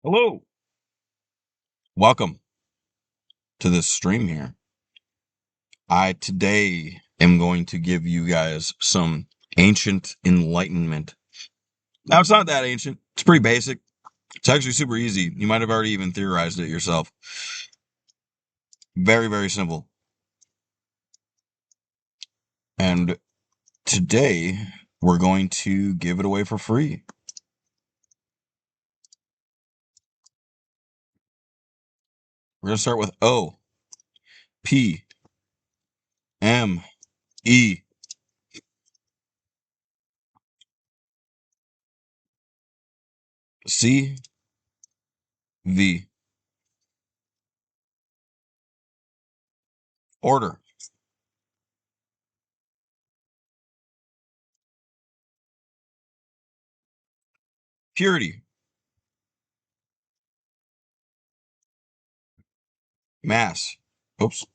Hello. Welcome to this stream here. I today am going to give you guys some ancient enlightenment. Now, it's not that ancient. It's pretty basic. It's actually super easy. You might have already even theorized it yourself. Very, very simple. And today we're going to give it away for free. We're going to start with O, P, M, E, C, V. Order. Purity. Mass. Oops.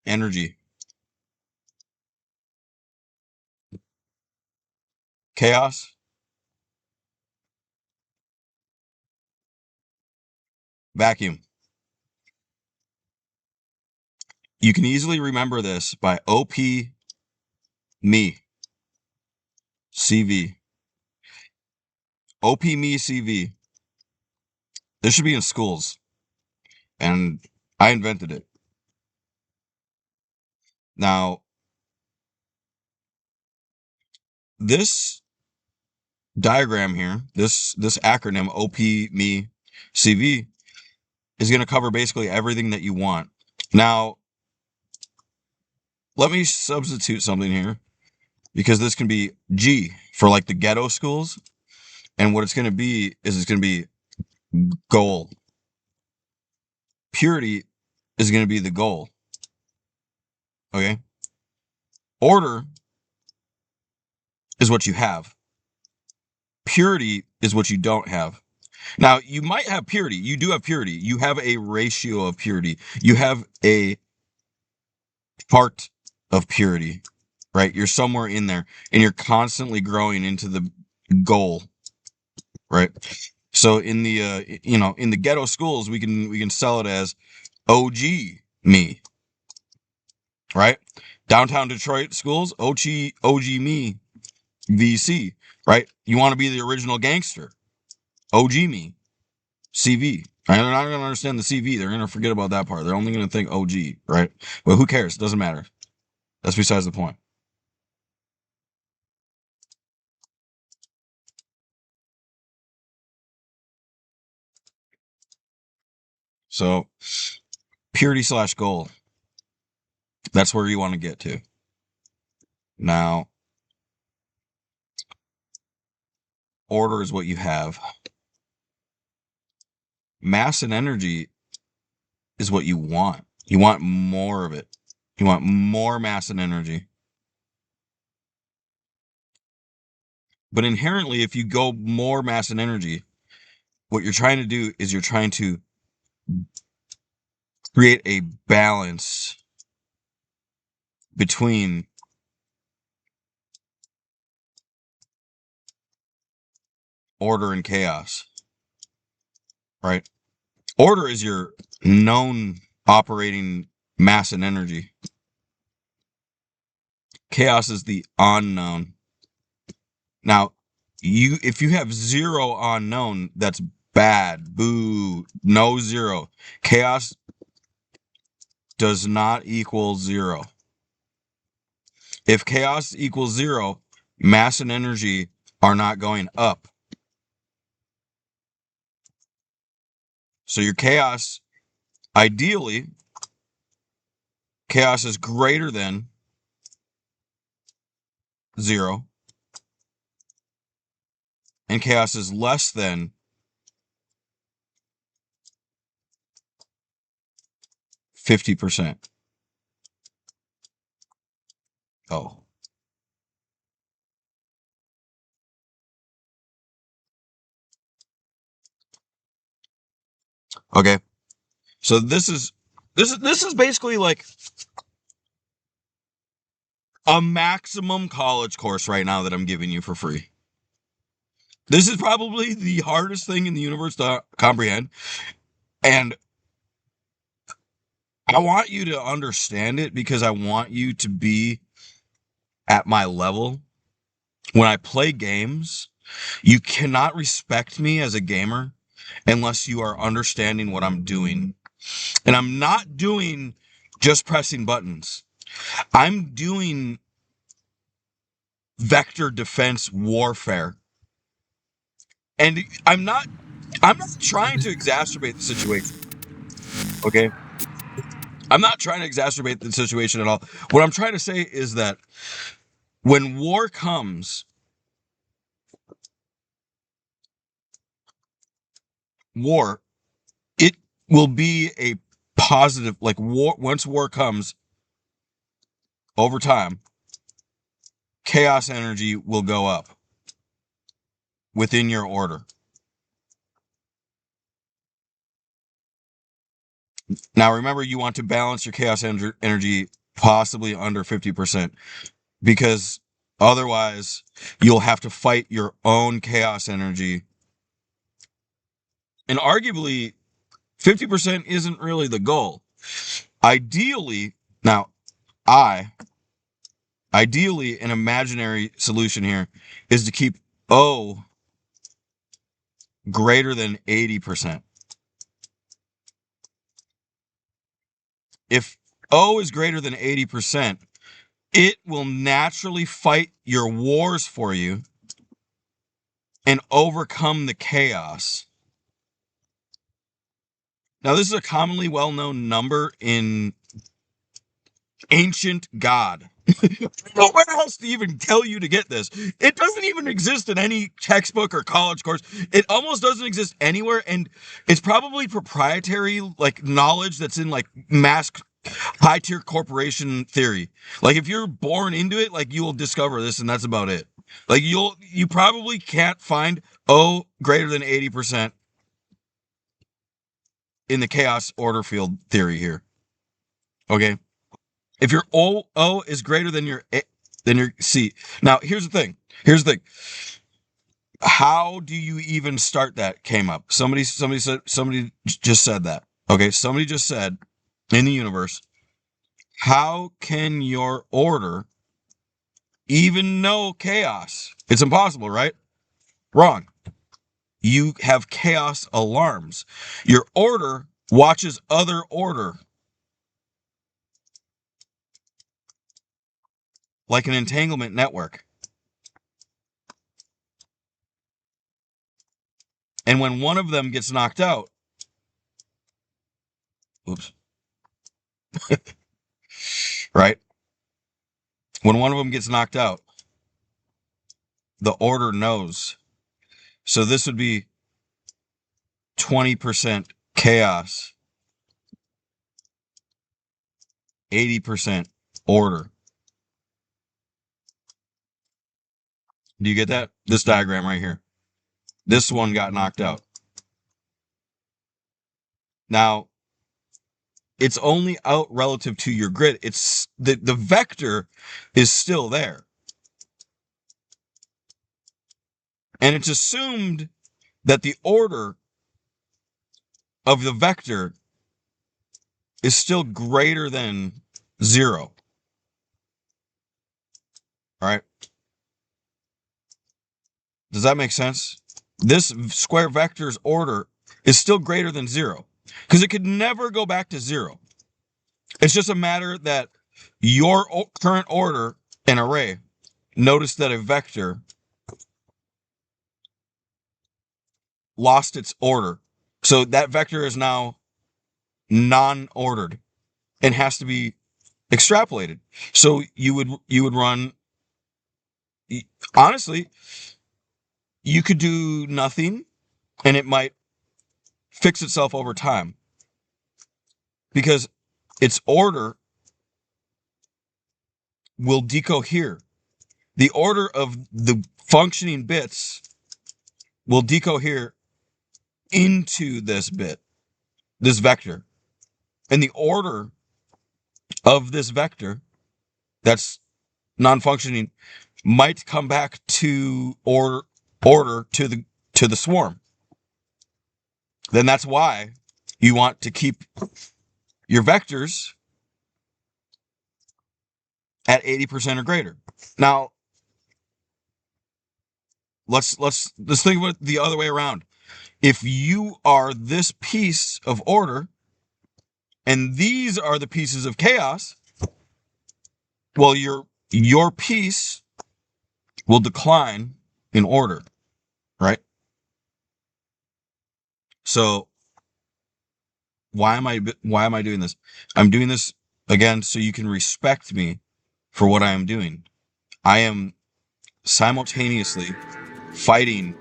Energy. Chaos. Vacuum. You can easily remember this by OP, me, CV. OP, me, CV. This should be in schools. And I invented it. Now, this diagram here, this acronym OP, me, CV, is going to cover basically everything that you want. Now, let me substitute something here, because this can be G for like the ghetto schools. And what it's going to be is it's going to be goal. Purity is going to be the goal. Okay? Order is what you have. Purity is what you don't have. Now, you might have purity. You do have purity. You have a ratio of purity. You have a part of purity, right? You're somewhere in there and you're constantly growing into the goal, right? So in the in the ghetto schools, we can sell it as OG me, right? Downtown Detroit schools, OG me VC, right? You want to be the original gangster, OG me CV. Right? They're not going to understand the CV. They're going to forget about that part. They're only going to think OG, right? But who cares? It doesn't matter. That's besides the point. So purity / goal. That's where you want to get to. Now, order is what you have. Mass and energy is what you want. You want more of it. You want more mass and energy. But inherently, if you go more mass and energy, what you're trying to do is you're trying to create a balance between order and chaos, right? Order is your known operating mass and energy. Chaos is the unknown. Now, if you have 0 unknown, that's bad. Boo. No 0. Chaos does not equal 0. If chaos equals 0, mass and energy are not going up. So your chaos, ideally, chaos is greater than 0, and chaos is less than 50%. Oh. Okay. So this is basically like a maximum college course right now that I'm giving you for free. This is probably the hardest thing in the universe to comprehend. And I want you to understand it because I want you to be at my level. When I play games, you cannot respect me as a gamer unless you are understanding what I'm doing. And I'm not doing just pressing buttons. I'm doing vector defense warfare. And I'm not trying to exacerbate the situation. Okay? I'm not trying to exacerbate the situation at all. What I'm trying to say is that when war comes, war, it will be a positive, like war. Once war comes over time, chaos energy will go up within your order. Now, remember, you want to balance your chaos energy possibly under 50% because otherwise you'll have to fight your own chaos energy. And arguably, 50% isn't really the goal. Ideally, now, ideally, an imaginary solution here is to keep O greater than 80%. If O is greater than 80%, it will naturally fight your wars for you and overcome the chaos. Now, this is a commonly well-known number in ancient God. Where else to even tell you to get this? It doesn't even exist in any textbook or college course. It almost doesn't exist anywhere, and it's probably proprietary, like, knowledge that's in, like, mass high-tier corporation theory. Like, if you're born into it, like, you will discover this, and that's about it. Like, you probably can't find O greater than 80% in the chaos order field theory here. Okay? If your O is greater than your C. Now, here's the thing. How do you even start that came up? Somebody just said that. Okay, somebody just said in the universe, how can your order even know chaos? It's impossible, right? Wrong. You have chaos alarms. Your order watches other order. Like an entanglement network. And when one of them gets knocked out, oops, right? When one of them gets knocked out, the order knows. So this would be 20% chaos, 80% order. Do you get that? This diagram right here. This one got knocked out. Now, it's only out relative to your grid. It's the vector is still there. And it's assumed that the order of the vector is still greater than 0. All right. Does that make sense? This square vector's order is still greater than 0 because it could never go back to 0. It's just a matter that your current order, an array, notice that a vector lost its order. So that vector is now non-ordered and has to be extrapolated. So you would run, honestly, you could do nothing and it might fix itself over time because its order will decohere. The order of the functioning bits will decohere into this bit, this vector. And the order of this vector that's non-functioning might come back to order to the swarm. Then that's why you want to keep your vectors at 80% or greater. Now, let's think about it the other way around. If you are this piece of order and these are the pieces of chaos, well, your piece will decline in order, right? So why am I doing this? I'm doing this again so you can respect me for what I am doing. I am simultaneously fighting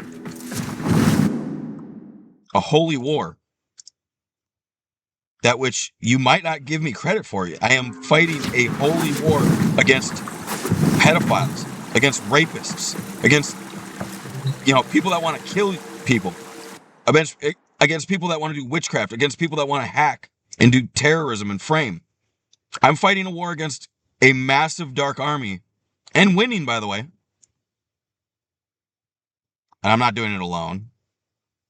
a holy war, that which you might not give me credit for. I am fighting a holy war against pedophiles, against rapists, against people that want to kill people, against people that want to do witchcraft, against people that want to hack and do terrorism and frame. I'm fighting a war against a massive dark army, and winning, by the way. And I'm not doing it alone.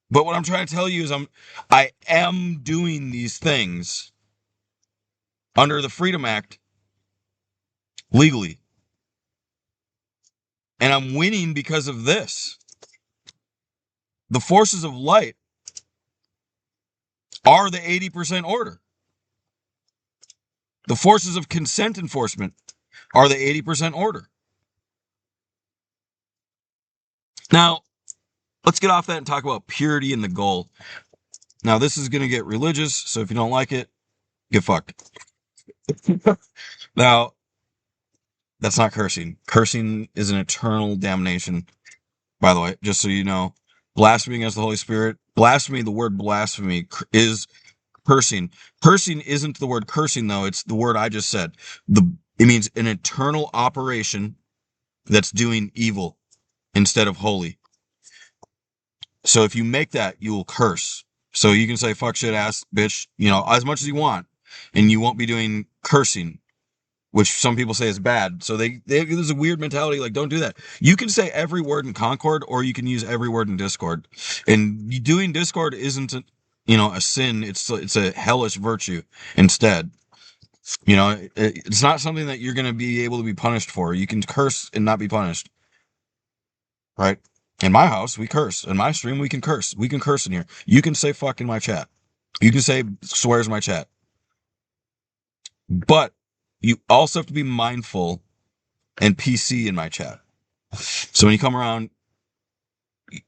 But what I'm trying to tell you is I am doing these things under the Freedom Act legally. And I'm winning because of this. The forces of light are the 80% order. The forces of consent enforcement are the 80% order. Now, let's get off that and talk about purity and the goal. Now, this is going to get religious, so if you don't like it, get fucked. Now, that's not cursing. Cursing is an eternal damnation, by the way, just so you know. Blasphemy against the Holy Spirit. Blasphemy, the word blasphemy, is cursing. Cursing isn't the word cursing, though. It's the word I just said. It means an eternal operation that's doing evil instead of holy. So if you make that, you will curse. So you can say fuck, shit, ass, bitch, as much as you want, and you won't be doing cursing, which some people say is bad. So there's a weird mentality, like, don't do that. You can say every word in Concord, or you can use every word in Discord. And doing Discord isn't a sin. It's a hellish virtue instead. It's not something that you're going to be able to be punished for. You can curse and not be punished. Right? In my house, we curse. In my stream, we can curse. We can curse in here. You can say fuck in my chat. You can say swears in my chat. But you also have to be mindful and PC in my chat. So when you come around,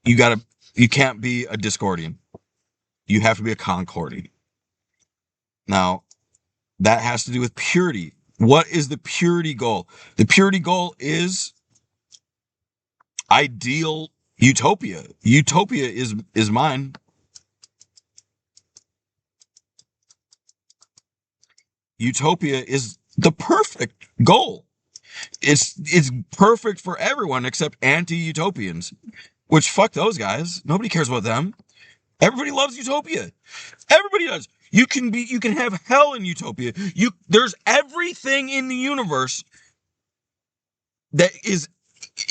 you can't be a Discordian. You have to be a Concordian. Now, that has to do with purity. What is the purity goal? The purity goal is ideal utopia. Utopia is mine. Utopia is the perfect goal. It's perfect for everyone except anti-utopians, which fuck those guys. Nobody cares about them. Everybody loves utopia. Everybody does. You can have hell in utopia. There's everything in the universe that is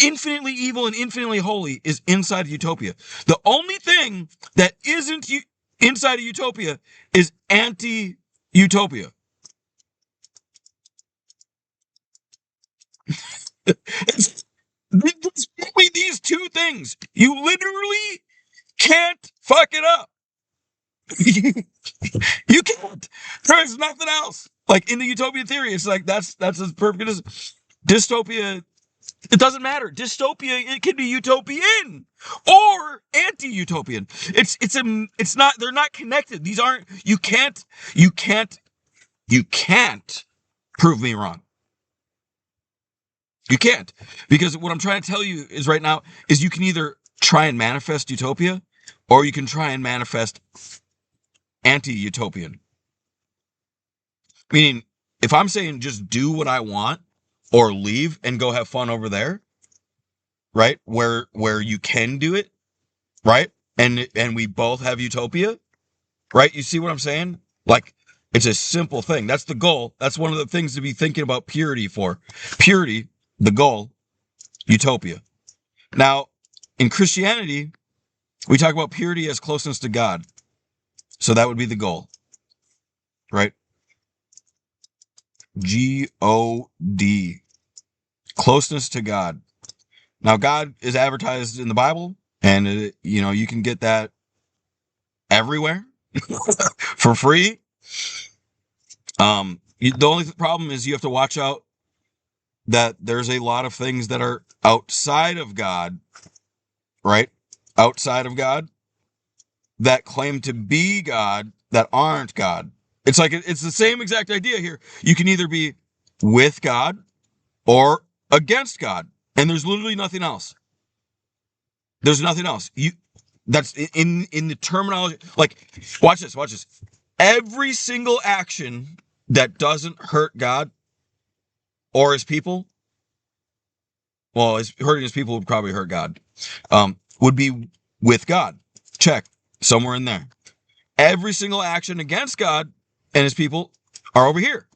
infinitely evil and infinitely holy is inside of utopia. The only thing that isn't inside of utopia is anti-utopia. It's only these two things. You literally can't fuck it up. You can't. There's nothing else. Like in the utopian theory, it's like that's as perfect as dystopia. It doesn't matter. Dystopia, it can be utopian or anti-utopian. It's not, they're not connected. These aren't, you can't prove me wrong. You can't. Because what I'm trying to tell you is right now is you can either try and manifest utopia or you can try and manifest anti-utopian. Meaning, if I'm saying just do what I want or leave and go have fun over there, right? Where you can do it, right? And we both have utopia, right? You see what I'm saying? Like, it's a simple thing. That's the goal. That's one of the things to be thinking about purity for. Purity The goal, utopia. Now, in Christianity, we talk about purity as closeness to God. So that would be the goal, right? G-O-D. Closeness to God. Now, God is advertised in the Bible, and you can get that everywhere for free. The only problem is you have to watch out that there's a lot of things that are outside of God, right? Outside of God that claim to be God that aren't God. It's like it's the same exact idea here. You can either be with God or against God, and there's literally nothing else. There's nothing else. That's in the terminology. Like, watch this. Every single action that doesn't hurt God or his people, well, hurting his people would probably hurt God, would be with God. Check. Somewhere in there. Every single action against God and his people are over here.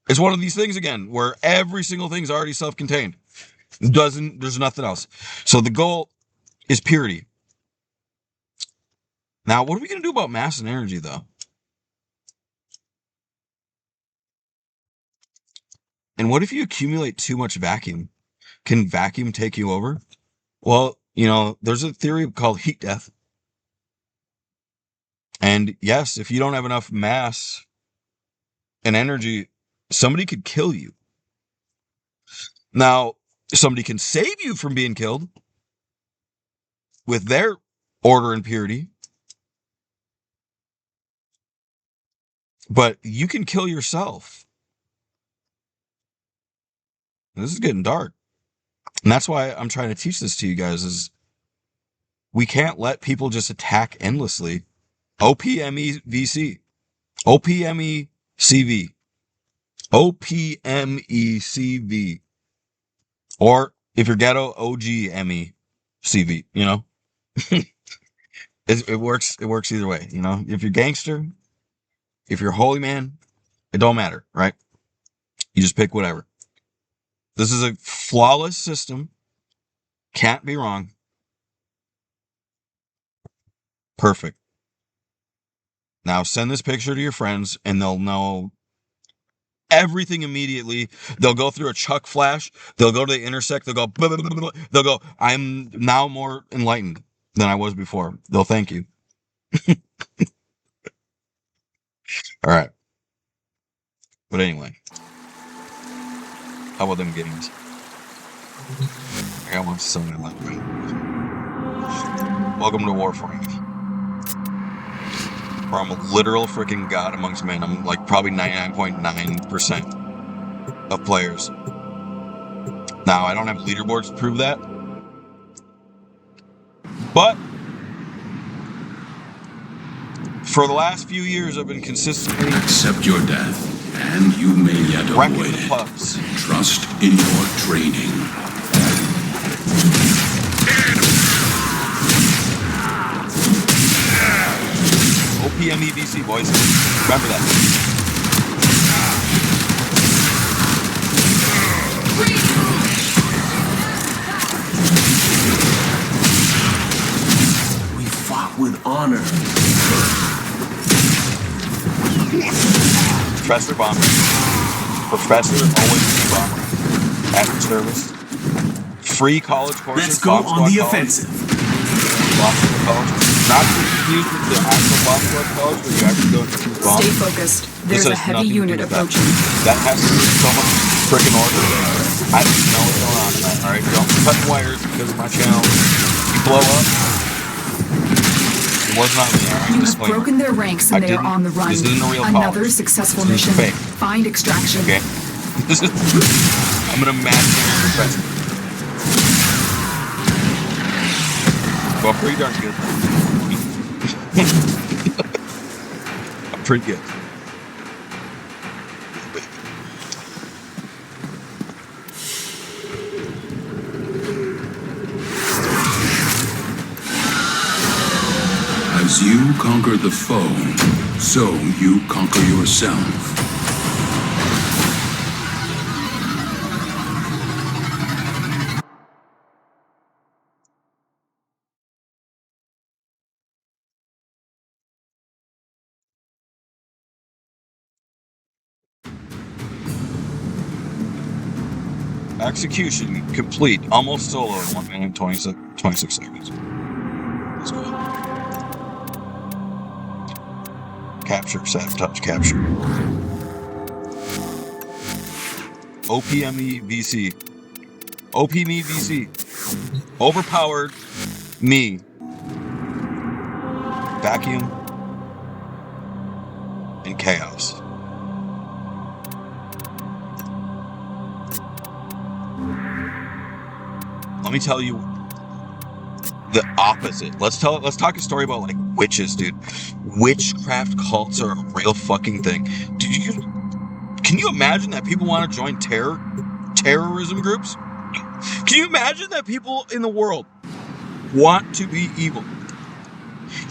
It's one of these things again, where every single thing is already self-contained. There's nothing else. So the goal is purity. Now, what are we going to do about mass and energy, though? And what if you accumulate too much vacuum? Can vacuum take you over? Well, there's a theory called heat death. And yes, if you don't have enough mass and energy, somebody could kill you. Now, somebody can save you from being killed with their order and purity, but you can kill yourself. This is getting dark. And that's why I'm trying to teach this to you guys is we can't let people just attack endlessly. Opmevc. Opmecv. Opmecv. Or if you're ghetto, OGMECV, it works either way, If you're gangster, if you're holy man, it don't matter, right? You just pick whatever. This is a flawless system. Can't be wrong. Perfect. Now send this picture to your friends and they'll know everything immediately. They'll go through a Chuck flash. They'll go to the intersect. They'll go, blah, blah, blah, blah. They'll go, I'm now more enlightened than I was before. They'll thank you. All right. But anyway, how about them games? I got one song I like. Welcome to Warframe. Where I'm a literal freaking god amongst men. I'm like probably 99.9% of players. Now, I don't have leaderboards to prove that. But for the last few years, I've been consistently... Accept your death, and you may yet avoid it. Trust in your training. OPMEVC, boys. Remember that. We fought with honor. Professor Bomber. Professor Owen Bomber. At your service. Free college courses. Let's go on the offensive. College. Not to be confused with the actual Bomb Squad college where you actually go into bombs. Stay focused. There's a heavy unit approaching. That has to be so much freaking order. I don't know what's going on, man. Alright, don't cut wires because of my channel. You blow up. It was not me, alright? You have broken their ranks and they are on the run. This isn't a real Another college. successful mission. Fake. Find extraction. Okay. I'm gonna match your professor. Well, pretty darn good. I'm pretty good. As you conquer the foe, so you conquer yourself. Execution complete. Almost solo in 1 minute and 26 seconds. Let's go. Capture, sabotage, capture. Opmevc. Opmevc. Overpowered me. Vacuum and chaos. Let me tell you the opposite. Let's talk a story about like witches, dude. Witchcraft cults are a real fucking thing. Can you imagine that people want to join terrorism groups? Can you imagine that people in the world want to be evil?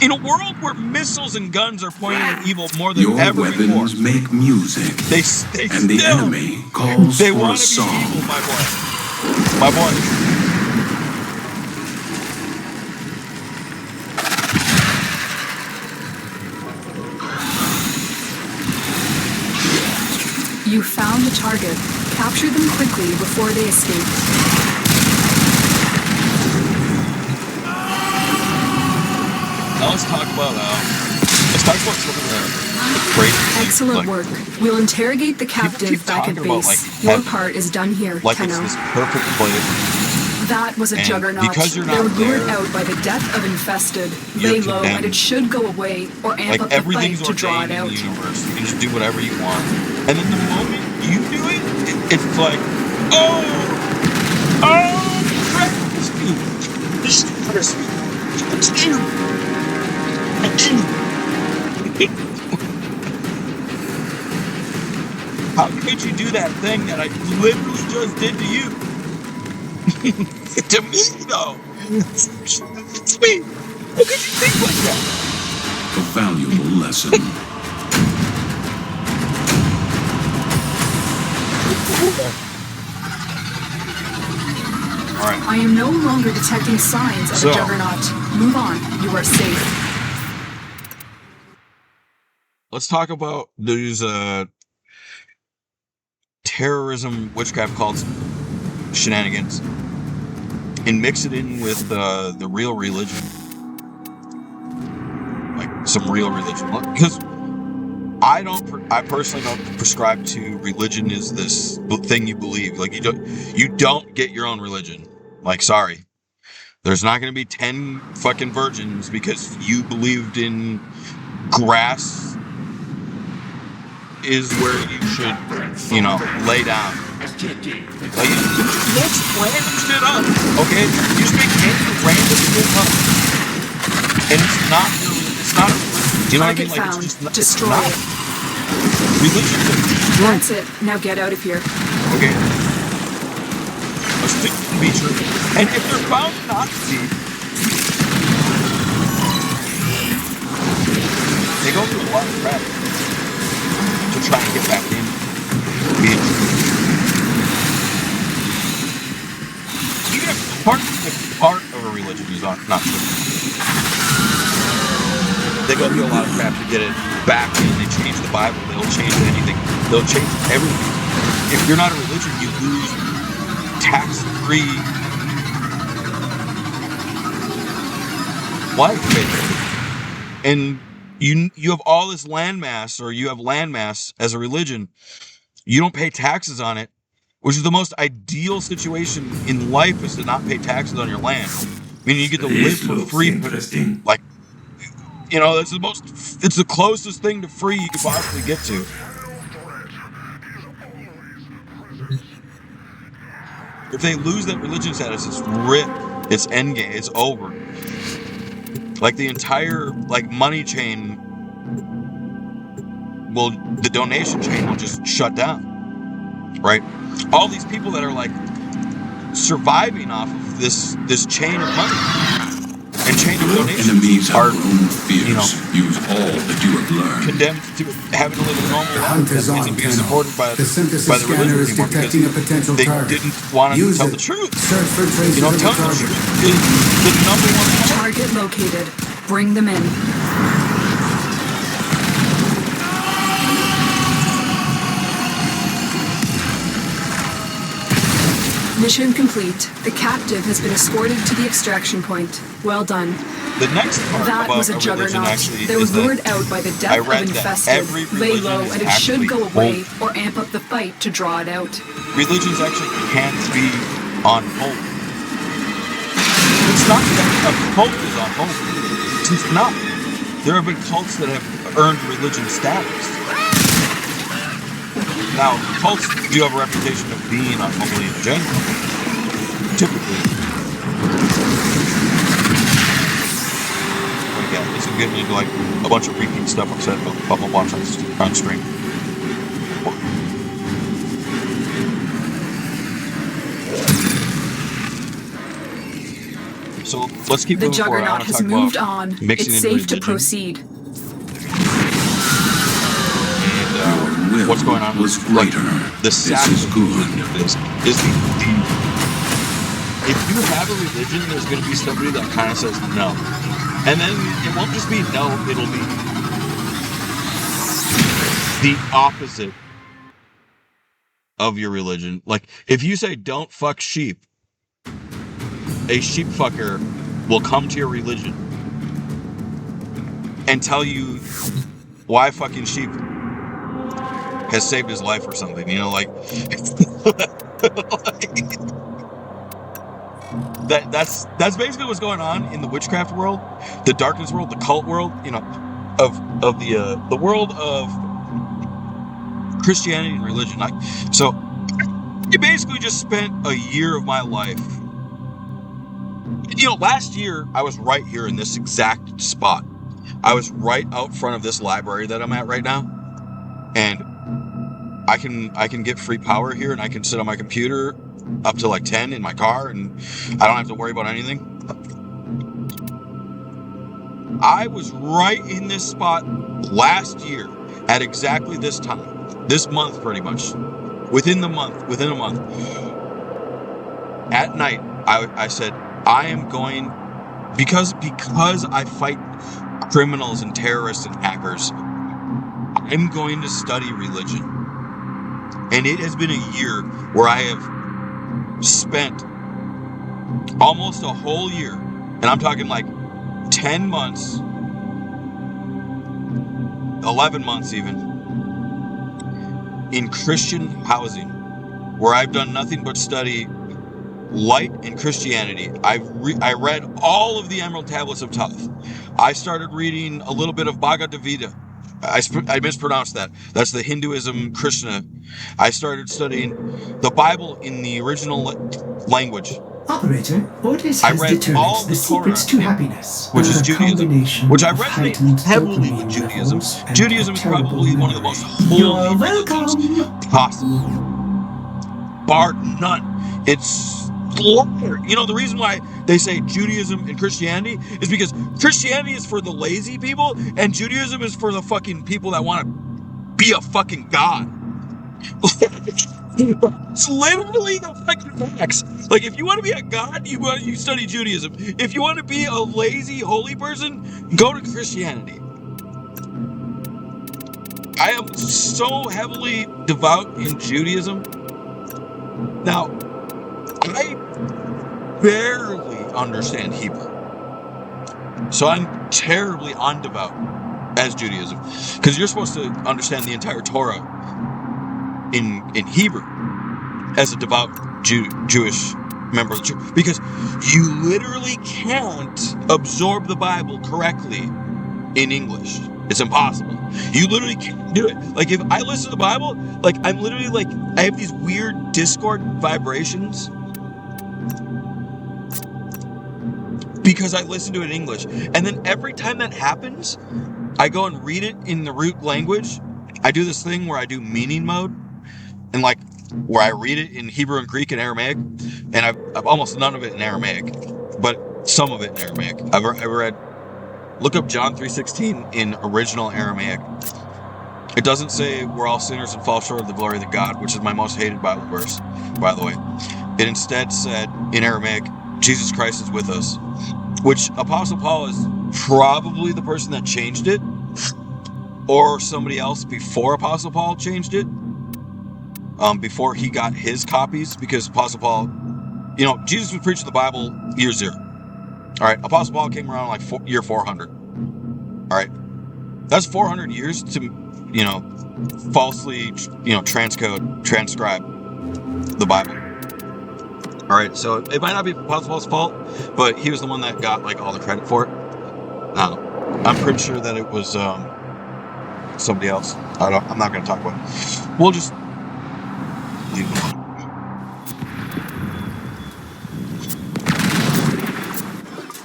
In a world where missiles and guns are pointing at evil more than ever before. Your weapons make music, and the enemy calls for a song. Evil, my boy. You found a target. Capture them quickly before they escape. Now let's talk about some of the crazy things. Excellent work. We'll interrogate the captive back at base. Your part is done here, like Tenno. It's this perfect place. That was a juggernaut. Because you're not They're lured there, out by the death of infested. Lay low, and it should go away, or amp up the fight to draw it out. Everything's ordained in the universe. You can just do whatever you want. And then the moment you do it, it's like, oh, trust me. Just trust me. How could you do that thing that I literally just did to you? To me, though. To me. How could you think like that? A valuable lesson. All right. I am no longer detecting signs of a juggernaut. Move on. You are safe. Let's talk about these terrorism, witchcraft cults, shenanigans, and mix it in with the real religion, like some real religion. Because I personally don't prescribe to religion is this thing you believe. Like you don't get your own religion. Like, sorry, there's not going to be 10 fucking virgins because you believed in grass is where you should, lay down. Like, let's random shit up, okay? You just make any random shit up, and it's not a religion. You know what I mean? Like, found. it's just Destroy not. it. Religion. That's it. Now get out of here. Okay. Let's think to be true. And if they're found not to be, they go through a lot of crap to try and get back in. Being true. Even if part of a religion is not true. They go through a lot of crap to get it back in. They change the Bible. They'll change anything. They'll change everything. If you're not a religion, you lose tax-free life, basically. And you have all this landmass, or you have landmass as a religion. You don't pay taxes on it, which is the most ideal situation in life, is to not pay taxes on your land. Meaning you get to live for free. Like, it's the closest thing to free you could possibly get to. If they lose that religion status, it's ripped. It's endgame. It's over. Like the entire money chain the donation chain will just shut down, right? All these people that are surviving off of this chain of money and chain of donations enemies are, use all that you have learned. Condemned to having to live a normal life that isn't being supported by the religion anymore because they didn't want to tell the truth. Search for traces telling the truth is the number one Target located. Bring them in. Mission complete. The captive has been escorted to the extraction point. Well done. The next part That about was a religion juggernaut. actually They were is that lured out by the I death read of that infested. every Lay religion low, is and it actually should go away or amp up the fight to draw it out. religions actually can't be on hold. It's not that a cult is on hold. It's not. There have been cults that have earned religion status. Now, cults do have a reputation of being unholy in general, typically. Again, this is getting into like a bunch of repeat stuff I've said about my watch on stream. So let's keep The moving forward. juggernaut has moved on. It's safe to proceed. And what's going on was greater. The sacrifice is good. Is if you have a religion, there's going to be somebody that kind of says no, and then it won't just be no; it'll be the opposite of your religion. Like if you say don't fuck sheep, a sheep fucker will come to your religion and tell you why fucking sheep has saved his life or something, you know, like that's basically what's going on in the witchcraft world, the darkness world, the cult world, you know, of the world of Christianity and religion. So I basically just spent a year of my life. You know, last year I was right here in this exact spot. I was right out front of this library that I'm at right now, and I can get free power here, and I can sit on my computer up to like 10 in my car, and I don't have to worry about anything. I was right in this spot last year at exactly this time, this month pretty much, within a month, at night, I said, I am going, because I fight criminals and terrorists and hackers, I'm going to study religion. And it has been a year where I have spent almost a whole year, and I'm talking like 10 months, 11 months even, in Christian housing, where I've done nothing but study light and Christianity. I read all of the Emerald Tablets of Thoth. I started reading a little bit of Bhagavad Gita. I mispronounced that. That's the Hinduism Krishna. I started studying the Bible in the original language. Operator, Otis has determined the secrets to happiness, which is Judaism, which I resonate heavily with Judaism. Judaism is probably one of the most holy religions possible, bar none. It's you know, the reason why they say Judaism and Christianity is because Christianity is for the lazy people and Judaism is for the fucking people that want to be a fucking god. It's literally the fucking facts. Like, if you want to be a god, you study Judaism. If you want to be a lazy holy person, go to Christianity. I am so heavily devout in Judaism. Now, I barely understand Hebrew, so I'm terribly undevout as Judaism, because you're supposed to understand the entire Torah in Hebrew as a devout Jewish member of the church, because you literally can't absorb the Bible correctly in English. It's impossible. You literally can't do it. Like, if I listen to the Bible, like, I'm literally like, I have these weird Discord vibrations because I listen to it in English. And then every time that happens, I go and read it in the root language. I do this thing where I do meaning mode, and like where I read it in Hebrew and Greek and Aramaic, and I've almost none of it in Aramaic, but some of it in Aramaic. I've read, look up John 3:16 in original Aramaic. It doesn't say we're all sinners and fall short of the glory of the God, which is my most hated Bible verse, by the way. It instead said in Aramaic, Jesus Christ is with us, which Apostle Paul is probably the person that changed it, or somebody else before Apostle Paul changed it, before he got his copies, because Apostle Paul You know, Jesus was preaching the Bible year 0. All right, Apostle Paul came around like year 400. All right, that's 400 years to, you know, falsely, you know, transcribe the Bible. All right, so it might not be Apostle Paul's fault, but he was the one that got like all the credit for it. I'm pretty sure that it was somebody else. I'm not going to talk about it. We'll just leave it alone.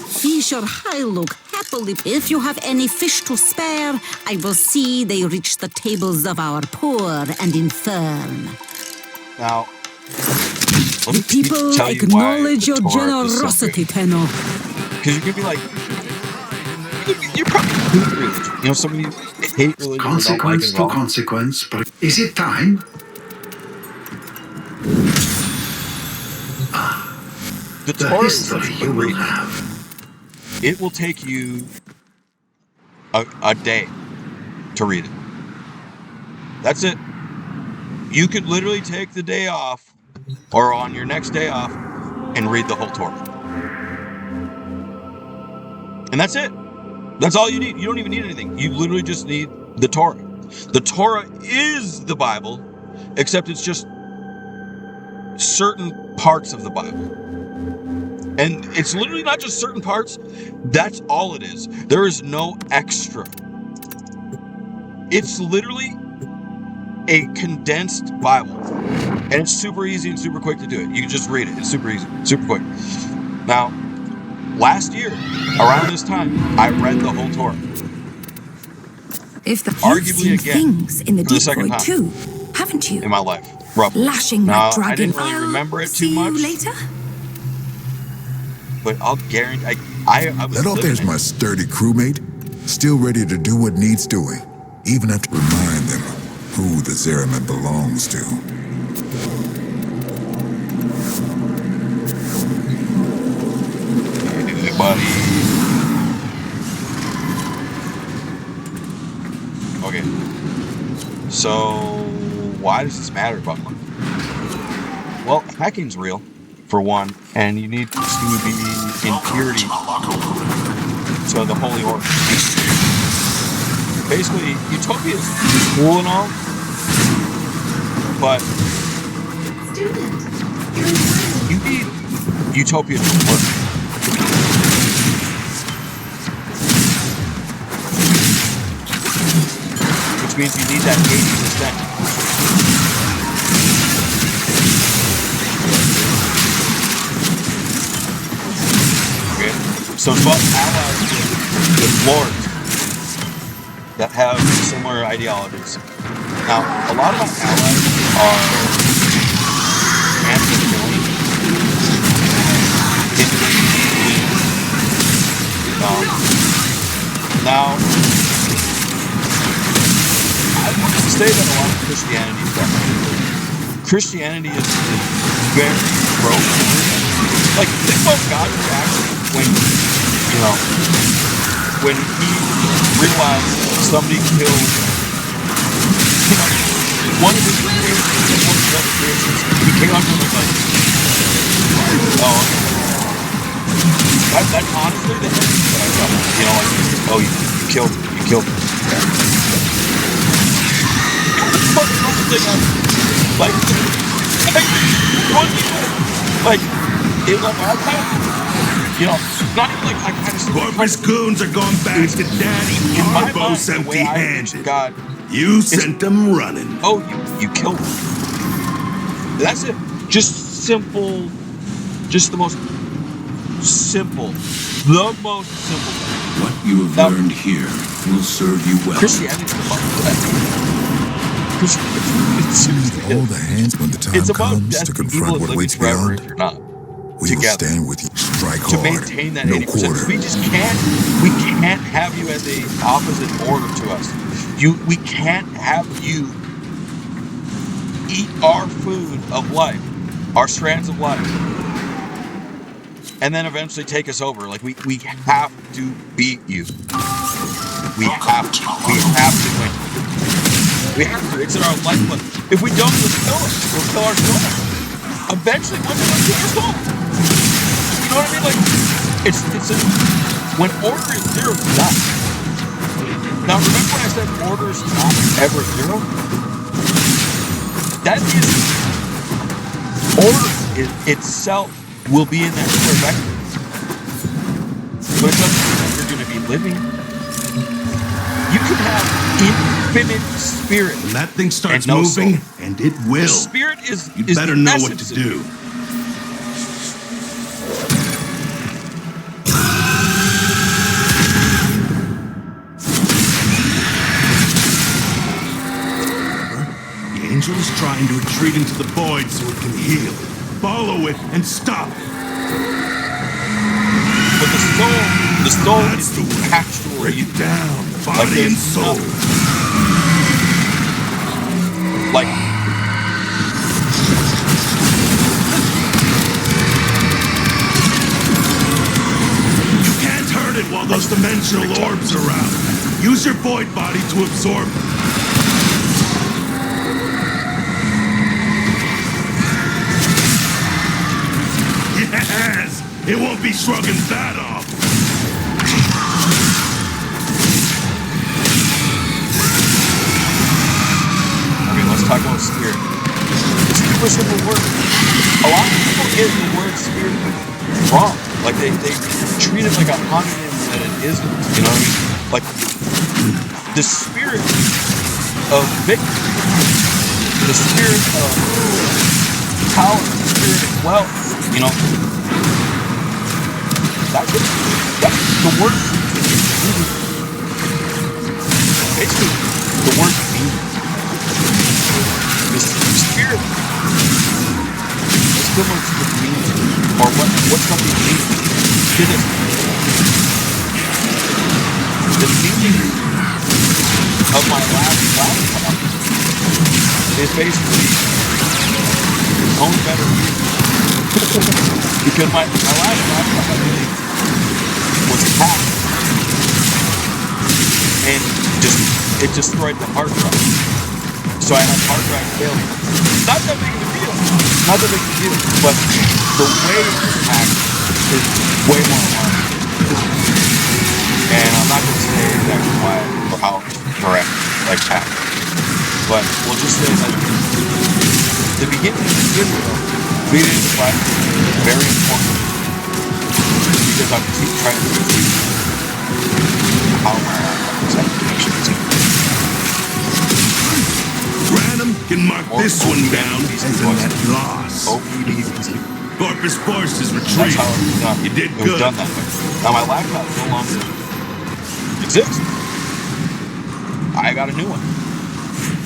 Fish your high look happily. If you have any fish to spare, I will see they reach the tables of our poor and infirm. Now, the people acknowledge your generosity, Tenno. Because you could be like, you're probably hate religion. You know, some of you hate religion. Consequence to consequence, but is it time? The Torah history you will have. It will take you a day to read it. That's it. You could literally take the day off, or on your next day off, and read the whole Torah. And that's it. That's all you need. You don't even need anything. You literally just need the Torah. The Torah is the Bible, except it's just certain parts of the Bible. And it's literally not just certain parts. That's all it is. There is no extra. It's literally a condensed Bible. And it's super easy and super quick to do it. You can just read it. It's super easy, super quick. Now, last year, around this time, I read the whole Torah. If the arguably again, things in the for the deep second void time too, haven't you? In my life, roughly. Lashing now, that dragon. I didn't really remember it too much. See you later. But I'll guarantee, I was Let off there's my sturdy crewmate, still ready to do what needs doing, even have to remind them who the Zeraman belongs to. Hey, buddy. Okay. So, why does this matter about money? Well, hacking's real, for one, and you need to be in purity to the Holy Order. Basically, Utopia is cool and all, but you need Utopia to work. Which means you need that 80%. So it's about allies with lords that have similar ideologies. Now, a lot of my allies are anti-killing. Now, I want to say that a lot of Christianity is that. Christianity is very broken. Like, think about God's reaction when he realized somebody killed, one of his creations and one of his other creations. He came up with like, oh, that's honestly the thing that I thought. Like, oh, you killed him. Like, it was like, not even like I kind of. Corpus goons are going back to Daddy Arbos empty-handed. God, you sent them running. Oh, you killed them. That's it. Just simple. Just the most simple. The most simple thing. What you have learned here will serve you well. Christianity is about death. All the hands when the time comes to confront what waits beyond. If you're not. We will stand with you, strike to hard, maintain that no 80%. quarter. We can't have you as a opposite order to us. We can't have you eat our food of life, our strands of life, and then eventually take us over. Like we have to beat you. We have to win. We have to. It's in our lifeblood. If we don't, we'll kill us. We'll kill our soul. Eventually, one day we'll kill your soul. when order is zero, it's done. Now remember when I said order is not ever zero? That is, order itself will be in that square vector. But it doesn't mean that you're going to be living. You can have infinite spirit. When that thing starts and no moving, soul. and it will. The spirit is You better know what to do. The angel is trying to retreat into the void so it can heal. Follow it and stop it. But the soul is the actual Break you. it down, body and soul. Like, You can't hurt it while those dimensional orbs are out. Use your void body to absorb it. Yes! It won't be shrugging that off. okay, let's talk about spirit. It's super simple word. A lot of people get the word spirit wrong. Like they treat it like a homonym that it isn't. You know what I mean? Like the spirit of victory, the spirit of power, the spirit of wealth. You know, that's the word. Basically, the word means the spirit is similar to the meaning, or what something means. The meaning of my last laptop is basically own better you. Because my last laptop, I believe, was hacked and it destroyed the hard drive. So I had hard drive failure. Not that big of a deal. Not that big of a deal. But the way it was hacked is way more alarming. And I'm not going to say exactly why or how correct, like hacked. But we'll just say that the beginning of the video, leading into class, is very important. Because I'm trying to teach how my actually Random can mark this one down as a net loss. Corpus Force is That's retreating. how it was done. You did It was good. done that way. Now my laptop no longer exists. I got a new one.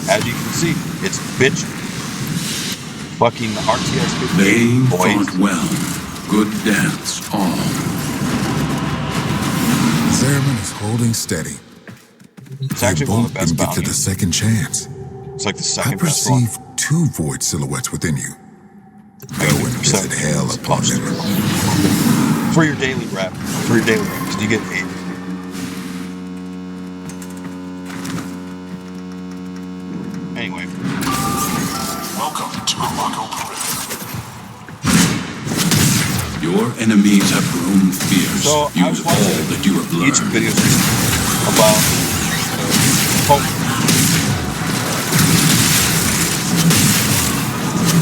As you can see, it's bitch. Fucking RTS 58. They boys. fought well. Good dance, all. Zariman is holding steady. It's They actually one of both the best can get to the bounties. second chance. It's like the I second best one. perceive two void silhouettes within you. Go and visit hell upon them. For your daily rep. For your daily reps. You get 8. Anyway. Welcome to Amako Perimeter. Your enemies have grown fierce. So I was Use all watching that you have learned. YouTube videos about hope.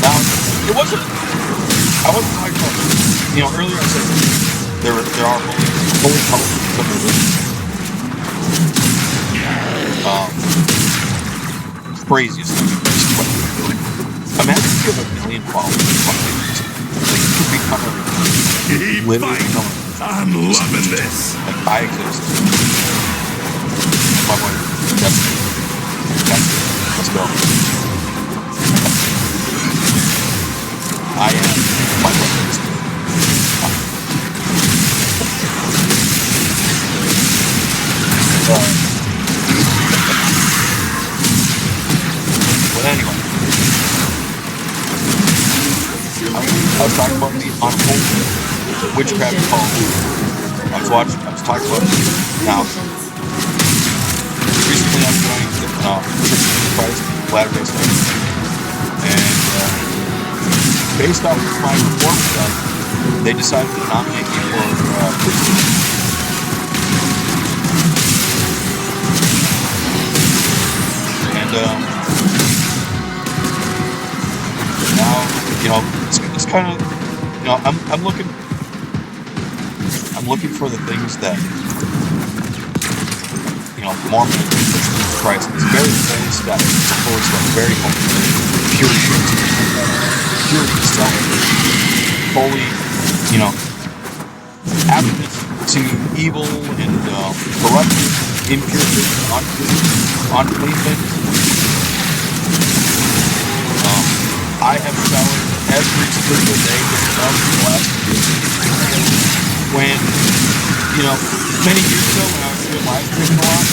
Now, it wasn't. I wasn't talking about. You know, earlier I said there are holy colors. Craziest thing. Imagine if you have 1 million followers. Like, you could become Keep literally fighting. become I'm loving this. like I exist. My boy, let's go. I am my brother. But anyway, I was talking about the unholy witchcraft cult. I was talking about it now. Recently I'm joining the Church of Christ, Latter-day Saints. And based off of my performance, they decided to nominate me for priesthood. And now, it's kind of, I'm looking for the things that, Mormon Jesus Christ is very holy stuff. It's holy stuff, very holy, purity, self, holy, abstinence to evil and corruption, impurity, unclean things. I have showered every single day with love for the last year. When, many years ago when I was doing live streaming a lot,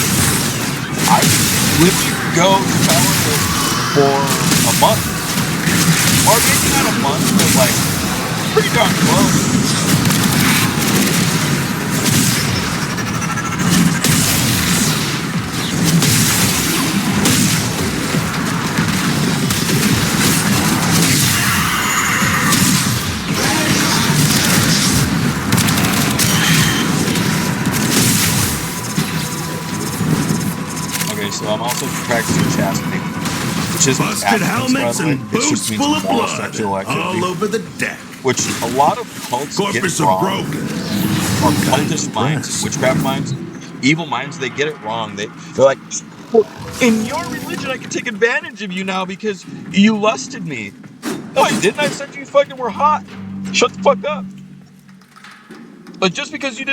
I would go showerless for a month. Or maybe not a month, but like pretty darn close. So I'm also practicing chastity, which is busted helmets and boots full of blood all over the deck. Which a lot of cults get wrong. Broken. Or cultish minds, witchcraft minds, evil minds, they get it wrong. They're like, well, in your religion, I can take advantage of you now because you lusted me. No, I didn't. I said you fucking were hot. Shut the fuck up. Like, just because you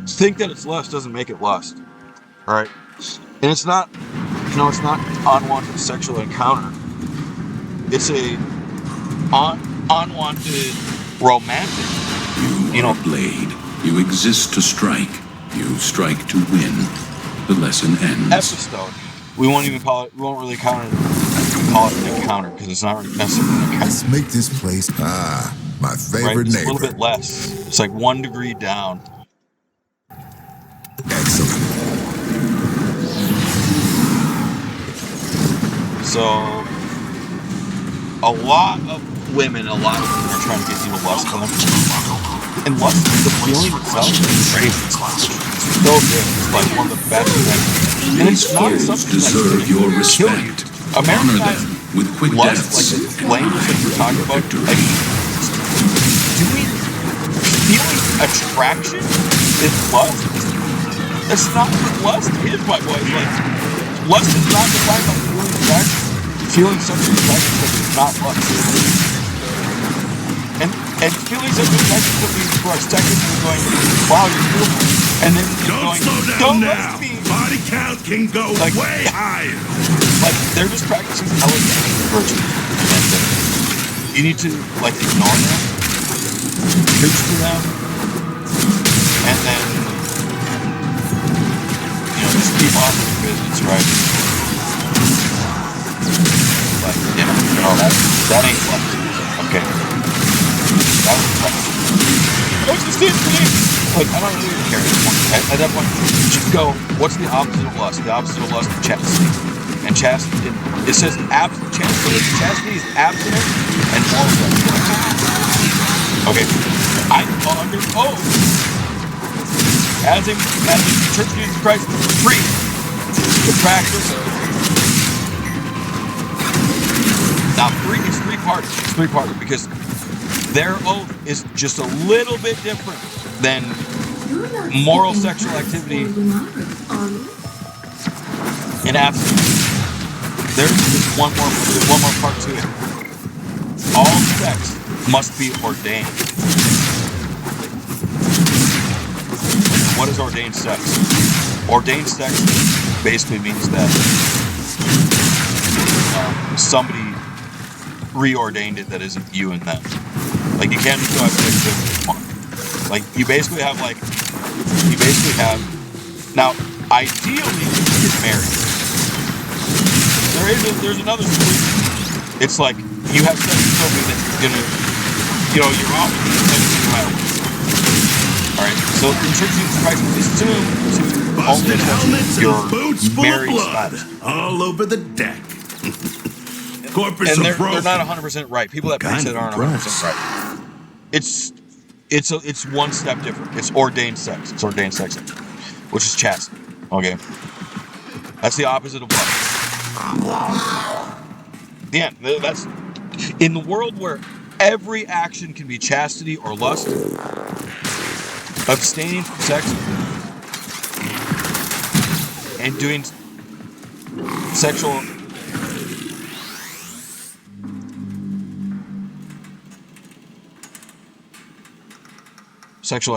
think that it's lust doesn't make it lust. Alright? And it's not, it's not unwanted sexual encounter. It's a unwanted romantic. You are a blade. You exist to strike. You strike to win. The lesson ends. Episode. We won't really call it an encounter because it's not really necessarily an encounter. Let's make this place, my favorite It's neighbor. a little bit less. It's like 1 degree down. Excellent. So, a lot of women are trying to get you to lust for them. And lust, the feeling itself is crazy. It's so good. It's like one of the best things. And it's not something deserve that your kill you. respect. American Honor them with quick lust, deaths like the flames that you're talking about, like feeling attraction is lust. It's not what lust is, my boys. Like, lust is not defined by feeling attraction. Feeling sexual attraction is not lust. And feeling sexual attraction could be for us technically going, wow, you're beautiful. And then Don't slow down don't now. Body count can go way higher. Like, they're just practicing elegant virtue. And you need to, ignore them, preach to them, and then, just keep off of your business, right? That ain't lust. Okay. That was lust. What's the same thing? I don't really care anymore. At that point, just go, what's the opposite of lust? The opposite of lust is chastity. And chastity, it says chastity is abstinence and moral sexuality. Okay. I'm under oath as a Church of Jesus Christ priest to practice. Now, it's three-parter because their oath is just a little bit different than moral sexual activity and abstinence. There's just one more part to it. All sex must be ordained. What is ordained sex? Ordained sex basically means that somebody reordained it that isn't you and them. Like, you can't just go have sex with one. Like, you basically have, now, ideally, you get married. There's another solution. It's like, you have sex with somebody that you're gonna, you're off with sex no matter what. Alright, so in Church of Jesus Christ, it's to only helmets your and boots full of married blood spouse. all over the deck. corpus and of they're not 100% right. People that preach it aren't 100% right. It's one step different. It's ordained sex. It's ordained sex, which is chastity. Okay, that's the opposite of love. Yeah, that's in the world where every action can be chastity or lust. Abstaining from sex and doing sexual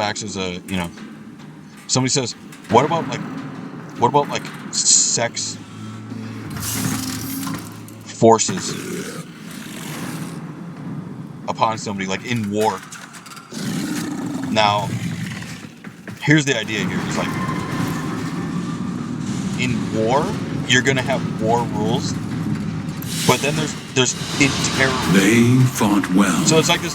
acts is somebody says, what about like sex forces upon somebody, like in war? Now, here's the idea here. It's like, in war, you're gonna have war rules, but then there's in terrorism. They fought well. So it's like this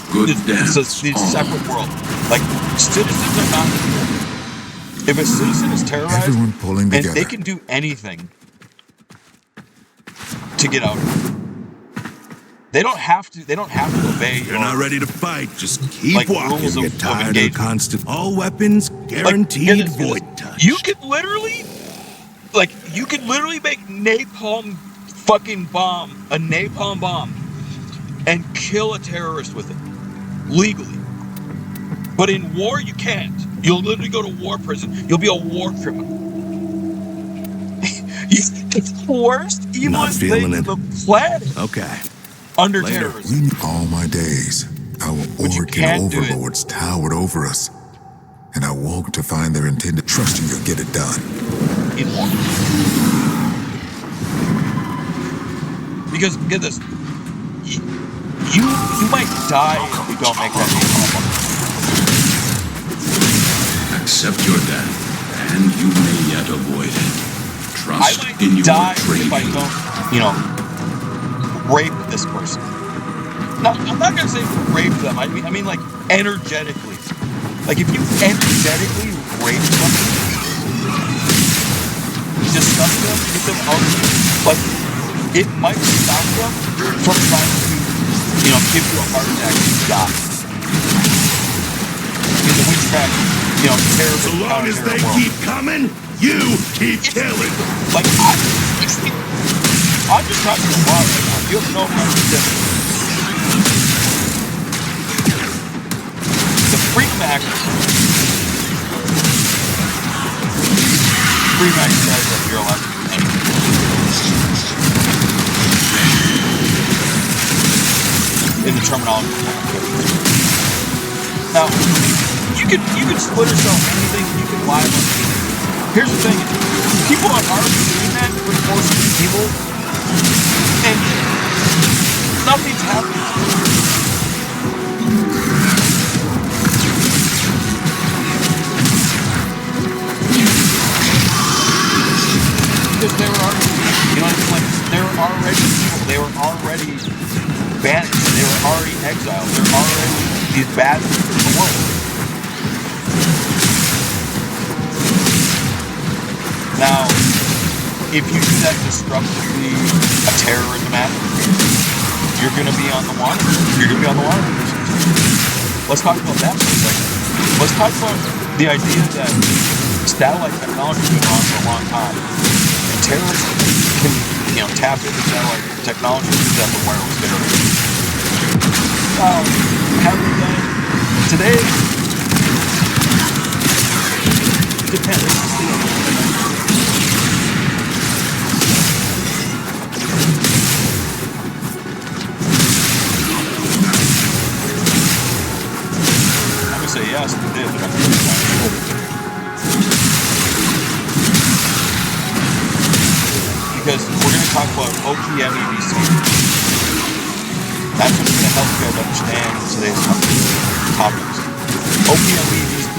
separate world. Like, citizens are not equal. If a citizen is terrorized, and they can do anything to get out of it. They don't have to obey. You're not ready to fight. Just keep walking. Rules Get tired of constant. All weapons guaranteed void touch. You could literally make napalm bomb, and kill a terrorist with it legally. But in war, you can't. You'll literally go to war prison. You'll be a war criminal. It's the worst, evilest thing on the planet. Okay. Under terrorism. All my days, our Orcan overlords towered over us, and I woke to find their intended trusting you'll get it done. In war. Because get this, you might die if you don't make that napalm bomb. Accept your death, and you may yet avoid it. Trust in your training. If I don't, rape this person. Now, I'm not gonna say rape them. I mean like energetically. Like if you energetically rape somebody, discuss them, get them out, like it might stop them from trying to, give you a heart attack and die. In the witchcraft, terrorism. So long as they keep coming, you keep killing. Like I'm just talking to Bob right now. You have no idea. The Freemax says that you're allowed to do anything. In the terminology. Now, you can split yourself anything, you can lie about anything. Here's the thing, people are already doing that with forces of evil, and nothing's happening. Because they were already, they were already evil, they were already banished, they were already exiled, they're already these bad things in the world. Now, if you do that disruptively, a terrorism act, you're going to be on the water. You're going to be on the water. Let's talk about that for a second. Let's talk about the idea that satellite technology has been around for a long time, and terrorists can, tap into satellite technology and use that for wireless terrorism. Have we done it today? Depends. Say yes, we did, but I'm really trying to hold it. Because we're going to talk about Opmevc. That's what's going to help you guys understand today's topics. Opmevc,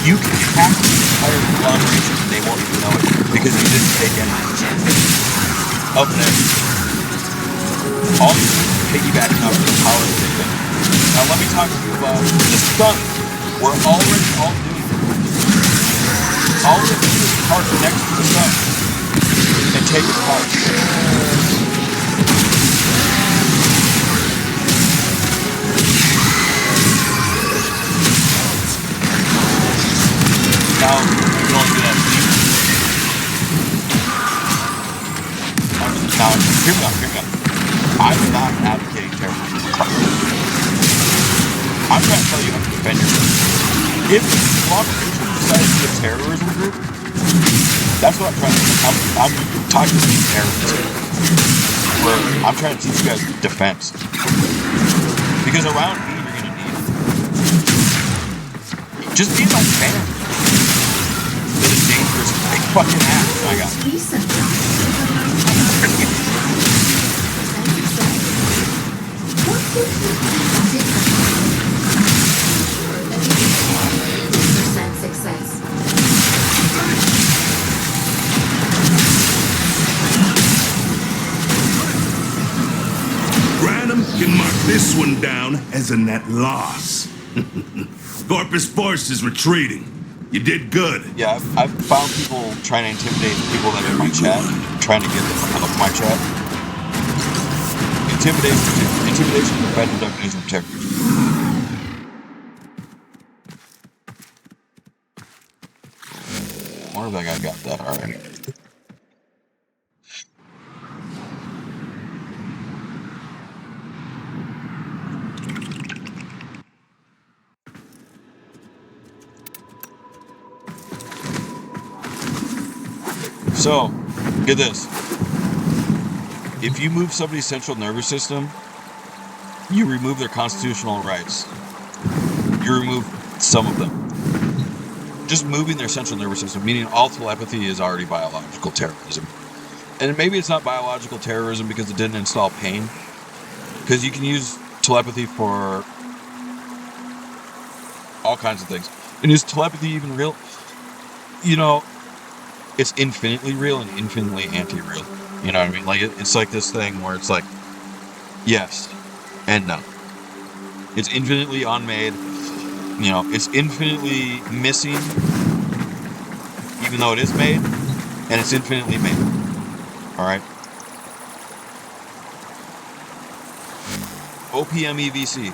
you can hack the entire conglomeration and they won't even know it because you didn't take any of them. All you do is piggybacking off the power of the thing. Now let me talk to you about the sun. We're already all doing it. All we have to do is park next to the sun and take it apart. Hear me out. I'm not advocating terrorism. I'm trying to tell you how to defend yourself. If cooperation decides to be a terrorism group, that's what I'm trying to do. I'm talking to these terrorists. Where I'm trying to teach you guys defense. Because around me, you're going to need it. Just being my family is a dangerous fucking act, my God. Success. Granum can mark this one down as a net loss. Corpus Force is retreating. You did good. Yeah, I've found people trying to intimidate people that are in my chat, trying to get them out of my chat. Intimidation, preventive definition of terrorism. I wonder if that guy got that already. So, get this. If you move somebody's central nervous system, you remove their constitutional rights. You remove some of them. Just moving their central nervous system, meaning all telepathy is already biological terrorism. And maybe it's not biological terrorism because it didn't install pain. Because you can use telepathy for all kinds of things. And is telepathy even real? You know, it's infinitely real and infinitely anti-real. You know what I mean? Like, it's like this thing where it's like, yes and no. It's infinitely unmade. You know, it's infinitely missing, even though it is made, and it's infinitely made. Alright? Opmevc.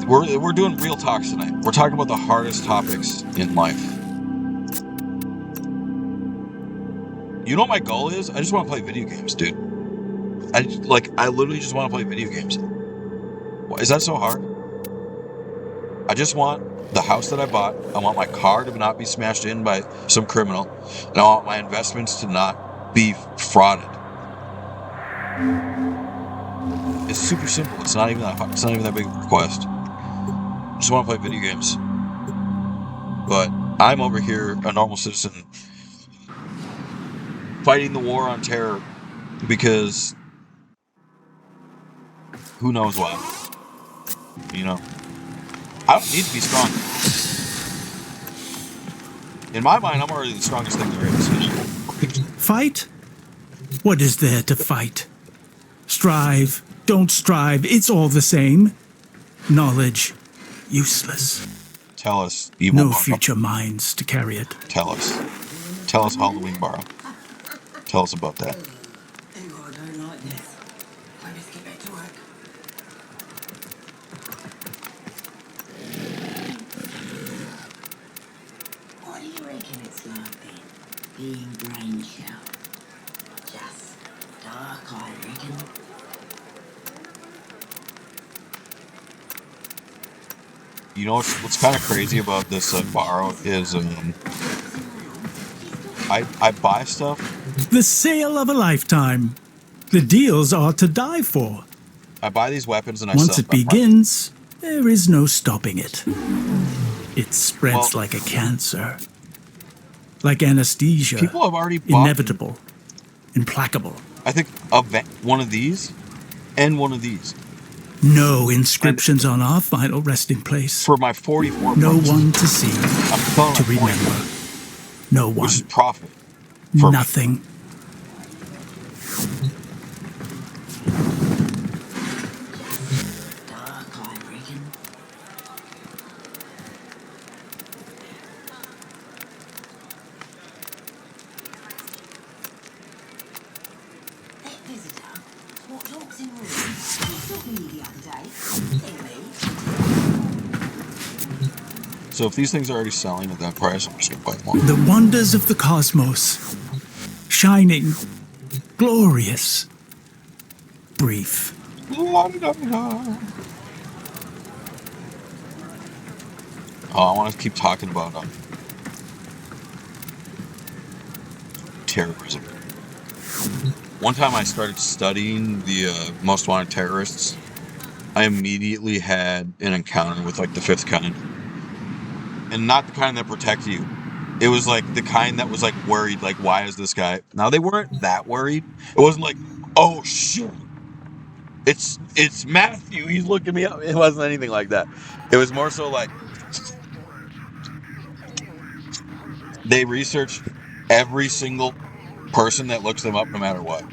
We're doing real talks tonight. We're talking about the hardest topics in life. You know what my goal is? I just want to play video games, dude. I literally just want to play video games. Is that so hard? I just want the house that I bought. I want my car to not be smashed in by some criminal. And I want my investments to not be frauded. It's super simple. It's not even that big of a request. I just want to play video games. But I'm over here, a normal citizen, fighting the war on terror because who knows why. You know, I don't need to be strong. In my mind, I'm already the strongest thing there is. Fight? What is there to fight? Strive, don't strive, it's all the same. Knowledge, useless. Tell us, evil. No future minds to carry it. Tell us. Tell us, Halloween Borrow. Tell us about that. What do you reckon it's like then, being brain shell? Just dark, I reckon. You know what's kind of crazy about this borrow is I buy stuff. The sale of a lifetime. The deals are to die for. I buy these weapons and I Once sell it begins, there is no stopping it. It spreads like a cancer. Like anesthesia. People have already bought inevitable. Implacable. I think of one of these and one of these. No inscriptions on our final resting place. For my 44 No bucks. one to see, to remember. No one. Which is profit. Nothing. Dark, I reckon. That visitor, what talks in rooms, he saw me the other day. So if these things are already selling at that price, I'm just gonna buy more. The wonders of the cosmos. shining, glorious, brief. Oh, I want to keep talking about terrorism. One time I started studying the most wanted terrorists, I immediately had an encounter with like the fifth kind. And not the kind that protect you. It was like the kind that was like worried, like, why is this guy? Now they weren't that worried. It wasn't like, oh shit, it's Matthew, he's looking me up. It wasn't anything like that. It was more so like they research every single person that looks them up no matter what.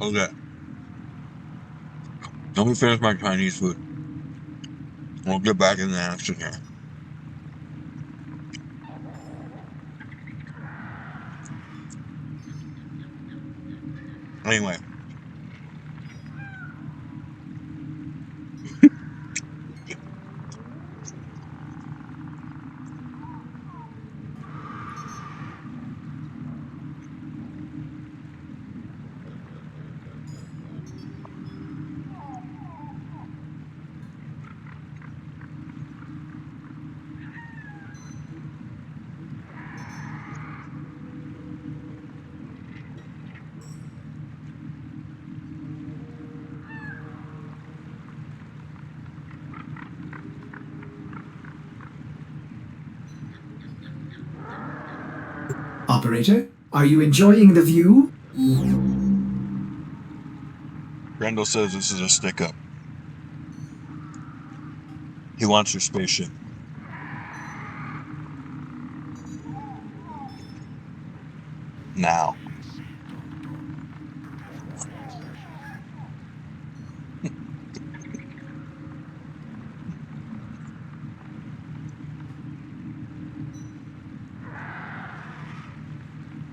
Okay. Let me finish my Chinese food. We'll get back in the action here. Anyway. Operator, are you enjoying the view? Grendel says this is a stick-up. He wants your spaceship. Now.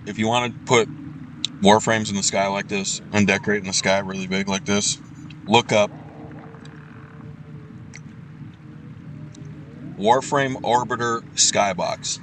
If you want to put warframes in the sky like this and decorate in the sky really big like this, look up Warframe Orbiter Skybox.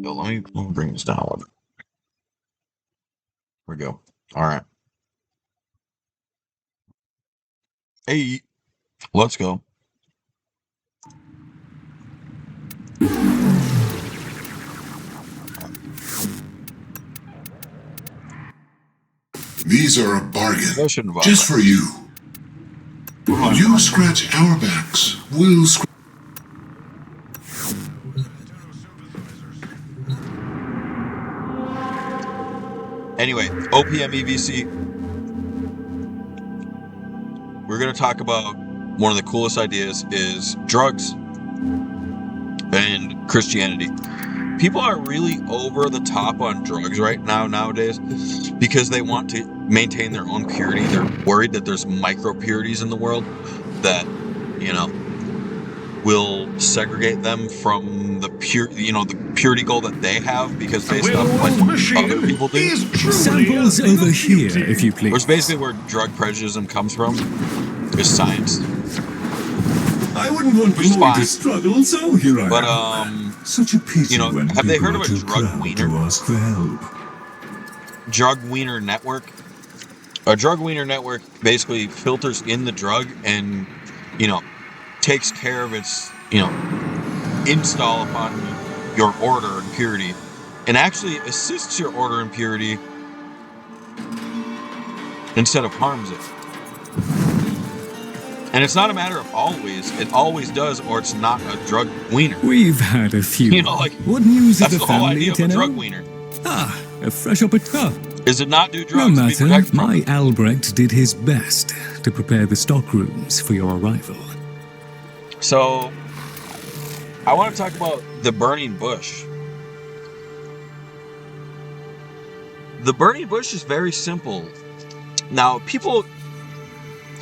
Yo, let me bring this down a little bit. Here we go. All right. Hey, let's go. These are a bargain, just for you. You scratch our backs, we'll scratch. Anyway, Opmevc. We're going to talk about one of the coolest ideas is drugs and Christianity. people are really over the top on drugs nowadays because they want to maintain their own purity. They're worried that there's micro purities in the world that, you know, will segregate them from the purity goal that they have, because based off like what other people do. Samples over here, if you please. Which is basically where drug prejudice comes from, is science. I wouldn't want Lloyd to struggle, so here I am. But Such a pity, you know, when have they heard of people a are too drug proud wiener? to ask for help. Drug wiener network. A drug wiener network basically filters in the drug and, you know, takes care of its, you know, install upon your order and purity, and actually assists your order and purity instead of harms it. And it's not a matter of always. It always does, or it's not a drug wiener. We've had a few. You know, like, what news that's of the the whole family, idea of a Tenno? drug wiener. Ah, a fresh up a cup. Is it not do drugs? No to be matter, protected from my it? Albrecht did his best to prepare the stockrooms for your arrival. So, I want to talk about the burning bush. The burning bush is very simple. Now, people,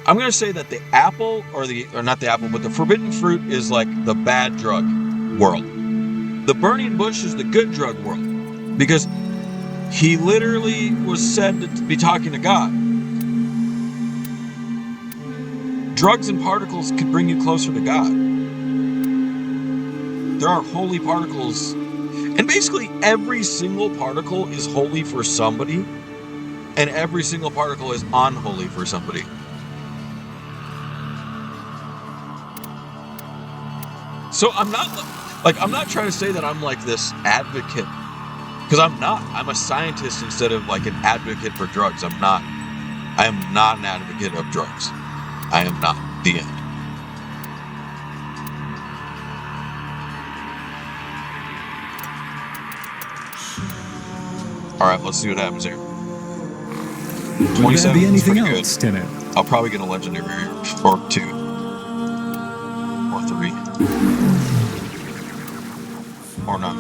I'm going to say that the apple, or not the apple, but the forbidden fruit is like the bad drug world. The burning bush is the good drug world, because he literally was said to be talking to God. Drugs and particles could bring you closer to God. There are holy particles, and basically every single particle is holy for somebody, and every single particle is unholy for somebody. So I'm not trying to say that I'm like this advocate, because I'm not. I'm a scientist instead of like an advocate for drugs. I am not an advocate of drugs. I am not. The end. Alright, let's see what happens here. Will there be anything else, Tenno? I'll probably get a legendary or 2. Or 3. Or none.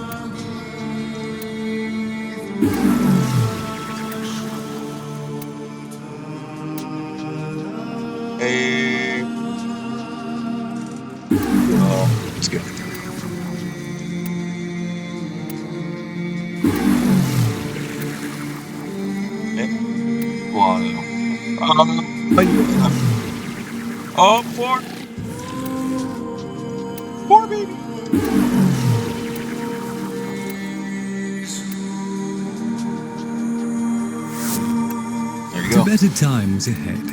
Let's go. Oh, 4. 4, baby. There you go. To better times ahead.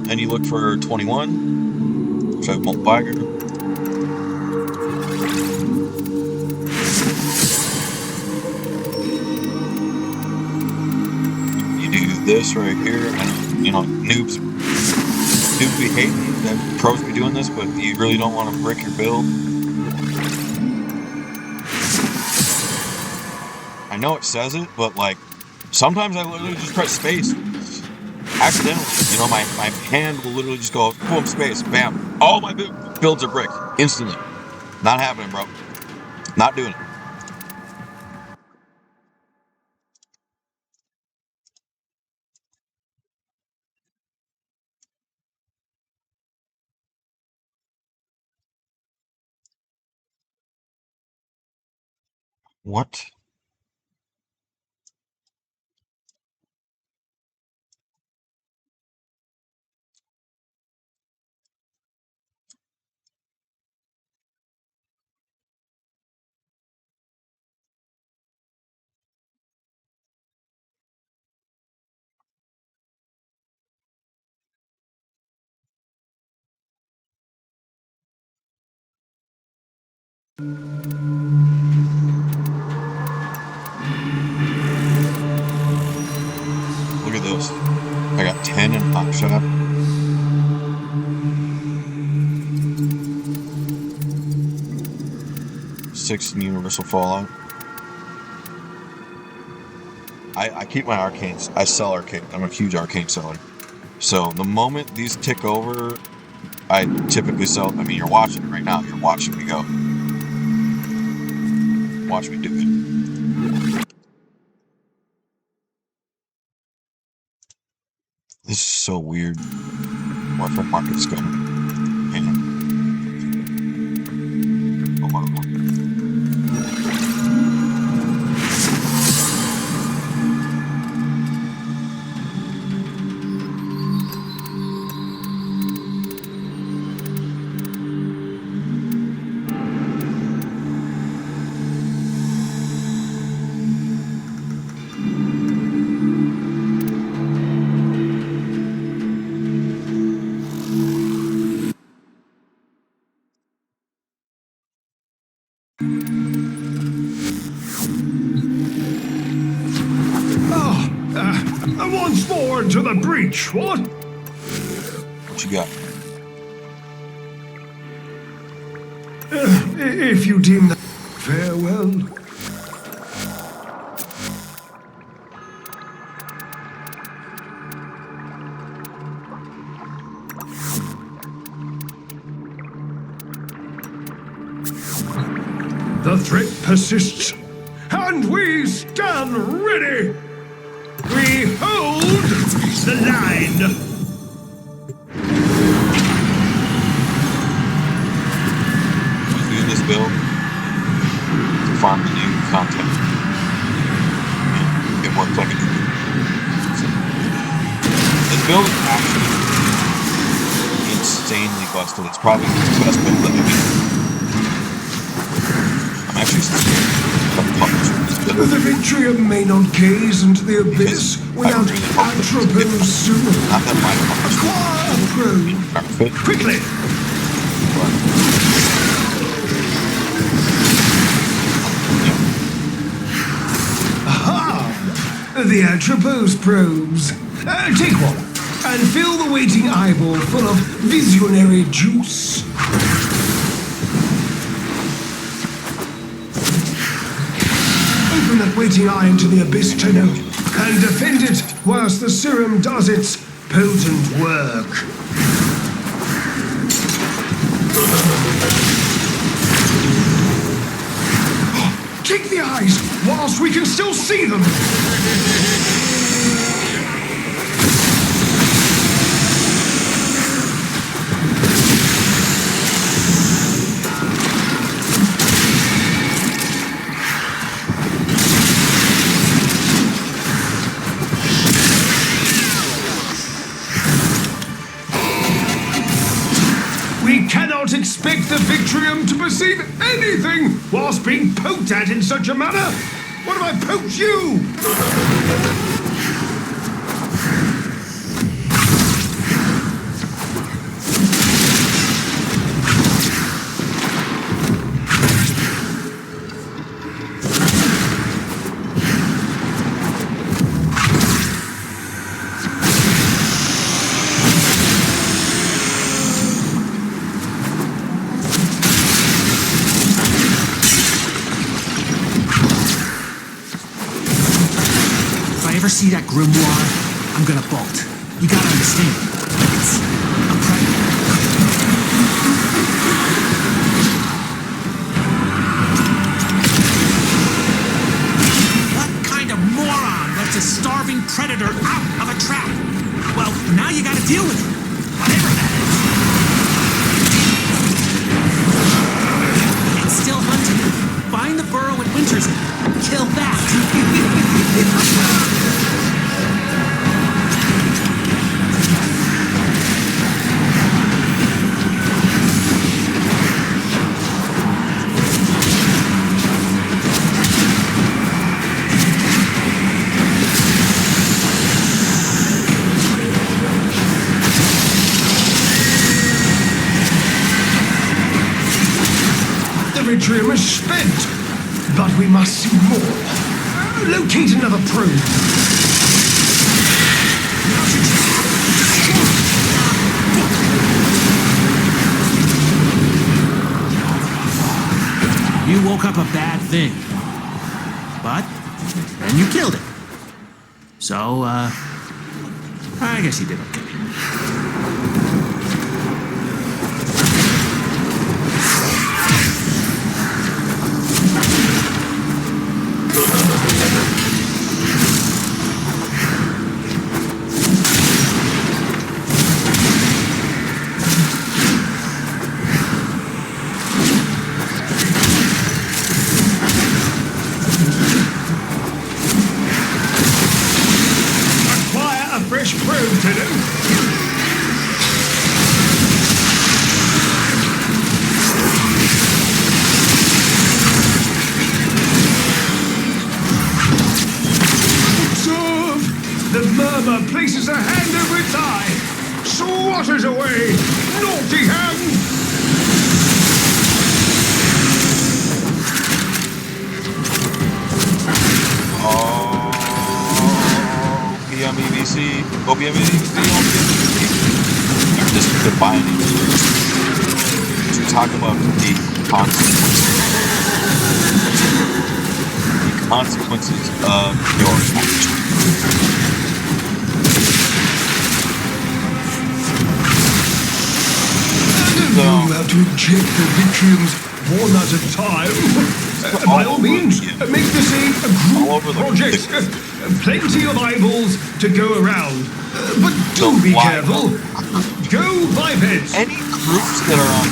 And you look for 21, which I won't buy her. You do this right here, and you know, noobs be hating that pros be doing this, but you really don't want to brick your build. I know it says it, but like sometimes I literally just press space accidentally. You know, my hand will literally just go boom, space, bam. All my builds are brick instantly. Not happening, bro. Not doing it. What? Look at this. I got 10 in Hot Shot. 6 in Universal Fallout. I keep my arcanes. I sell arcane. I'm a huge arcane seller. So the moment these tick over, I typically sell. I mean, you're watching it right now. You're watching me go. Watch me do it. This is so weird. Watch my markets go. Hang on. Once more into the breach, what? What you got? If you deem that farewell. The threat persists, and we stand ready. We hold the line. Do this build to farm the new content. And it works like a dream. This build is actually insanely busted. It's probably the best build that I've made. I'm actually the Vitrium may not gaze into the abyss without Atropos soon. Acquire a probe. Quickly! Aha! The Atropos probes. Take one, and fill the waiting eyeball full of visionary juice. Open that waiting eye into the abyss, Tenno, and defend it whilst the serum does its potent work. Take the eyes whilst we can still see them. Expect the Vitrium to perceive anything whilst being poked at in such a manner? What have I poked you? See that grimoire? I'm gonna bolt. You gotta understand. It's a predator. What kind of moron lets a starving predator out of a trap? Well, now you gotta deal with it. Whatever that is. It's still hunting. Find the burrow in Winter's. Kill that. The Vitrium is spent, but we must see more. Locate another probe. You woke up a bad thing. But then you killed it. So, I guess you did okay. Places a hand over its eye. Swat it away, naughty hand! Opmevc, Opmevc. This is defining to talk about the consequences of your action. You have to inject the vitriums one at a time. By all means, make this a group project. Plenty of eyeballs to go around. But do be careful. Go bipeds. Any groups that are on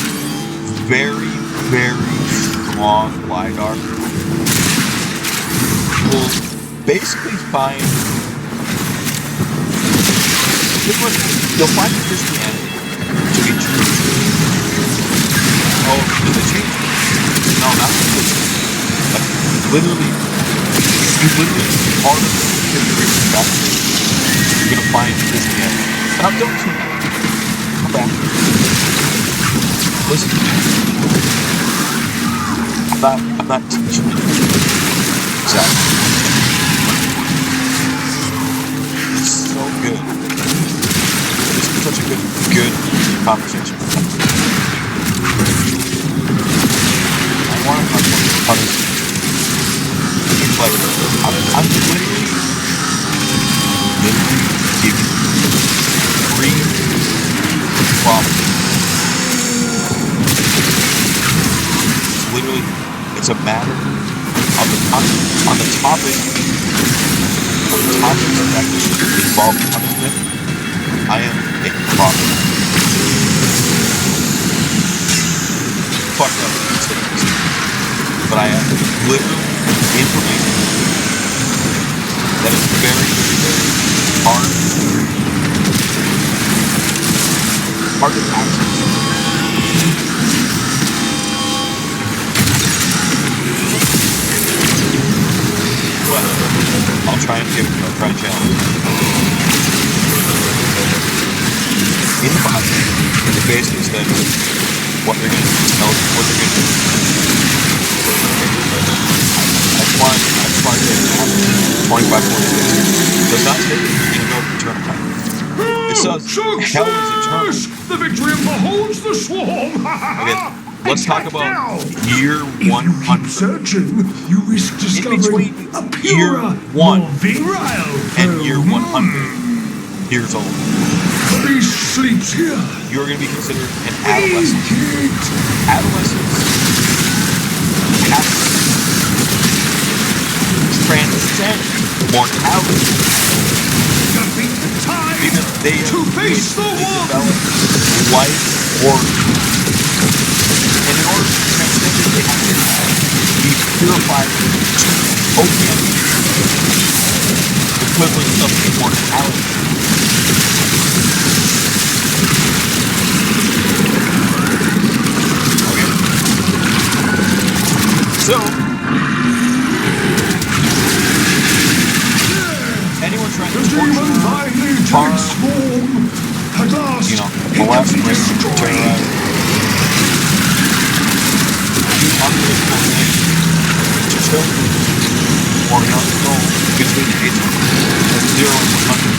very, very strong LiDAR will basically find... You'll find Christianity to be true. Oh, did they change it? No, not really. Like, literally, you literally part of the history back. You're gonna find Christianity. Now, don't tune out. Come back. Listen. I'm not teaching you. Exactly. It's so good. This is such a good conversation. I want to talk about others. It's like, I'm literally giving three problems. It's literally, it's a matter on the topic that actually involves punishment. I am a problem. Fucked up mistakes. But I have literally information that is very, very, very hard to access. But I'll try and give it, I'll try to challenge. In the body, it basically says what they're going to tell you, what they're going to do. That's why they have 25-46. Does not say that you're going to go to eternal time. It says hell is eternal. The victory beholds the swarm! Okay, let's talk about year 100. If you keep searching, you risk discovering a purer, more virile and year 100 years old. Beast sleeps here. You are going to be considered an adolescent. Adolescents have transcend mortality. Because they develop life organs. And in order to transcend it, they have to be purified to opium, equivalent of immortality. Okay? So, anyone trying to farm, molest, rape, terrorize, do unbelievable things to children or young adults between the ages of 0 and 100.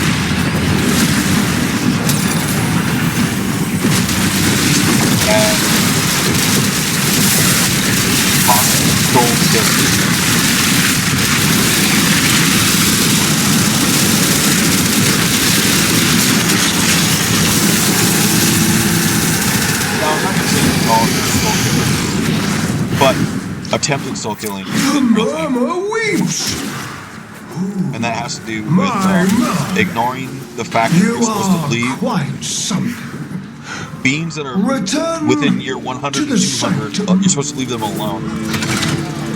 And possible justice. attempted soul killing. The murmur weeps. And that has to do with ignoring the fact that you're supposed to leave quite something. beings that are Return within year 100 to and the 200. You're supposed to leave them alone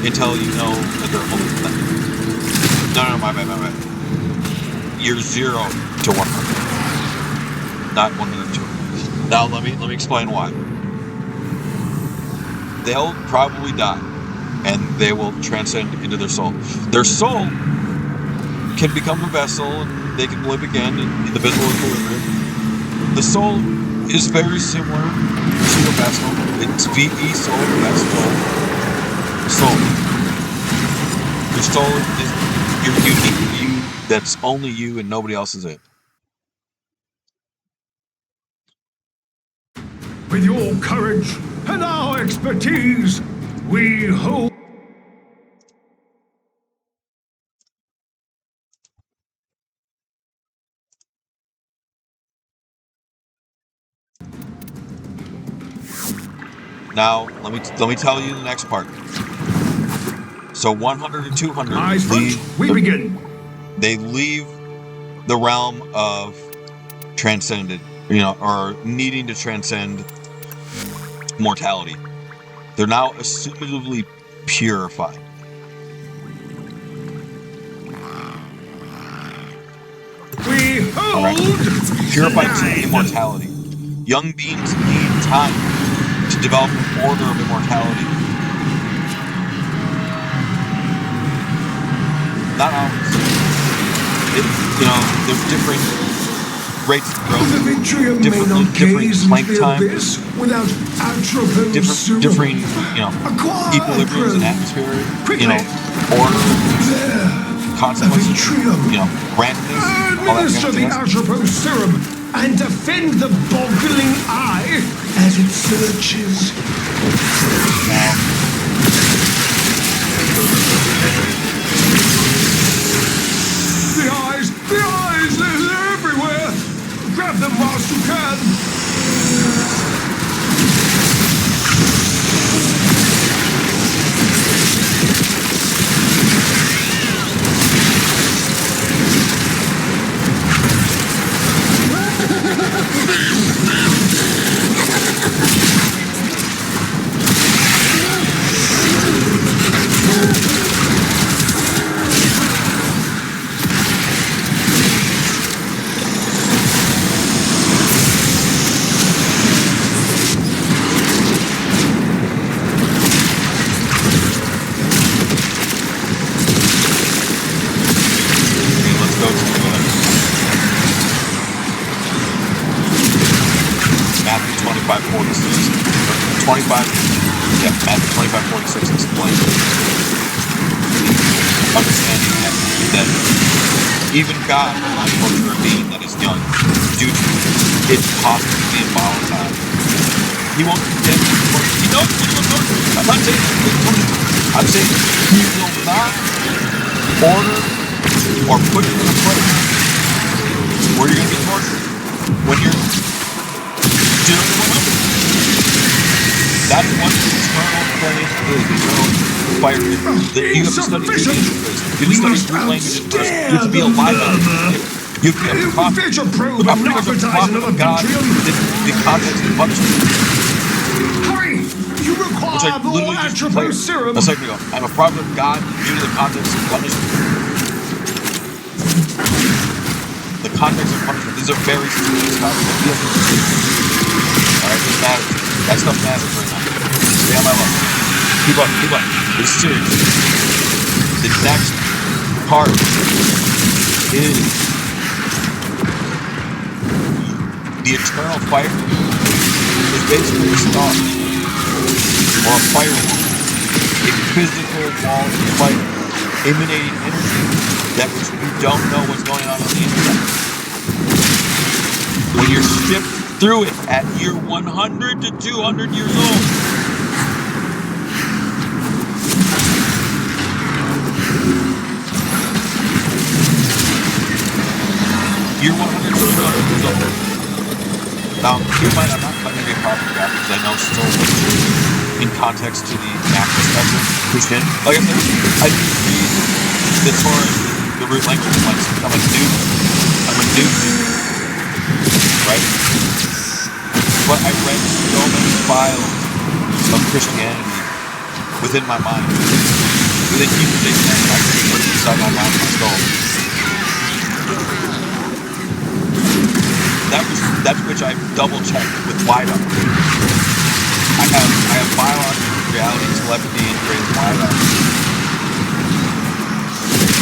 until you know that they're no, my bad. Year 0 to 100, not 100 to 200. Now let me explain why. They'll probably die, and they will transcend into their soul. Their soul can become a vessel, and they can live again in the visible equilibrium. The soul is very similar to a vessel. It's VE soul, that's soul. Your soul is your unique you. That's only you, and nobody else is it. With your courage and our expertise, we hope. Now, let me tell you the next part. So 100 and 200 begin. They leave the realm of transcended, or needing to transcend mortality. They're now assumedly purified. We hold purified to immortality. Young beings need time to develop an order of immortality. Not always. There's different rates of growth, different length time, different equilibriums in atmosphere, order, consequences, randomness, all that administer the atropos serum and defend the boggling eye as it searches. The eyes, they're everywhere. Grab them whilst you can. Matthew 25:46 explains understanding that even God will not torture a being that is young due to it possibly being volatile. He won't condemn you for it. He knows what he will torture. I'm not saying he will torture. I'm saying he will not order or put you in a place where you're going to be tortured when you're doing what I'm. That's what the eternal flame is, the eternal fire. You have to study English first. You have to study three languages first. You have to be alive on it. You have to be a prophet. A prophet of God in the context of punishment. Hurry! You require more atropos serum. A second ago, I'm a prophet of God due to the context of punishment. The context of punishment. These are very serious topics. Alright, this matters. That stuff matters right now. Stay on my level. Keep up. It's serious. The next part is the eternal fire is basically a star or a firewall. A physical wall of fire emanating energy that which you don't know what's going on the inside. When you're stripped through it at year 100 to 200 years old. Year 100 to 200 years old. Now, keep in mind, I'm not claiming to be a prophet of God because I know so much. in context to the aspect of Christianity. Like I said, I didn't read the Torah, the root language. I'm a new, right? But I read so many files of Christianity within my mind, within Hebrew dictionary, actually lived inside my mind, my soul. That's which I've double checked with WideUp. I have biological reality, telepathy, integrated with WideUp.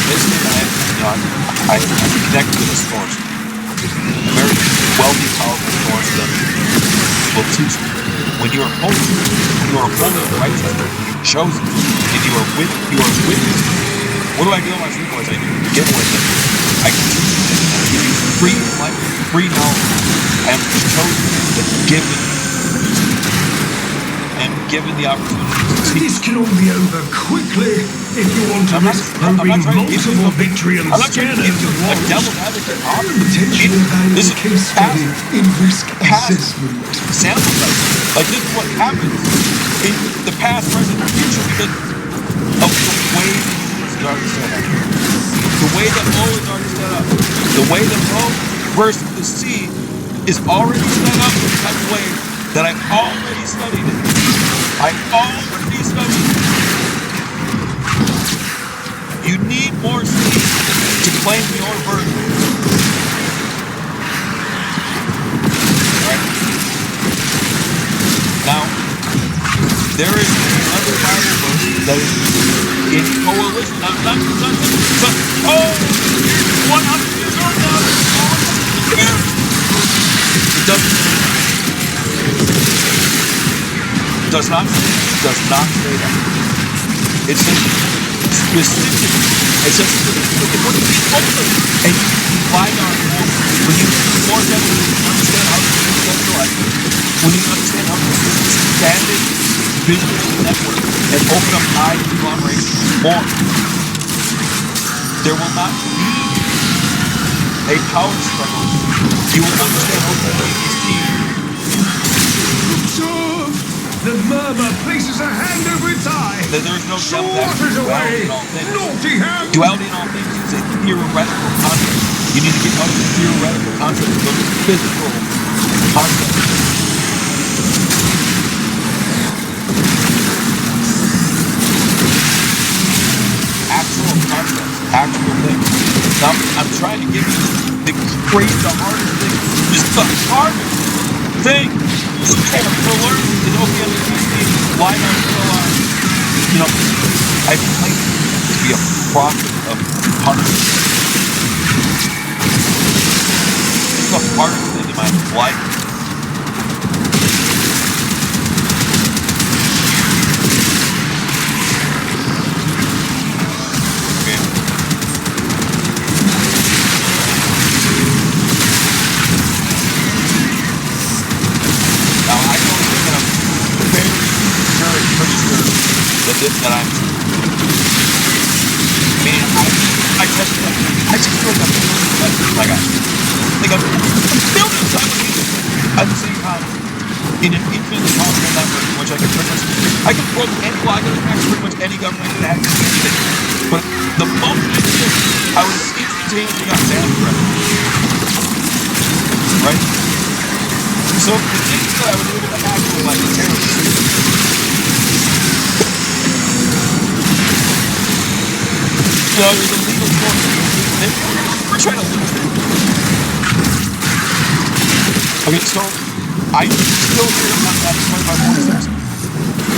Basically, I connect with a source, a very wealthy, powerful source that will teach me. When you are holy, and righteous, chosen, and you are witness. What do I do on my free voice? I give with it. I can teach you. I give you free life, free knowledge. I am chosen and given the opportunity to teach. This can all be over quickly if you want to risk proving multiple victory and scanner to a devil's advocate. potentially valuable case study in risk assessment. Sample size. Like this is what happens in the past, present, and future because of the way it's already set up. The way that O is already set up. The way that O versus the C is already set up in such a way that I've already studied it. I've already studied it. You need more C to claim your version. Alright? Now, there is another Bible verse that is in coalition. Not 100 years old now. It does not say that. It says specifically. It says specifically what is older. And you rely on that when you more definitely understand how to use centralized. When you understand how to use expanded visual network and open up high conglomeration more, there will not be a power struggle. You will understand how to use these. The murmur places a hand over its eye. There is no duality in all things. Naughty hand. Duality in all things is a theoretical concept. You need to get out of the theoretical concept and go to the physical concept. Actual concepts, actual things. Now, I'm trying to give you the hardest thing. Just the hardest thing. For learning is Opmevc, line on line. You know, I claim to be a prophet of punishment. It's the hardest thing in my life. That I'm. Man, I just feel like I'm like I'm building simultaneously at the same time in an infinitely powerful network in which I can plug any log in pretty much any government that has anything. But the moment I did this, I was instantaneously got banned from it. Right? So the things that I was able to hack were like terrorists. You know, there's a legal force. We're trying to lose it. Okay, so I'm still here on that 2546.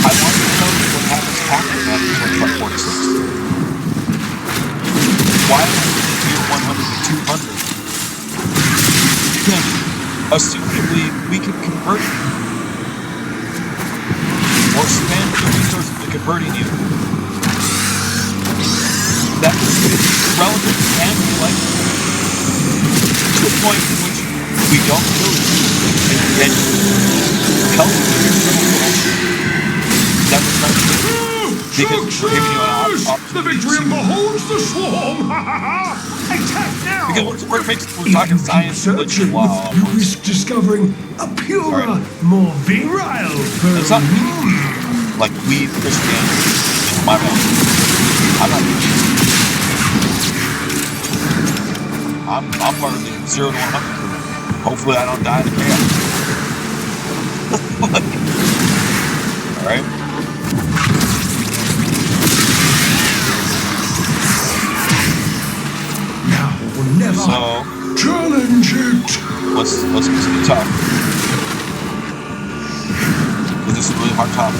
I want to know what happens after that 2546. Why am I here 100 to 200? Again, assumably, we can convert you. Or spend the resources to converting you. That is relevant and likely to a point in which we don't kill you and help you. That was not because we're giving you an opportunity. The victory beholds the swarm! Attack now! Because we're talking science, religion, law. You risk discovering a purer, more virile version. like leave Christianity in my mouth. I'm not doing it. I'm part of the 0 to 100 crew. Hopefully I don't die in the chaos. Alright? Now or never. So challenge it. Let's get to the top. Because this is a really hard topic.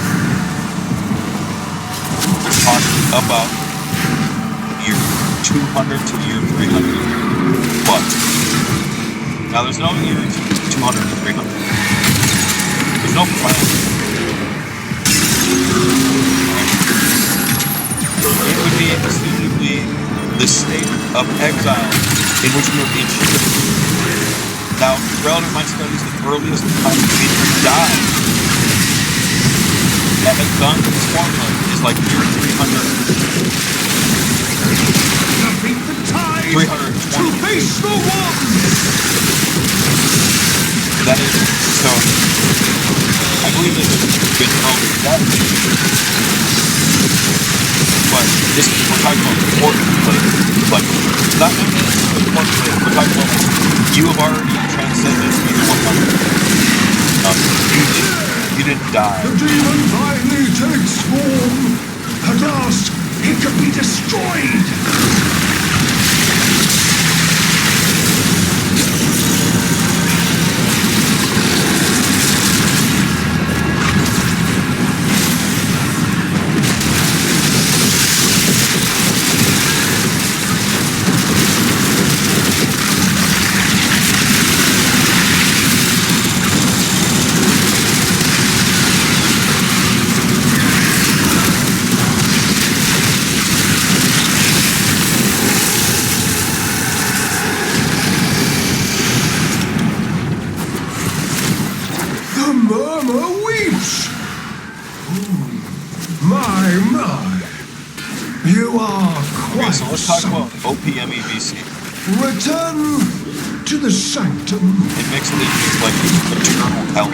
Let's talk about year 200 to year 300. But now there's no year 200 to 300. There's no plan. It would be exclusively the state of exile in which we are being stripped. Now, relative mind studies, the earliest time we die that has done this formula is like year 300. Nothing but time 320. to face the one. That is, so, I believe this has been early death. But this, we're talking about important places. Like, not necessarily important places, we're talking about, you have already transcended year 100. You didn't die. The demon finally takes form. At last, it can be destroyed. You are quite so let's talk about Opmevc. Return to the sanctum. It makes things like eternal hell.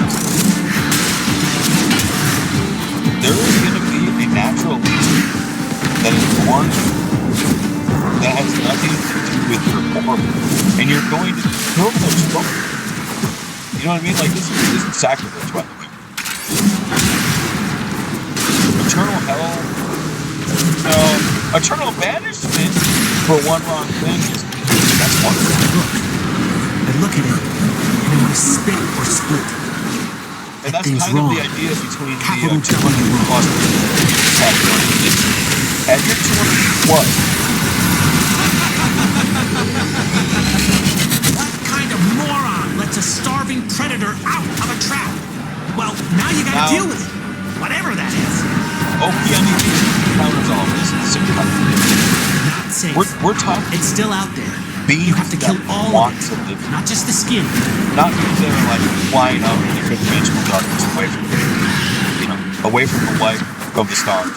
There is going to be a natural legion that is born that has nothing to do with your form, and you're going to kill those folks. You know what I mean? Like, this isn't sacrilege, by the way. Eternal hell. No, eternal banishment for one wrong thing is that's wonderful. I look at it, and it was spit or split. And that's kind of the idea between Capital the 200 plus at your 200 plus. What kind of moron lets a starving predator out of a trap? Well, now you gotta deal with it, whatever that is. Opmevc counters all this. Not safe. We're talking. It's still out there. Beings you have to kill all of it, not just the skin. Not beings that are like flying out in the dimensional darkness away from, away from the light of the stars.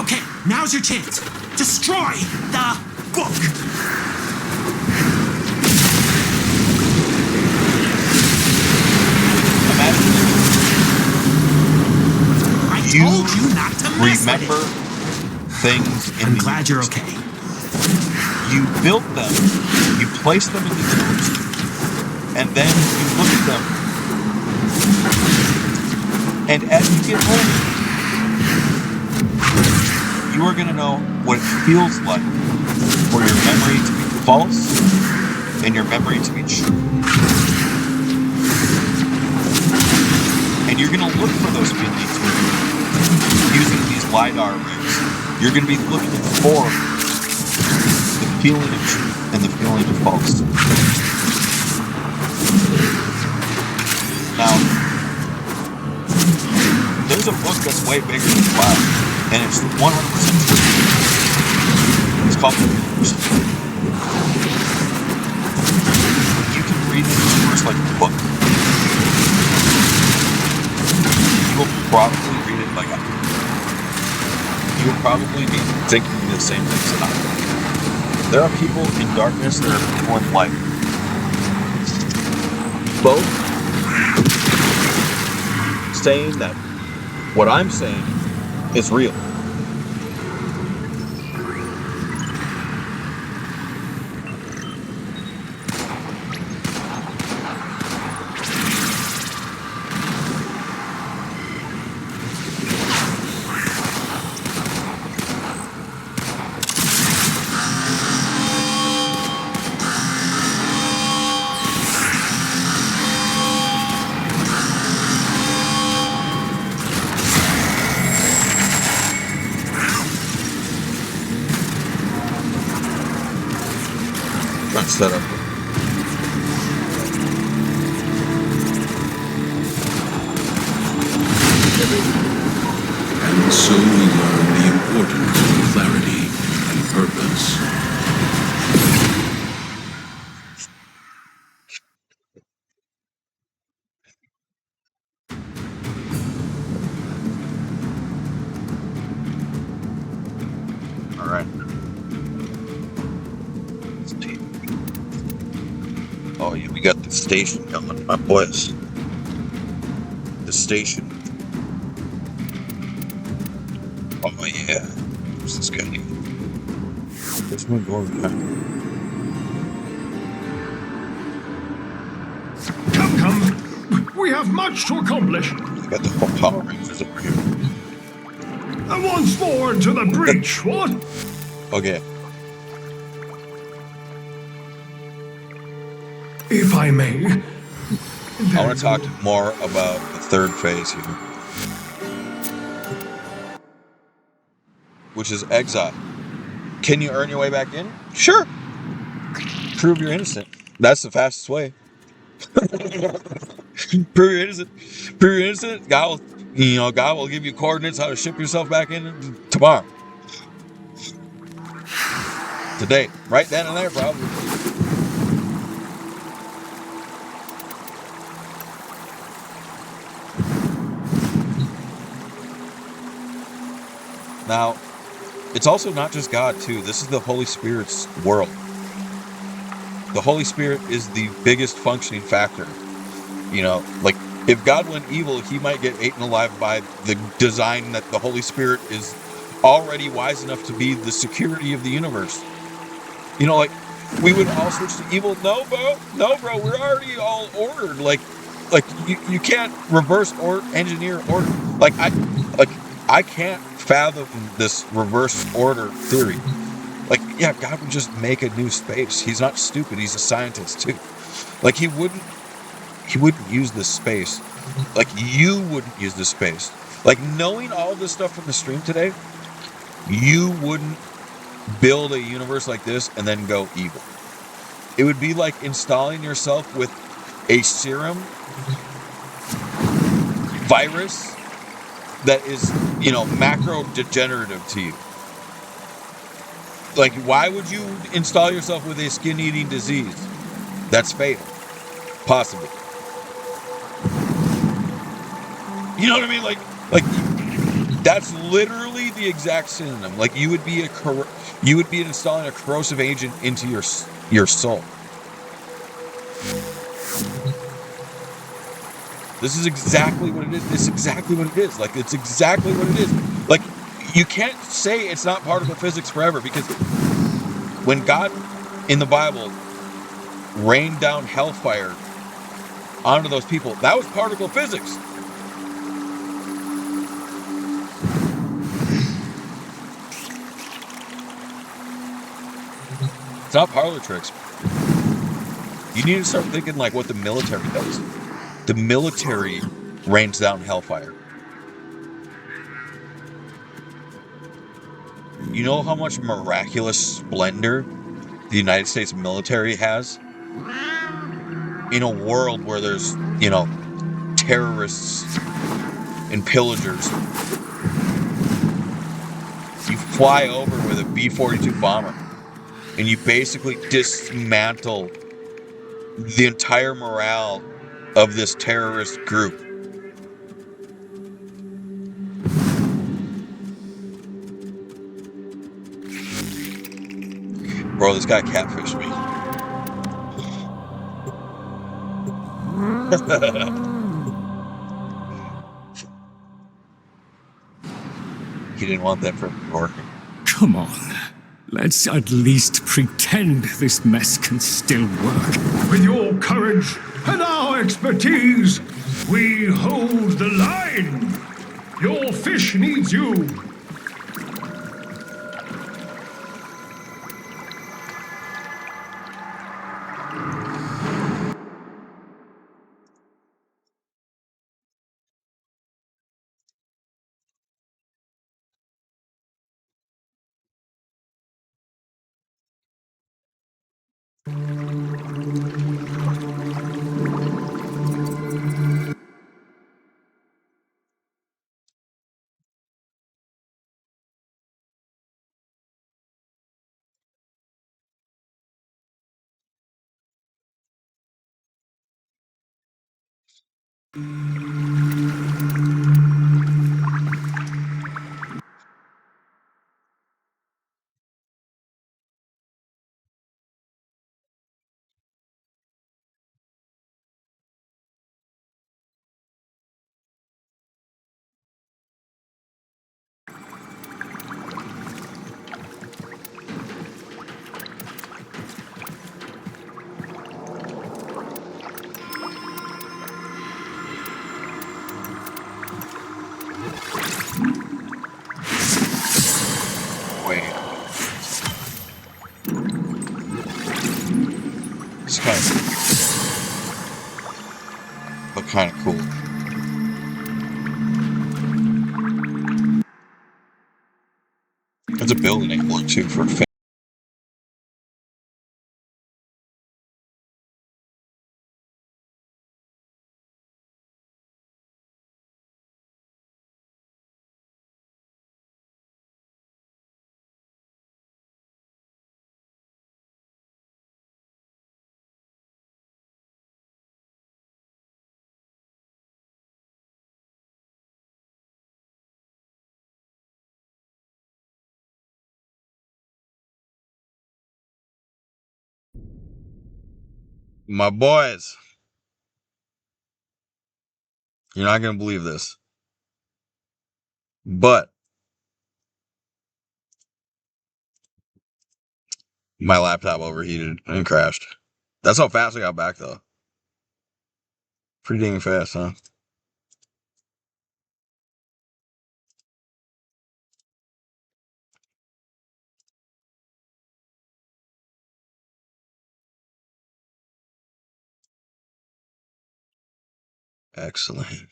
Okay, now's your chance. Destroy the book. You remember things in I'm glad you're okay. You built them, you placed them in the universe, and then you look at them, and as you get older, you are going to know what it feels like for your memory to be false and your memory to be true. And you're going to look for those feelings using these LiDAR rigs. You're going to be looking for the feeling of truth and the feeling of false. Now, there's a book that's way bigger than Cloud, and it's 100% true. It's called The Universe. You can read the universe like a book. You will probably read it like I do. You will probably be thinking the same things that I do. There are people in darkness, there are people in light. Both saying that what I'm saying is real. Not set up. And so we learn the importance of clarity and purpose. All right. Oh, yeah, we got the station going, my boys. The station. Oh, yeah. What's this guy need? There's no door behind. Come. We have much to accomplish. We got the whole Power Rangers over here. And once more into the breach, what? Okay. If I may. I want to talk more about the third phase here, which is exile. Can you earn your way back in? Sure. Prove you're innocent. That's the fastest way. Prove you're innocent. Prove you're innocent. God will give you coordinates how to ship yourself back in tomorrow. Today. Right then and there, probably. Now, it's also not just God, too. This is the Holy Spirit's world. The Holy Spirit is the biggest functioning factor. Like, if God went evil, he might get eaten alive by the design that the Holy Spirit is already wise enough to be the security of the universe. Like, we would all switch to evil. No, bro, we're already all ordered. Like you can't reverse or engineer order. I can't fathom this reverse order theory. Like, yeah, God would just make a new space. He's not stupid. He's a scientist too. Like, he wouldn't use this space. Like, you wouldn't use this space. Like, knowing all this stuff from the stream today, you wouldn't build a universe like this and then go evil. It would be like installing yourself with a serum virus that is, macro degenerative to you. Like, why would you install yourself with a skin-eating disease that's fatal? Possibly. You know what I mean? Like that's literally the exact synonym. Like, you would be installing a corrosive agent into your soul. This is exactly what it is. This is exactly what it is. Like, it's exactly what it is. Like, you can't say it's not particle physics forever, because when God in the Bible rained down hellfire onto those people, that was particle physics. It's not parlor tricks. You need to start thinking like what the military does. The military rains down hellfire. You know how much miraculous splendor the United States military has? In a world where there's, terrorists and pillagers. You fly over with a B-42 bomber and you basically dismantle the entire morale of this terrorist group. Bro, this guy catfished me. He didn't want that for working. Come on. Let's at least pretend this mess can still work. With your courage and our expertise, we hold the line. Your fish needs you. It's kind of cool. It's a building enabler too for my boys. You're not gonna believe this, but my laptop overheated and crashed. That's how fast I got back, though. Pretty dang fast, huh? Excellent.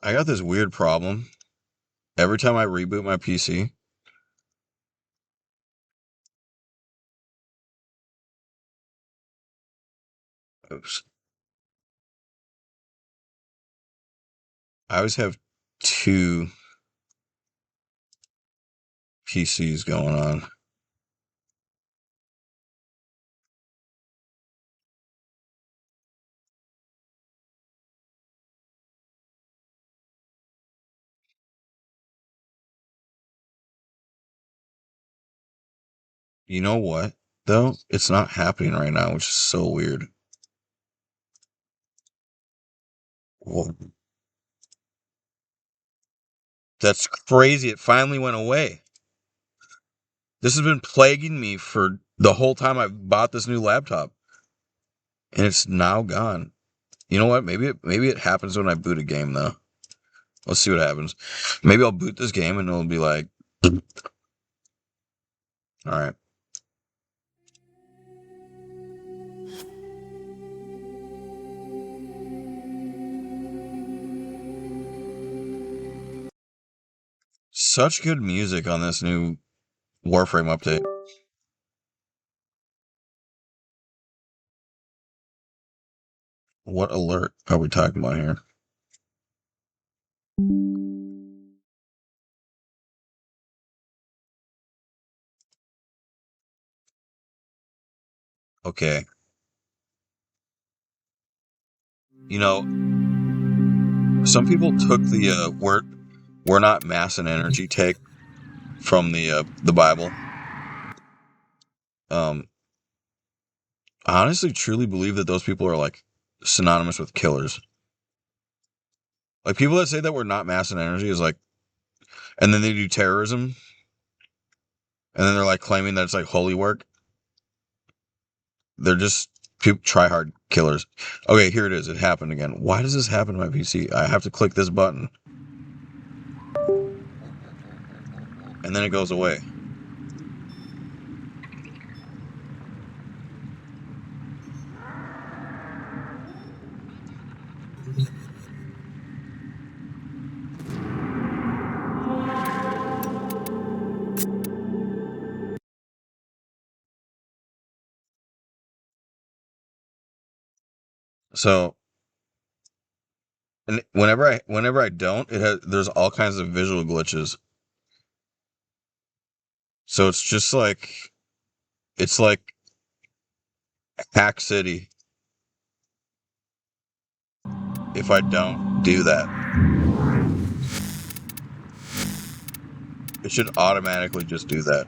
I got this weird problem. Every time I reboot my PC, oops, I always have two PCs going on. You know what, though? It's not happening right now, which is so weird. Whoa. That's crazy. It finally went away. This has been plaguing me for the whole time I've bought this new laptop. And it's now gone. You know what? Maybe it happens when I boot a game, though. Let's see what happens. Maybe I'll boot this game and it'll be like, all right. Such good music on this new Warframe update. What alert are we talking about here? Okay. You know, some people took the we're not mass and energy take from the Bible. I honestly truly believe that those people are like synonymous with killers. Like people that say that we're not mass and energy is like, and then they do terrorism, and then they're like claiming that it's like holy work. They're just try hard killers. Okay, here it is. It happened again. Why does this happen to my PC? I have to click this button, and then it goes away. So, and whenever I don't, there's all kinds of visual glitches. So it's just like it's like Hack City if I don't do that. It should automatically just do that.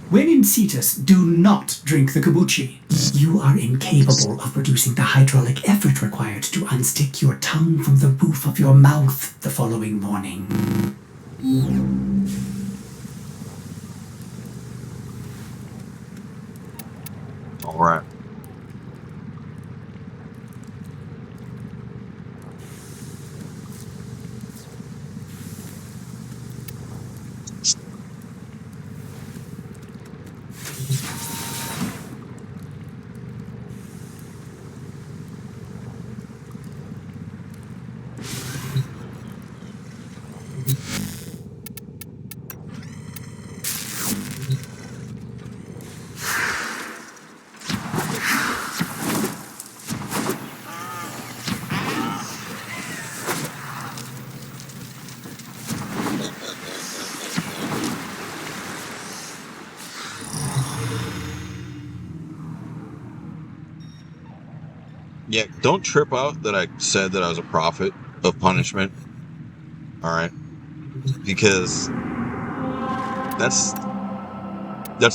When in Cetus, do not drink the kombucha. You are incapable of producing the hydraulic effort required to unstick your tongue from the roof of your mouth the following morning. All right. Yeah, don't trip out that I said that I was a prophet of punishment. All right, because that's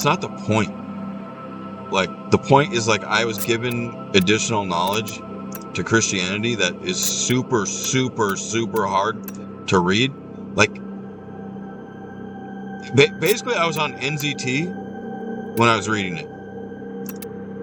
not the point. Like the point is like I was given additional knowledge to Christianity that is super super super hard to read. Like basically I was on NZT when I was reading it.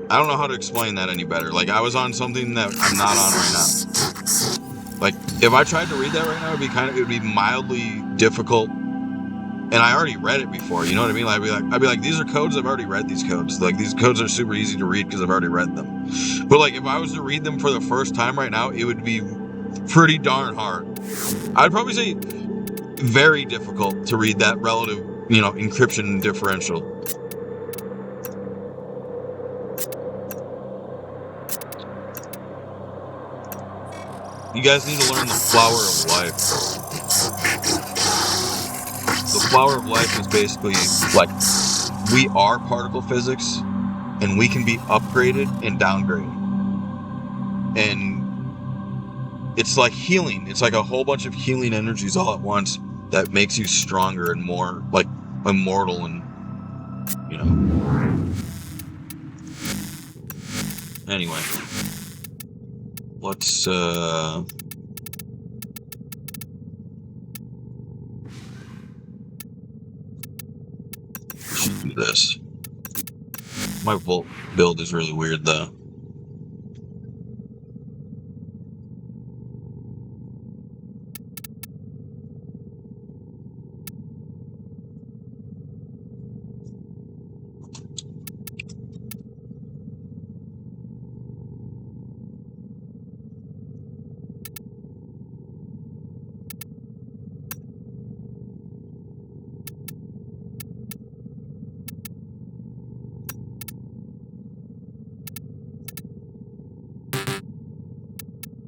I don't know how to explain that any better. Like I was on something that I'm not on right now. Like if I tried to read that right now, it would be mildly difficult. And I already read it before, you know what I mean? Like, I'd be like, these are codes. I've already read these codes. Like these codes are super easy to read because I've already read them. But like if I was to read them for the first time right now, it would be pretty darn hard. I'd probably say very difficult to read that relative, encryption differential. You guys need to learn the flower of life. The flower of life is basically like we are particle physics and we can be upgraded and downgraded. And it's like healing. It's like a whole bunch of healing energies all at once that makes you stronger and more like immortal and, Anyway. Let's, do this. My Volt build is really weird though.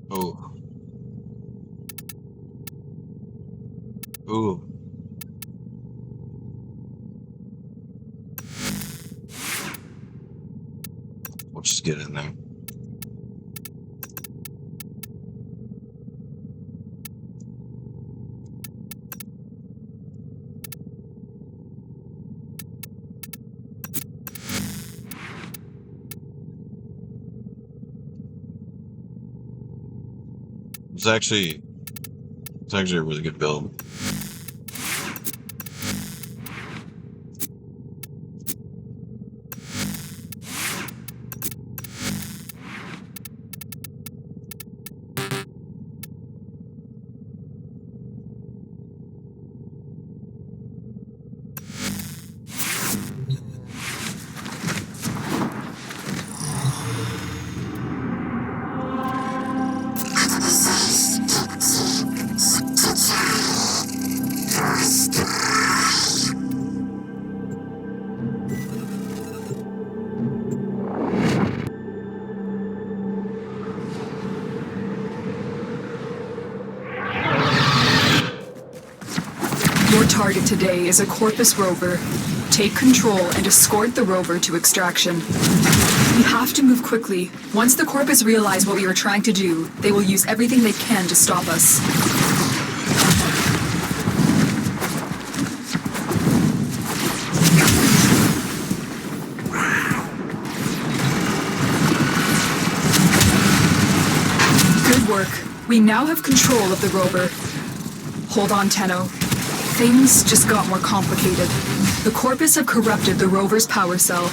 Oh. Ooh. We'll just get in there. It's actually a really good build. Your target today is a Corpus rover. Take control and escort the rover to extraction. We have to move quickly. Once the Corpus realize what we are trying to do, they will use everything they can to stop us. Good work. We now have control of the rover. Hold on, Tenno. Things just got more complicated. The Corpus have corrupted the rover's power cell.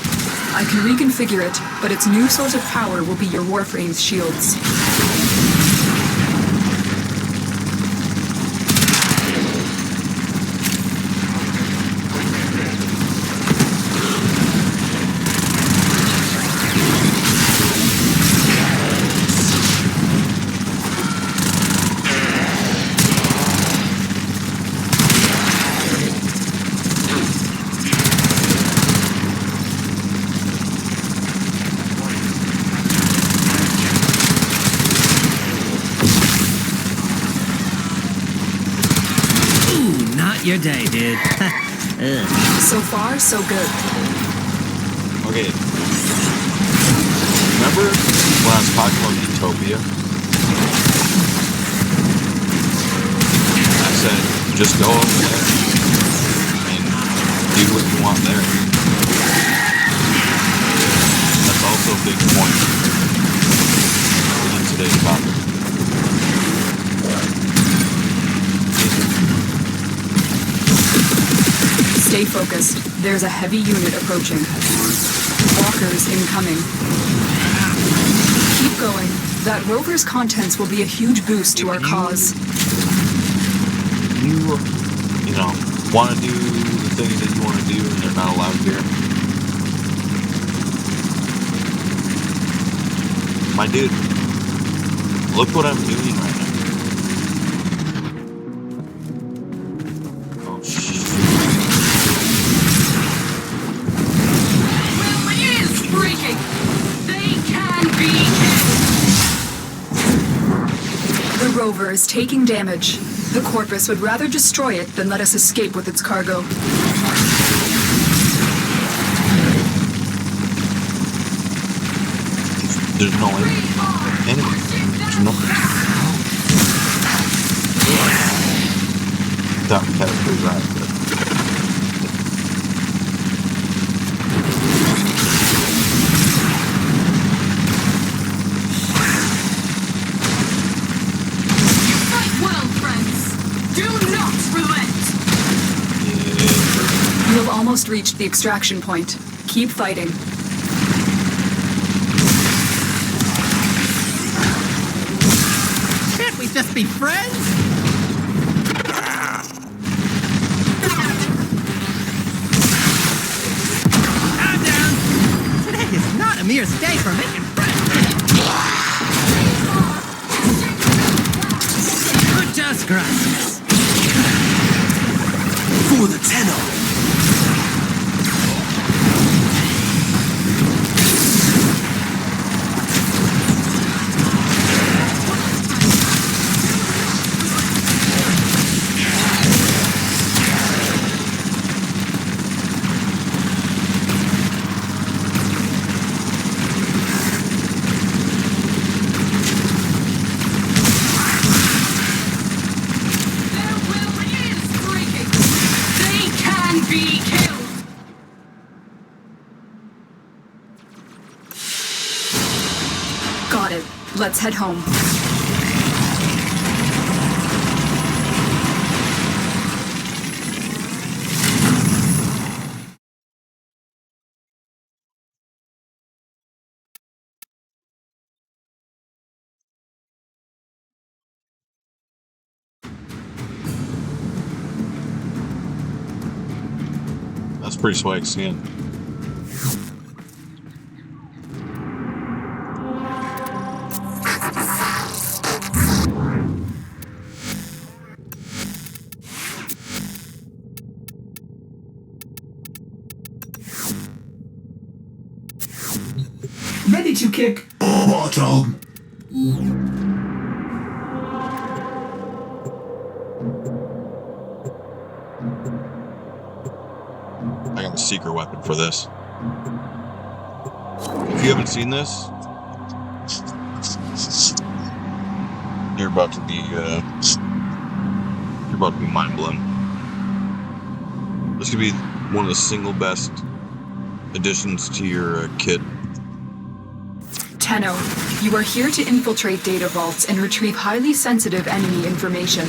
I can reconfigure it, but its new source of power will be your Warframe's shields. Your day, dude. So far, so good. Okay. Remember when I was talking about Utopia? I said, just go over there and do what you want there. That's also a big point in today's topic. Stay focused. There's a heavy unit approaching. Walkers incoming. Keep going. That rover's contents will be a huge boost to our cause. You know, want to do the things that you want to do and they're not allowed here. My dude, look what I'm doing right now. The rover is taking damage. The Corpus would rather destroy it than let us escape with its cargo. There's no enemy. There's nothing. That character's right. You have almost reached the extraction point. Keep fighting. Can't we just be friends? Calm down. Today is not a mere day for making friends. Muchas gracias. For the Tenno. it. Let's head home. That's pretty swag skin. Ready to kick bottom. I got a secret weapon for this. If you haven't seen this, you're about to be mind blown. This could be one of the single best additions to your kit. Tenno, you are here to infiltrate data vaults and retrieve highly sensitive enemy information.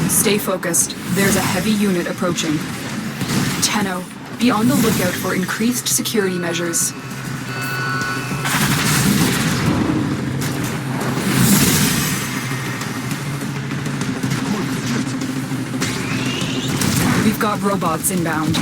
Stay focused. There's a heavy unit approaching. Tenno, be on the lookout for increased security measures. We've got robots inbound.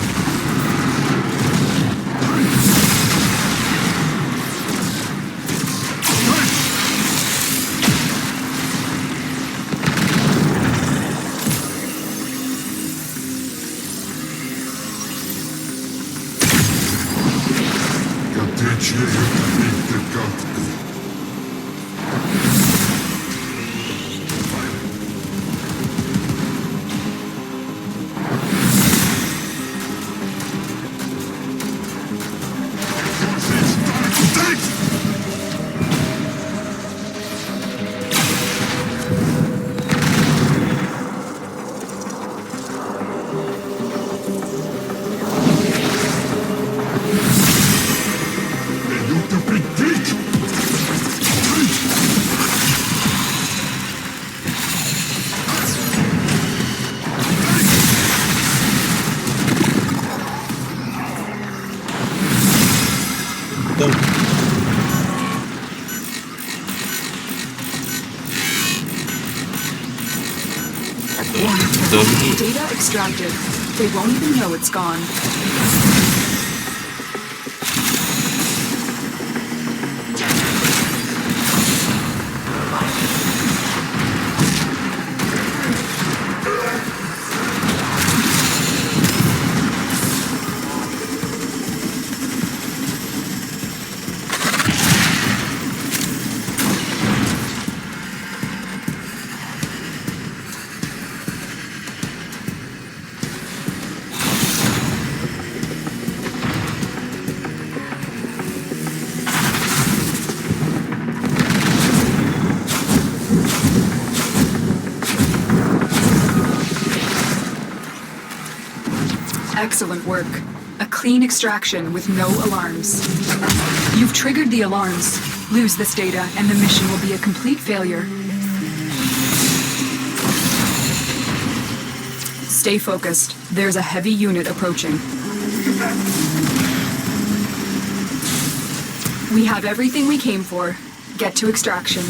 Data extracted. They won't even know it's gone. Excellent work. A clean extraction with no alarms. You've triggered the alarms. Lose this data and the mission will be a complete failure. Stay focused. There's a heavy unit approaching. We have everything we came for. Get to extraction.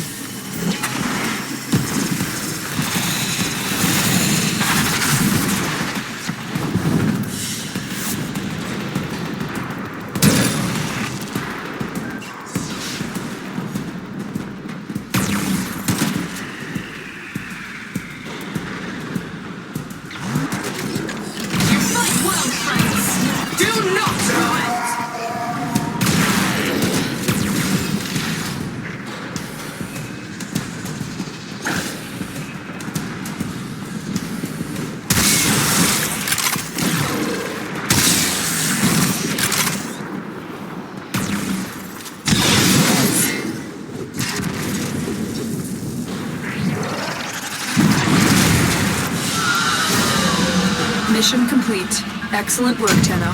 Mission complete. Excellent work, Tenno.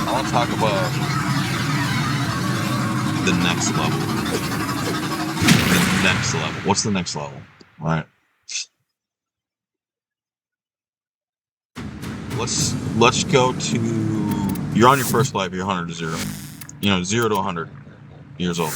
I want to talk about the next level. The next level. What's the next level? All right. Let's go to. You're on your first life. You're 100 to 0. 0 to 100 years old.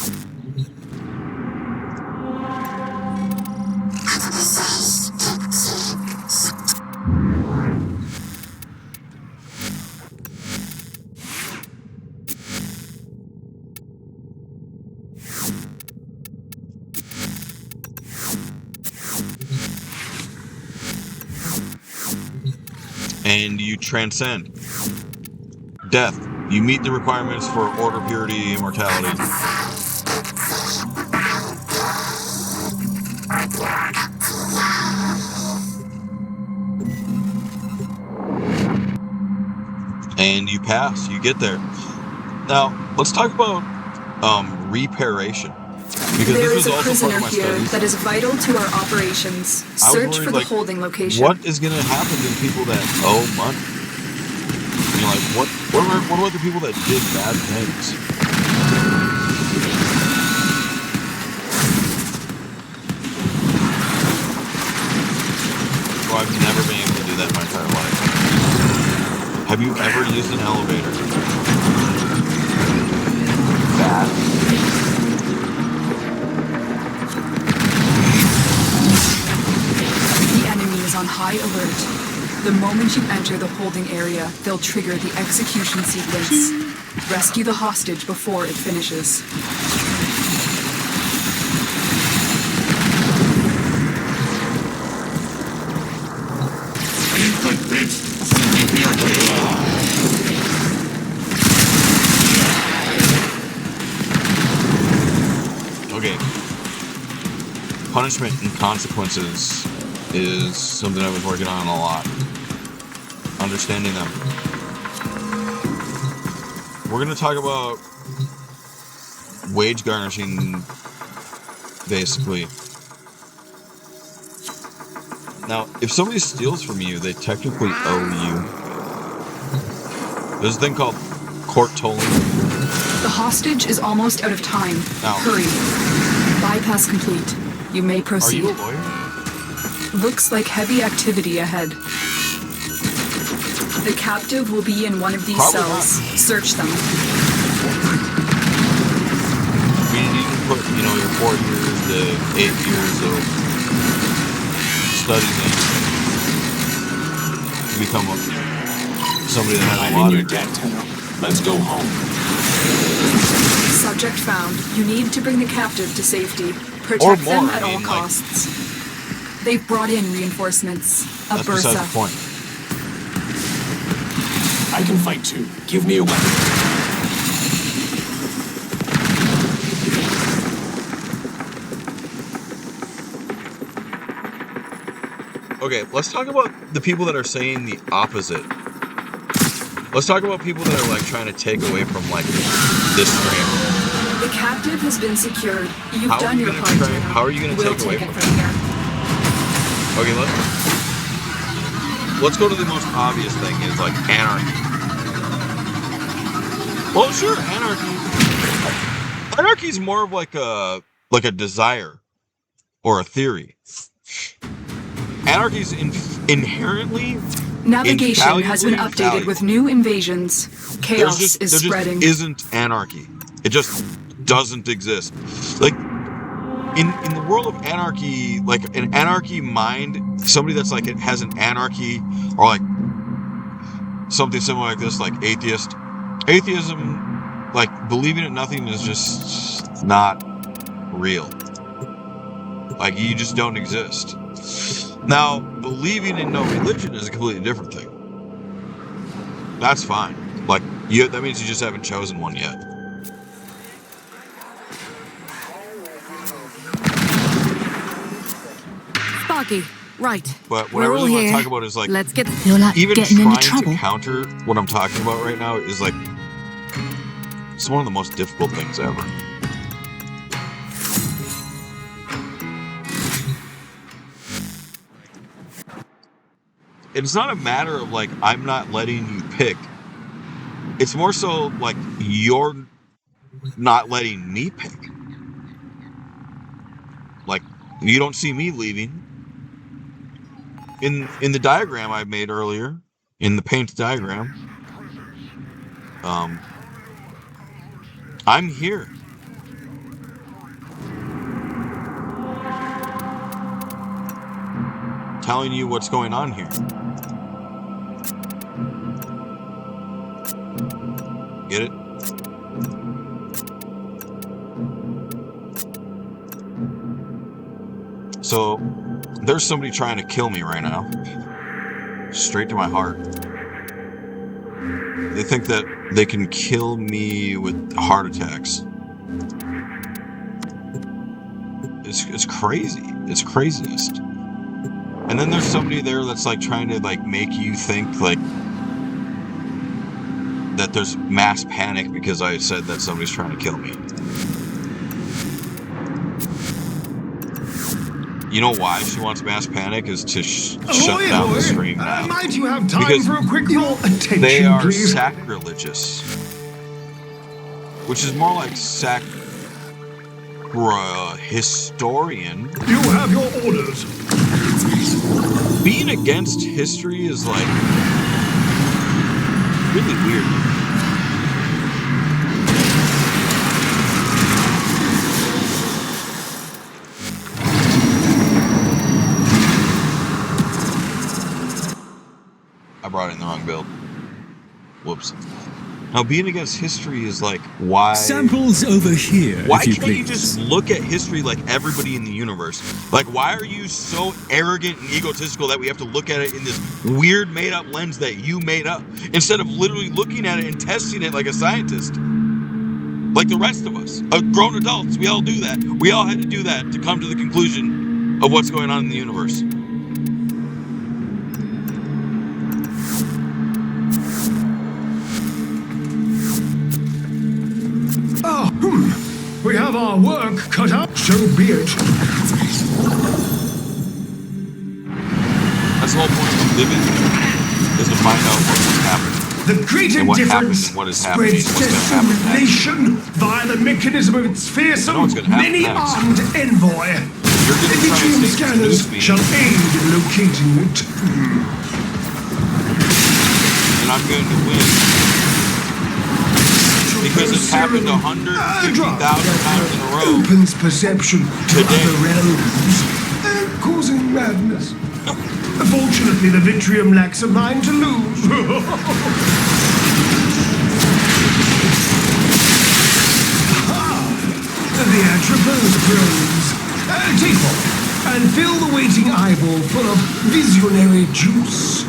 And you transcend death. You meet the requirements for order, purity, immortality. And you pass. You get there. Now, let's talk about reparation. Because there this is was a also prisoner part of my here studies. that is vital to our operations. Search for the holding location. What is going to happen to people that owe money? What about the people that did bad things? Well, I've never been able to do that my entire life. Have you ever used an elevator? Bad. The enemy is on high alert. The moment you enter the holding area, they'll trigger the execution sequence. Rescue the hostage before it finishes. Okay. Punishment and consequences is something I've been working on a lot. Understanding them. We're going to talk about wage garnishing, basically. Now, if somebody steals from you, they technically owe you. There's a thing called court tolling. The hostage is almost out of time. Now, hurry. Bypass complete. You may proceed. Are you a lawyer? Looks like heavy activity ahead. The captive will be in one of these Probably cells. not. Search them. You need to put, your 4 years to 8 years of studies in to become somebody that has a lot in your debt, Tenno. Let's go home. Subject found. You need to bring the captive to safety. Protect them at all costs. They've brought in reinforcements. That's besides the point. I can fight too. Give me a weapon. Okay, let's talk about the people that are saying the opposite. Let's talk about people that are trying to take away from this stream. The captive has been secured. You've done your part. How are you going to take away from it? Okay, let's go to the most obvious thing is anarchy. Well, sure, anarchy. Anarchy is more of a desire or a theory. Anarchy is inherently. Navigation has been updated with new invasions. Chaos is spreading. There just isn't anarchy. It just doesn't exist. In the world of anarchy, an anarchy mind, somebody that's it has an anarchy or something similar like this, atheist. Atheism, believing in nothing is just not real. You just don't exist. Now, believing in no religion is a completely different thing. That's fine. That means you just haven't chosen one yet. Sparky, right. But what I really want to talk about is let's get even getting trying into trouble. to counter what I'm talking about right now is it's one of the most difficult things ever. it's not a matter of like I'm not letting you pick. It's more so like you're not letting me pick. Like you don't see me leaving. In the diagram I made earlier, in the paint diagram, I'm here. Telling you what's going on here. Get it? So, there's somebody trying to kill me right now. Straight to my heart. They think that they can kill me with heart attacks. It's crazy. It's craziest. And then there's somebody there that's like trying to like make you think like that there's mass panic because I said that somebody's trying to kill me. You know why she wants mass panic is to shut down the stream now. Might you have time Because for a quick your attention, they are please? sacrilegious, which is more like historian. You have your orders. Being against history is like really weird. I brought in the wrong build. Whoops. Now, being against history is like, why... Samples over here, why if you can't please. you just look at history like everybody in the universe? Like, why are you so arrogant and egotistical that we have to look at it in this weird made-up lens that you made up, instead of literally looking at it and testing it like a scientist? Like the rest of us. Grown adults, we all do that. We all had to do that to come to the conclusion of what's going on in the universe. We have our work cut out, so be it. That's the whole point of living, is to find out what's happening. The great and what indifference happened, what is happening, spreads what's going to happen next. discrimination via the mechanism of its fearsome, many-armed envoy. You're going to try Imagium and scanners shall aid in locating it. And I'm going to win. Because it's happened 150,000 times in a row. Opens perception to today. other realms, causing madness. Fortunately, the Vitrium lacks a mind to lose. The Atropos probes. Take one, and fill the waiting eyeball full of visionary juice.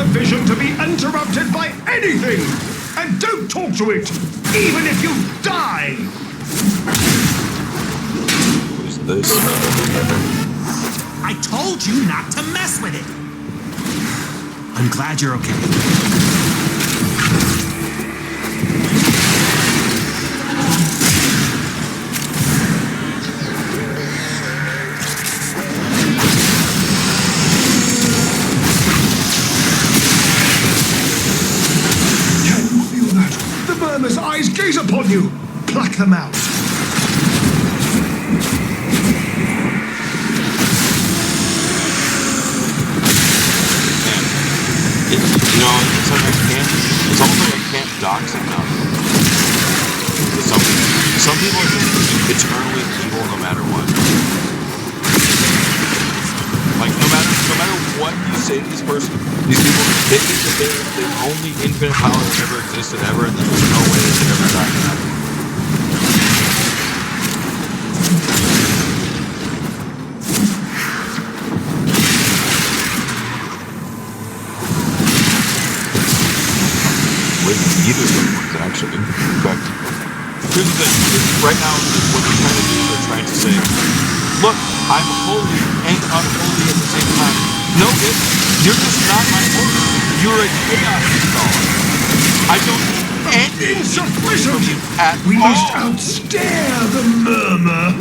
Vision to be interrupted by talk to it, even if you die. What is this? I told you not to mess with it. I'm glad you're okay. Murmur's eyes gaze upon you. Pluck them out. It's like I can't. It's almost like I can't dox enough. Some people are just eternally evil no matter what. Like no matter what you say to these people, they think that they're the only infinite power that ever existed ever, and there's no way they should ever die. With neither of them ones, actually. In fact, here's the thing. Right now, what they're trying to do is they're trying to say, look, I'm holy and unholy at the same time. No, you're just not my holy. You're a chaos installer. I don't need anything from you at We all. must outstare the murmur.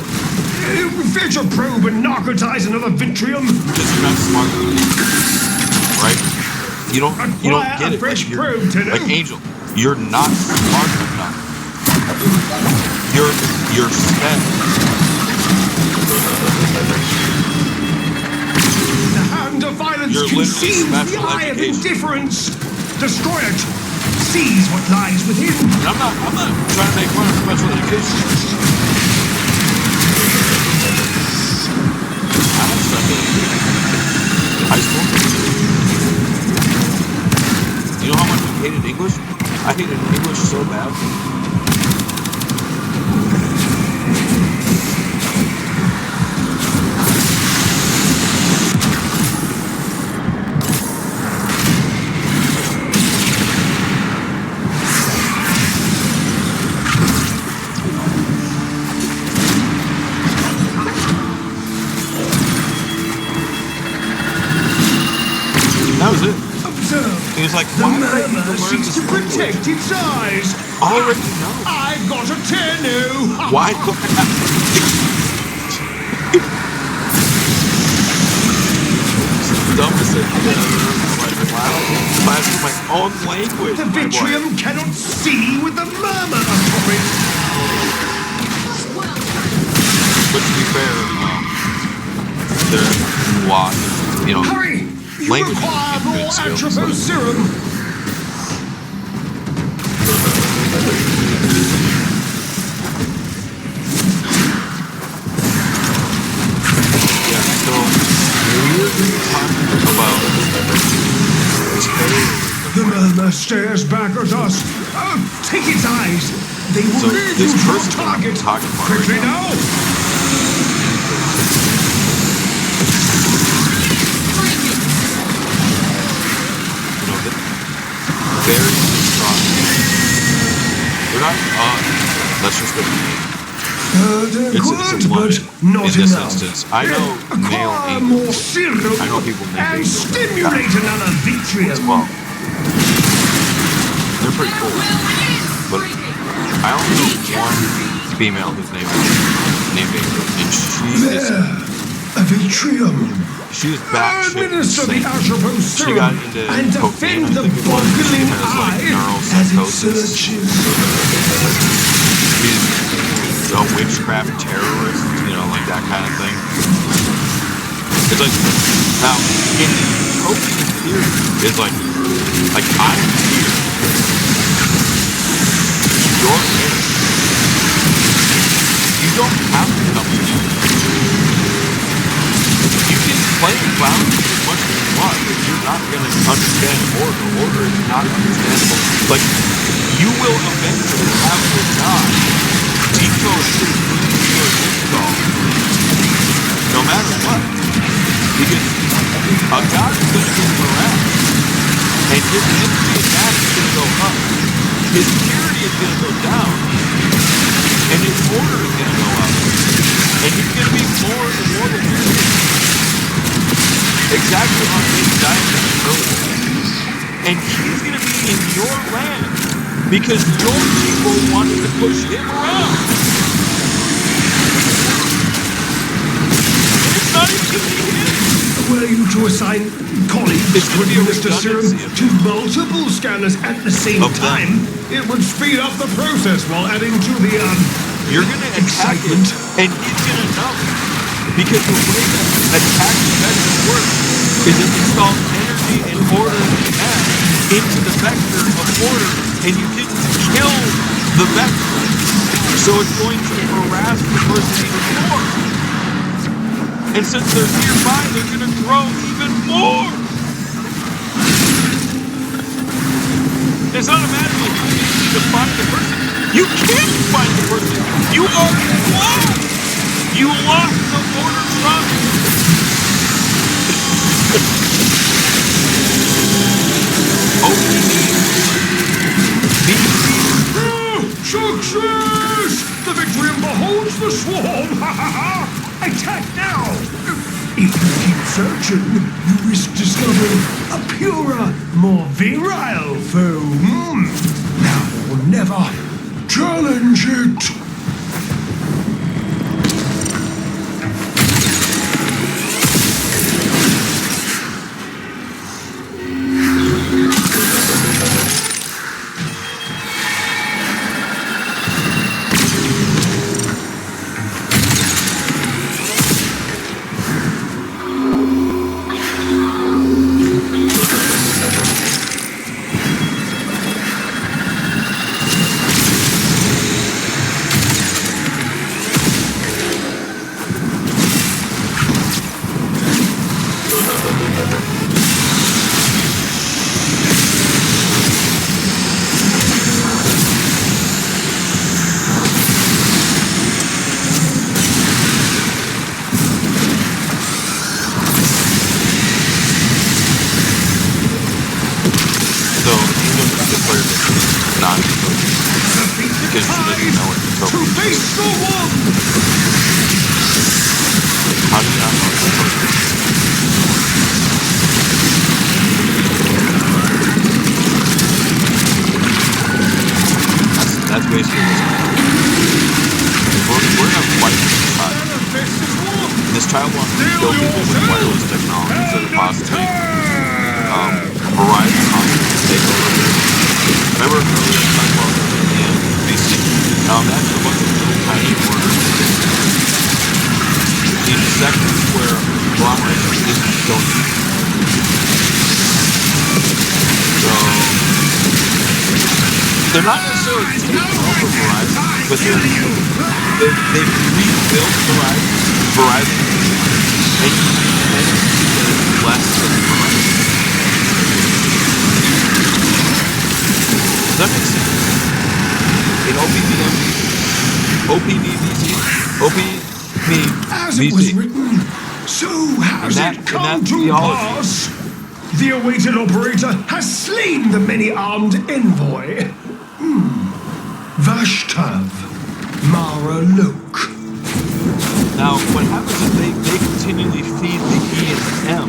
Fetch a probe and narcotize another vitrium. Because you're not smart enough. Right? You don't get it. Fresh probe, like Angel, you're not smart enough. You're spent. The hand of violence conceals the eye of indifference. Destroy it. Seize what lies within. And I'm not trying to make fun of special education. I had special education. High school. You know how much I hated English? I hated English so bad. That was it. He was like, why did I need to learn seeks this to protect its eyes. Already know. I got a 10. Why do I have dumbest thing like my own language. The vitrium cannot see with the murmur atop it. But to be fair, there's a lot of, Hurry! You language require more skills, atropos serum. Yeah, so we're talking about The murmur stares back at us. Oh, take its eyes. They will lead you to your target. Quickly now. Very strong. They're not that's just what They're good, but not in this enough. instance. I know male Acquire angels. more serum I know people name and angels stimulate another vitrium. as well. They're pretty cool. But I only know one female whose name is named Angel, and she is a vitrium. She was batshit Administer the insane. atropos She serum got into and cocaine, defend I the think it was. She boggling has like eye as it neuropsychosis. searches. She's a witchcraft terrorist, like that kind of thing. It's like, now, in the cocaine theory, it's like I'm here. You're here. You don't have to come here. You can play around as much as you want, but you're not going to understand order. Order is not understandable. Like, you will eventually have to die. Decode your install. No matter what. Because a god is going to get harassed. And his energy attack is going to go up. his purity is going to go down, and his order is going to go up, and he's going to be more immortal than you. Exactly on this diagram earlier. And he's going to be in your land because your people wanted to push him around. And it's not even going to be him. Were you to assign colleagues to administer serum to multiple scanners at the same time, it would speed up the process while adding to the You're going to attack it, and he's going to know. Because the way that attack vector works is it installs energy and order into the vector of order, and you didn't kill the vector. So it's going to harass the person even more. And since they're nearby, they're going to grow even more. It's not a matter of you need to find the person. You can't find the person. You already lost. You lost the order trust. Success! The Victorium beholds the swarm! Ha ha ha! Attack now! If you keep searching, you risk discovering a purer, more virile foe. Now or never. Challenge it! That's basically what's we're gonna fight this child. This child wants to kill people with wireless technologies that are possibly Horizon constantly take over. Remember earlier I talked about the BC? That's a bunch of little tiny orders in sectors where conglomeration isn't going. So they're not necessarily taking over Verizon, but they've rebuilt Verizon, and less than Verizon. Does that make sense? In OPVC, As it was written, so has it come to pass. The awaited operator has slain the many-armed envoy. Vashtav Maralok. Now, what happens is they continually feed the E and the M.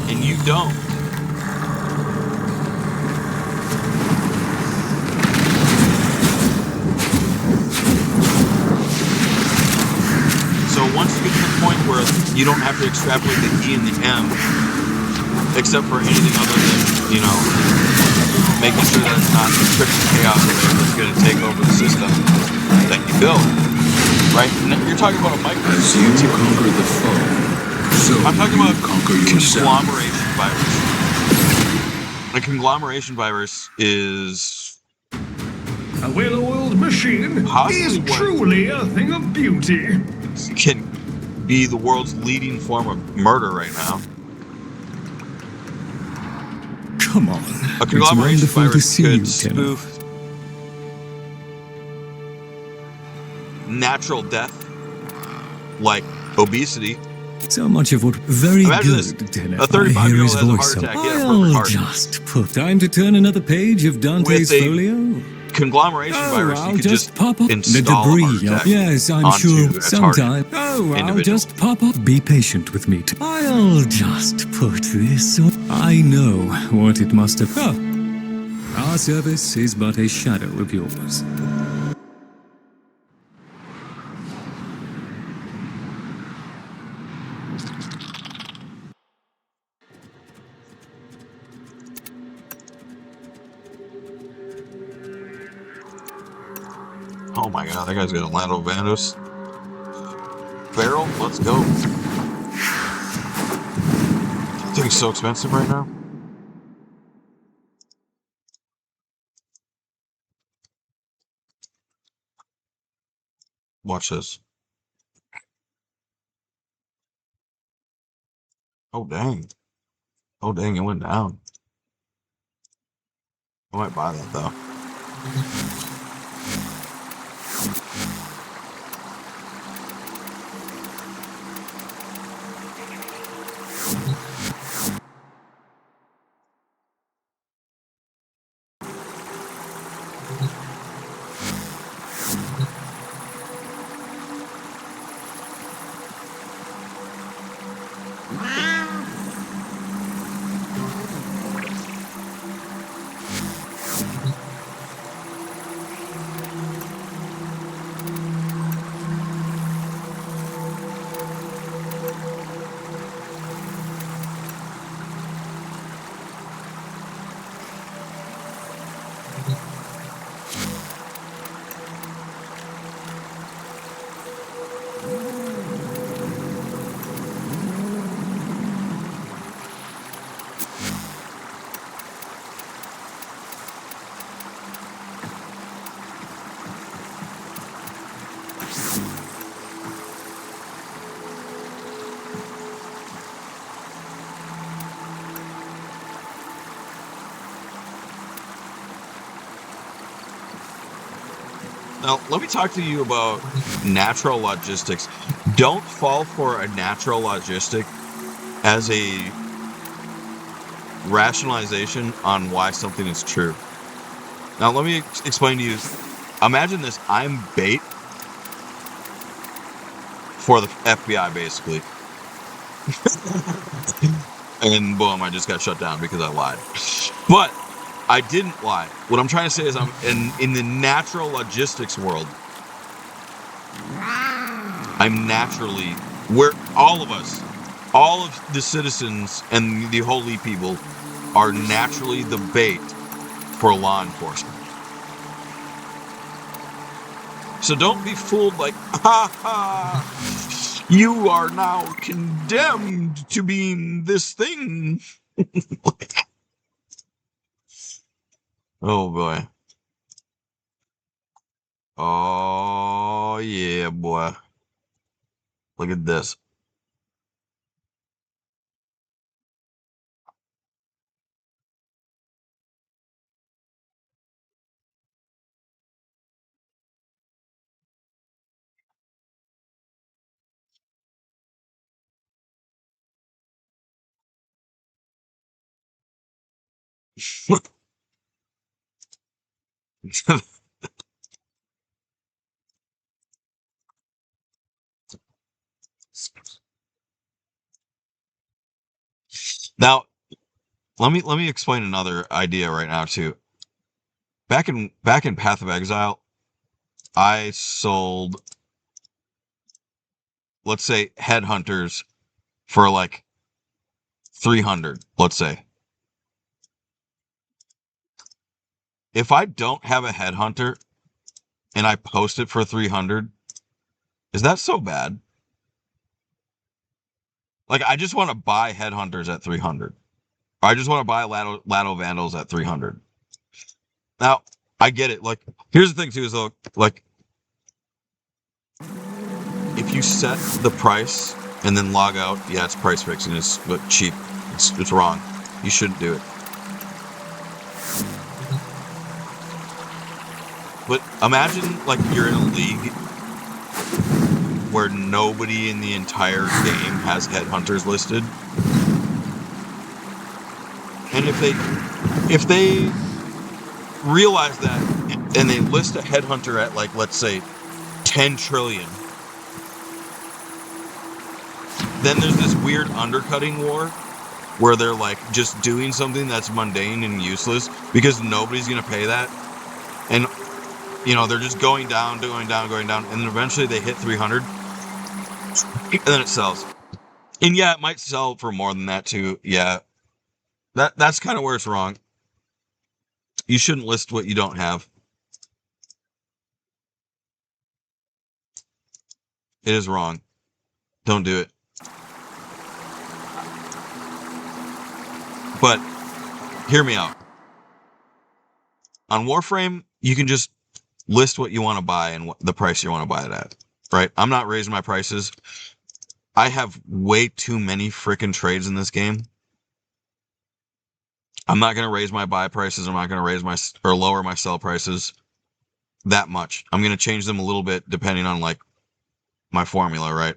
And you don't. So once you get to the point where you don't have to extrapolate the E and the M, except for anything other than, making sure that it's not strict chaos that's going to take over the system that you build, right? And you're talking about a micro. As you conquer the foe, so I'm talking about conquer yourself. Conglomeration virus. The conglomeration virus is a well-oiled machine is truly a thing of beauty. Can be the world's leading form of murder right now. Come on. A conglomeration virus could you, spoof natural death, like obesity, So much of what very Imagine good, this, Dennis. a 35-year-old has a heart attack. He had a perfect heart. Just put time to turn another page of Dante's With a folio. conglomeration virus, you I'll could just pop up install the a debris. heart attack Yes, I'm onto sure a target sometime. I'll individual. just pop up. Be patient with me. I'll just put this on. I know what it must have. Oh, our service is but a shadow of yours. Oh my god, that guy's got a Lando Vandos barrel. Let's go. That thing's so expensive right now. Watch this. Oh dang. Oh dang, it went down. I might buy that though. Now, let me talk to you about natural logistics. Don't fall for a natural logistic as a rationalization on why something is true. Now, let me explain to you. Imagine this. I'm bait for the FBI, basically. And boom, I just got shut down because I lied. But I didn't lie. What I'm trying to say is I'm in the natural logistics world. I'm naturally, where all of us, all of the citizens and the holy people are naturally the bait for law enforcement. So don't be fooled like, ha ha, you are now condemned to being this thing. Oh boy. Oh yeah, boy. Look at this. Now, let me explain another idea right now too. Back in Path of Exile, I sold, let's say, headhunters for like 300, let's say. If I don't have a headhunter and I post it for 300, is that so bad? Like, I just want to buy headhunters at 300. Or I just want to buy Lado Vandals at 300. Now, I get it. Like, here's the thing too, is though, like, if you set the price and then log out, yeah, it's price fixing. It's cheap. It's wrong. You shouldn't do it. But imagine like you're in a league where nobody in the entire game has headhunters listed. And if they realize that and they list a headhunter at, like, let's say 10 trillion, then there's this weird undercutting war where they're like just doing something that's mundane and useless because nobody's gonna pay that, and they're just going down, and then eventually they hit 300, and then it sells. And yeah, it might sell for more than that too. Yeah, that's kind of where it's wrong. You shouldn't list what you don't have. It is wrong. Don't do it. But hear me out. On Warframe, you can just list what you want to buy and the price you want to buy it at, right? I'm not raising my prices. I have way too many freaking trades in this game. I'm not going to raise my buy prices. I'm not going to raise or lower my sell prices that much. I'm going to change them a little bit depending on, like, my formula, right?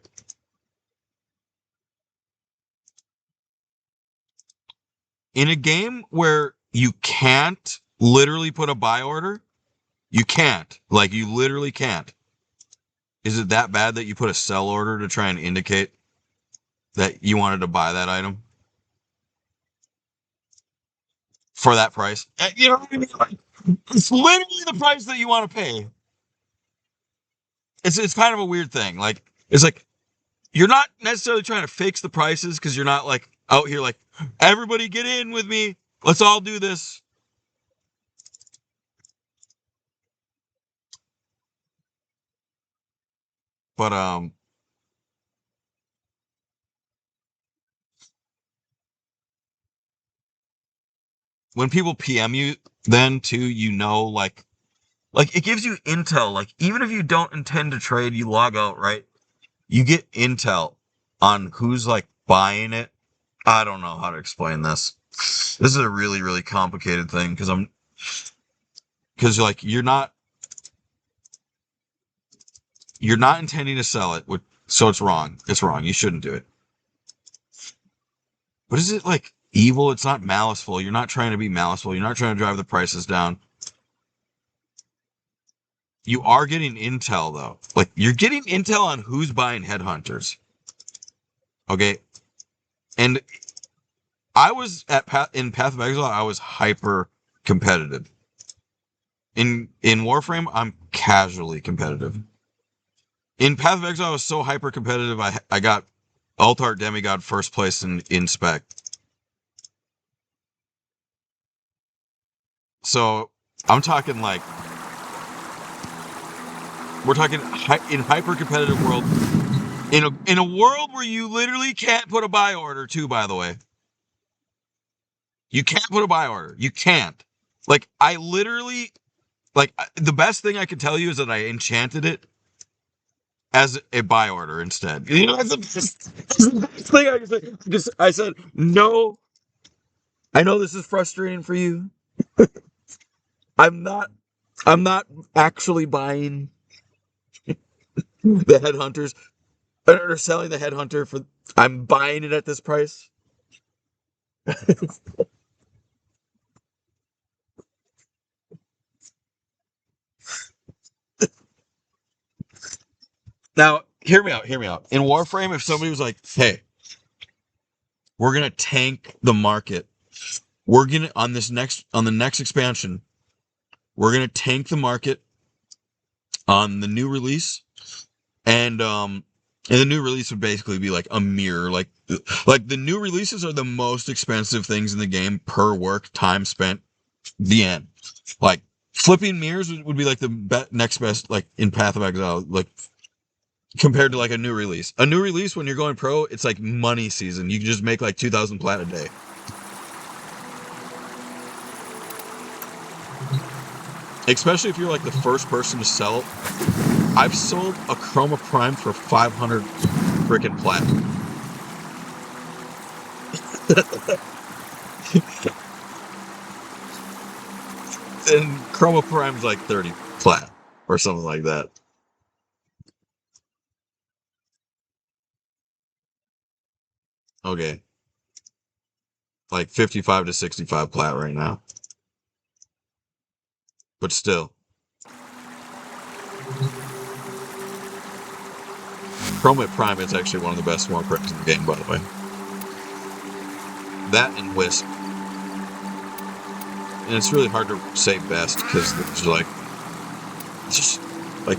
In a game where you can't literally put a buy order, you can't. Like, you literally can't. Is it that bad that you put a sell order to try and indicate that you wanted to buy that item for that price? You know what I mean? Like, it's literally the price that you want to pay. It's kind of a weird thing. Like, it's like you're not necessarily trying to fix the prices because you're not like out here like, everybody get in with me. Let's all do this. But when people PM you, then too, like it gives you intel. Like, even if you don't intend to trade, you log out, right? You get intel on who's like buying it. I don't know how to explain this. This is a really, really complicated thing because like you're not intending to sell it, so it's wrong. It's wrong. You shouldn't do it. But is it like evil? It's not maliceful. You're not trying to be maliceful. You're not trying to drive the prices down. You are getting intel, though. Like, you're getting intel on who's buying headhunters. Okay? And I was in Path of Exile, I was hyper competitive. In Warframe, I'm casually competitive. In Path of Exile, I was so hyper competitive, I got Altart Demigod first place in spec. So, I'm talking like, we're talking in hyper competitive world, in a world where you literally can't put a buy order too, by the way. You can't put a buy order. You can't. Like, I literally, like, the best thing I can tell you is that I enchanted it as a buy order instead. You know, that's the best thing I can say. I said, no, I know this is frustrating for you. I'm not actually buying the headhunters or selling the headhunter for, I'm buying it at this price. Now, hear me out. In Warframe, if somebody was like, hey, we're going to tank the market. We're going to, on the next expansion, we're going to tank the market on the new release. And the new release would basically be like a mirror. Like the new releases are the most expensive things in the game per work, time spent, the end. Like, flipping mirrors would be like the next best, like, in Path of Exile, like, compared to like a new release. A new release, when you're going pro, it's like money season. You can just make like 2,000 plat a day. Especially if you're like the first person to sell. I've sold a Chroma Prime for 500 frickin' plat. And Chroma Prime's like 30 plat or something like that. Okay. Like 55 to 65 plat right now. But still. Chromate Prime is actually one of the best Warcrafts in the game, by the way. That and Wisp. And it's really hard to say best because there's like, it's just like,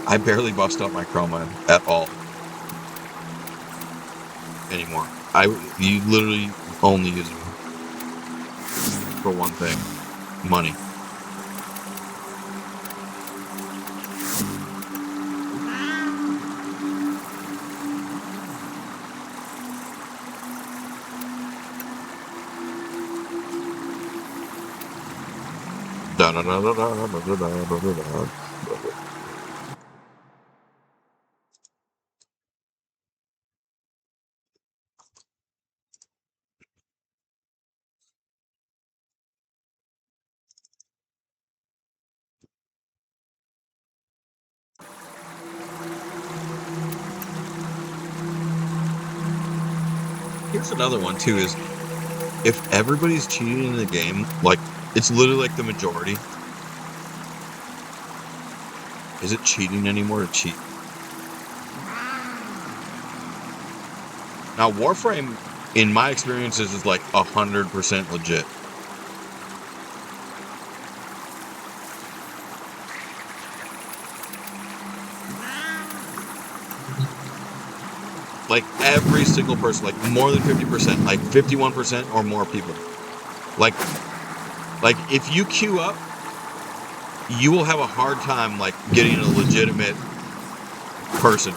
I barely bust out my chroma at all anymore. You literally only use them for one thing: money. Da da da da da da da da da. Here's another one too: is if everybody's cheating in the game, like it's literally like the majority. Is it cheating anymore to cheat? Now, Warframe, in my experiences, is like 100% legit. Like every single person, like more than 50%, like 51% or more people. Like if you queue up, you will have a hard time like getting a legitimate person.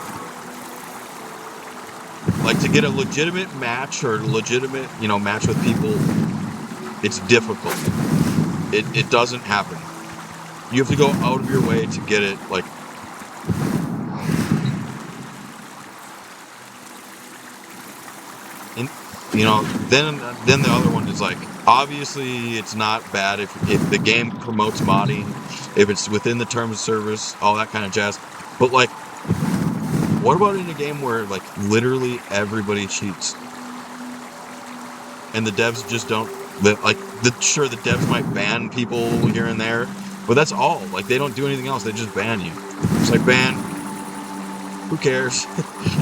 Like to get a legitimate match or legitimate, match with people, it's difficult. It doesn't happen. You have to go out of your way to get it, like. And, then the other one is like, obviously it's not bad if the game promotes modding, if it's within the terms of service, all that kind of jazz. But like, what about in a game where like literally everybody cheats and the devs just don't? Sure, the devs might ban people here and there, but that's all. Like they don't do anything else. They just ban you. It's like ban. Who cares?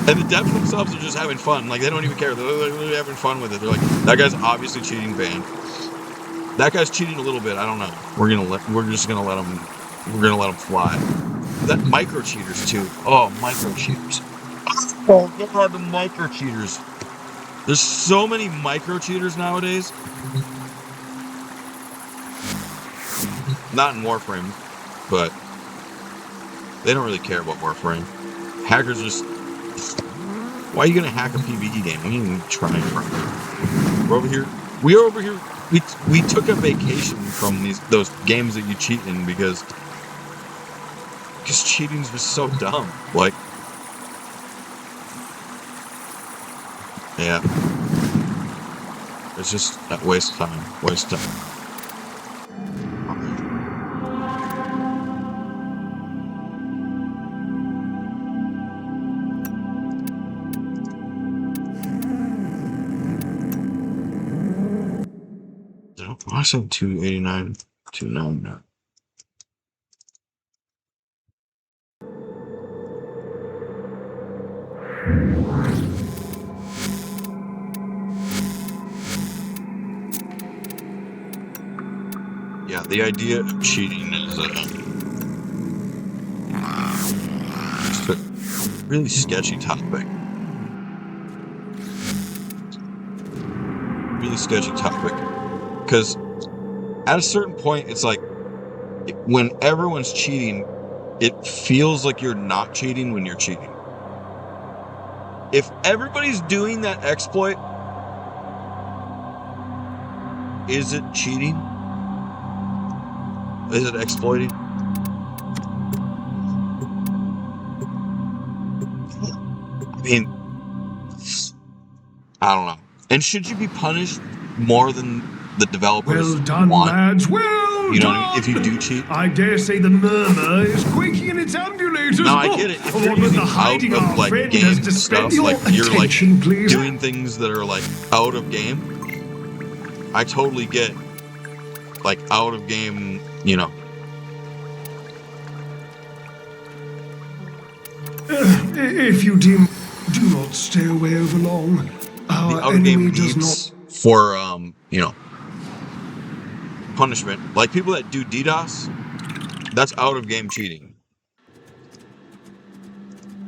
And the devs themselves are just having fun. Like they don't even care. They're literally having fun with it. They're like, that guy's obviously cheating, banned. That guy's cheating a little bit. I don't know. We're just gonna let him fly. That micro cheaters too. Oh, micro cheaters. Oh god, the micro cheaters. There's so many micro cheaters nowadays. Not in Warframe, but they don't really care about Warframe. Hackers just. Why are you gonna hack a PvE game? We ain't even trying. We're over here. We took a vacation from those games that you cheat in because cheating's just so dumb. Like, yeah, it's just a waste of time. Waste of time. I said 289, 299. Yeah, the idea of cheating is just a really sketchy topic. Really sketchy topic. Because at a certain point, it's like, when everyone's cheating, it feels like you're not cheating when you're cheating. If everybody's doing that exploit, is it cheating? Is it exploiting? I mean, I don't know. And should you be punished more than the developers Well done, want? lads. Well done. If you do cheat, I dare say the murmur is quaking in its ambulatory. No, I get it. If you're What with using the hiding out our of like friend game has dispelled stuff, your like you're like attention, please. doing things that are like out of game, I totally get like out of game, you know. If you deem, do not stay away over long. The Our out of game enemy does not. needs for you know, punishment. Like people that do DDoS, that's out of game cheating.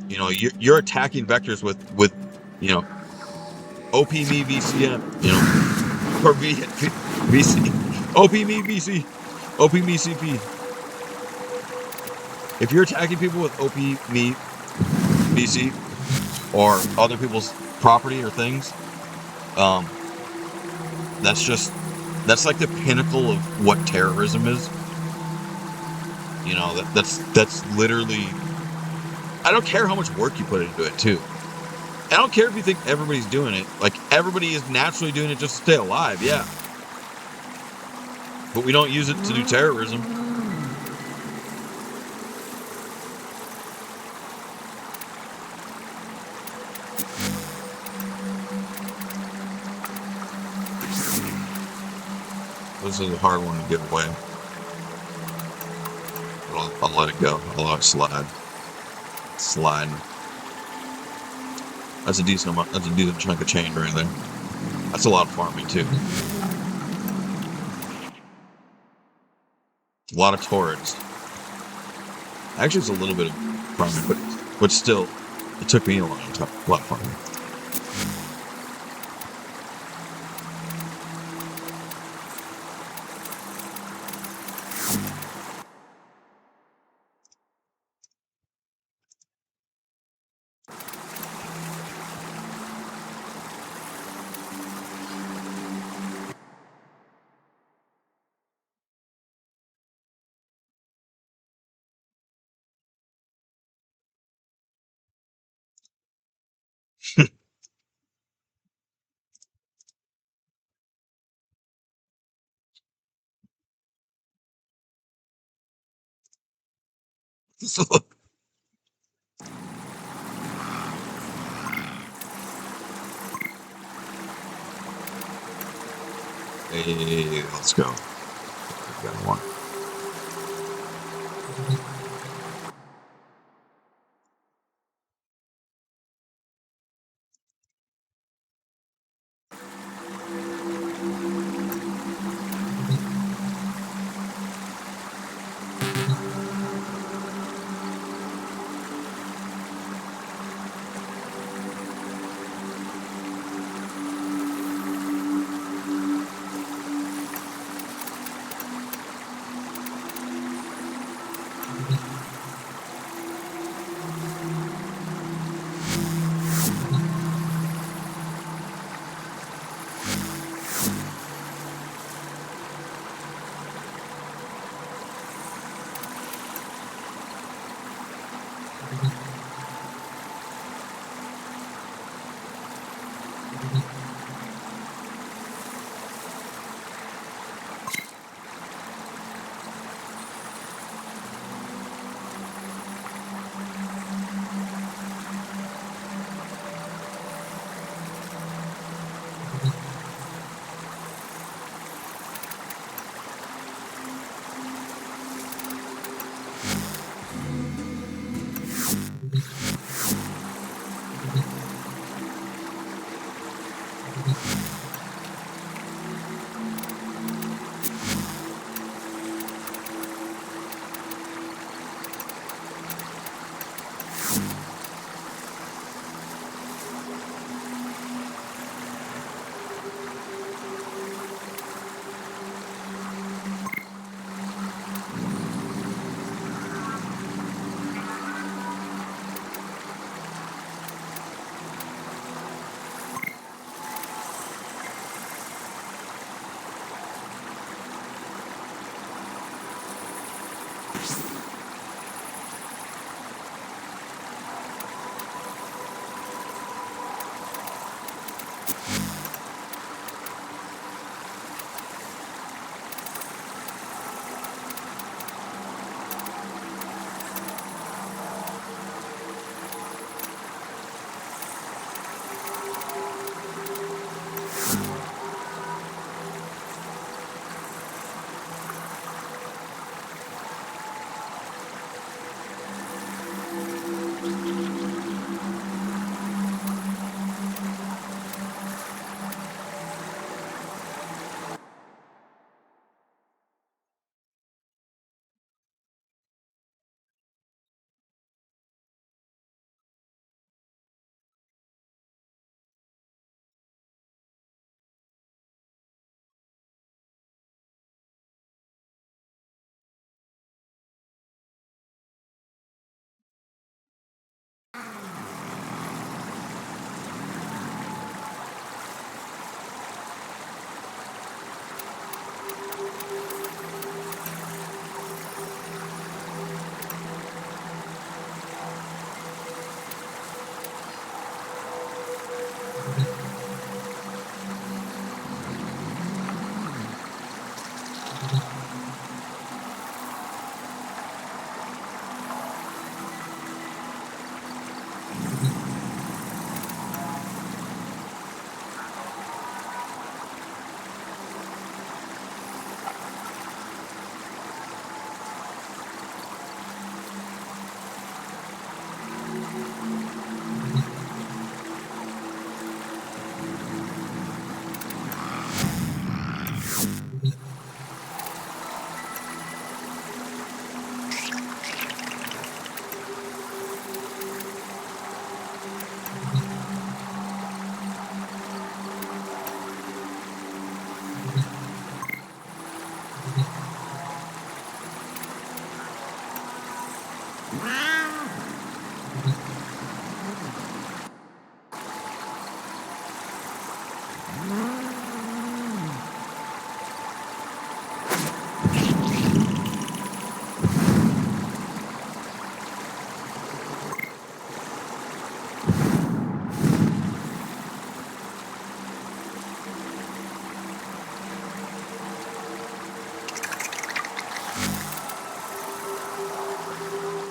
You know, you're attacking vectors with you know, OP me VCM, you know, or VC, OP me VC, OP me CP. If you're attacking people with OP me VC or other people's property or things, that's like the pinnacle of what terrorism is. You know, that's literally. I don't care how much work you put into it too. I don't care if you think everybody's doing it. Like everybody is naturally doing it just to stay alive, yeah. But we don't use it to do terrorism. This is a hard one to give away. But I'll let it go. I'll let it slide. Slide. That's a decent amount. That's a decent chunk of change right there. That's a lot of farming too. A lot of turrets. Actually, it's a little bit of farming, but still, it took me a long time. A lot of farming. Hey, let's go. Got one.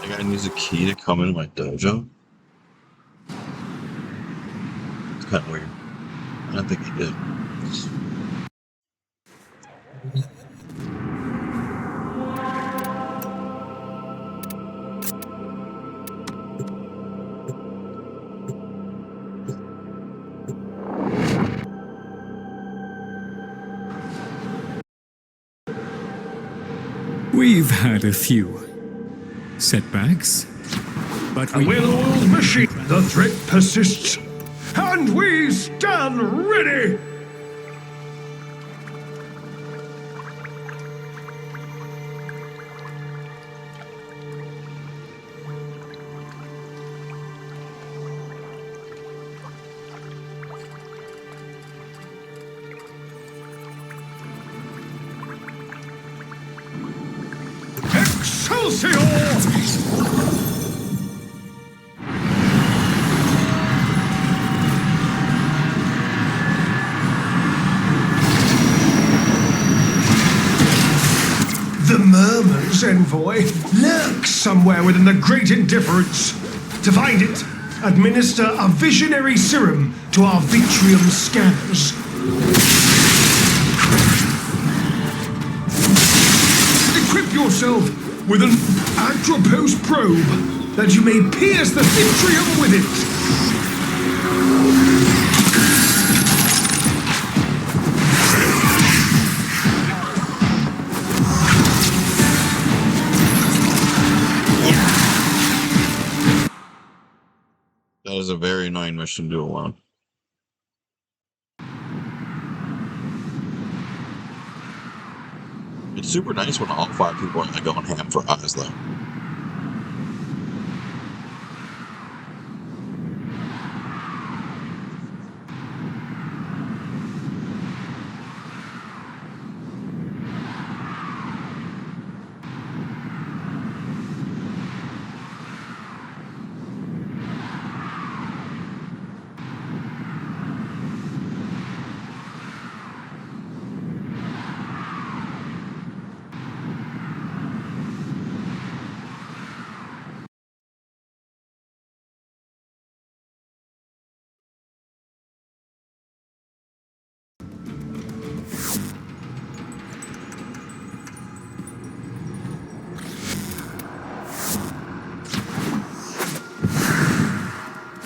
The guy needs a key to come in my dojo? It's kind of weird. I don't think he did. We've had a few setbacks, but we... A well-oiled machine. The threat persists, and we stand ready. The Murmur's envoy lurks somewhere within the Great Indifference. To find it, administer a visionary serum to our Vitrium scanners. Equip yourself with an Atropos probe that you may pierce the Vitrium with it. That is a very annoying mission to do alone. It's super nice when all 5 people are going ham for eyes, though.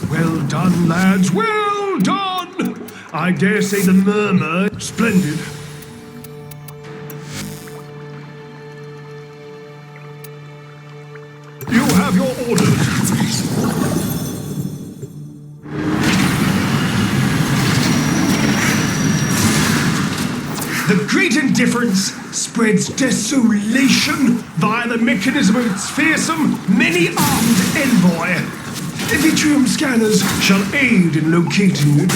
Well done, lads, well done! I dare say the Murmur, splendid. You have your orders. The Great Indifference spreads desolation via the mechanism of its fearsome, many-armed envoy. The Vitrium scanners shall aid in locating it.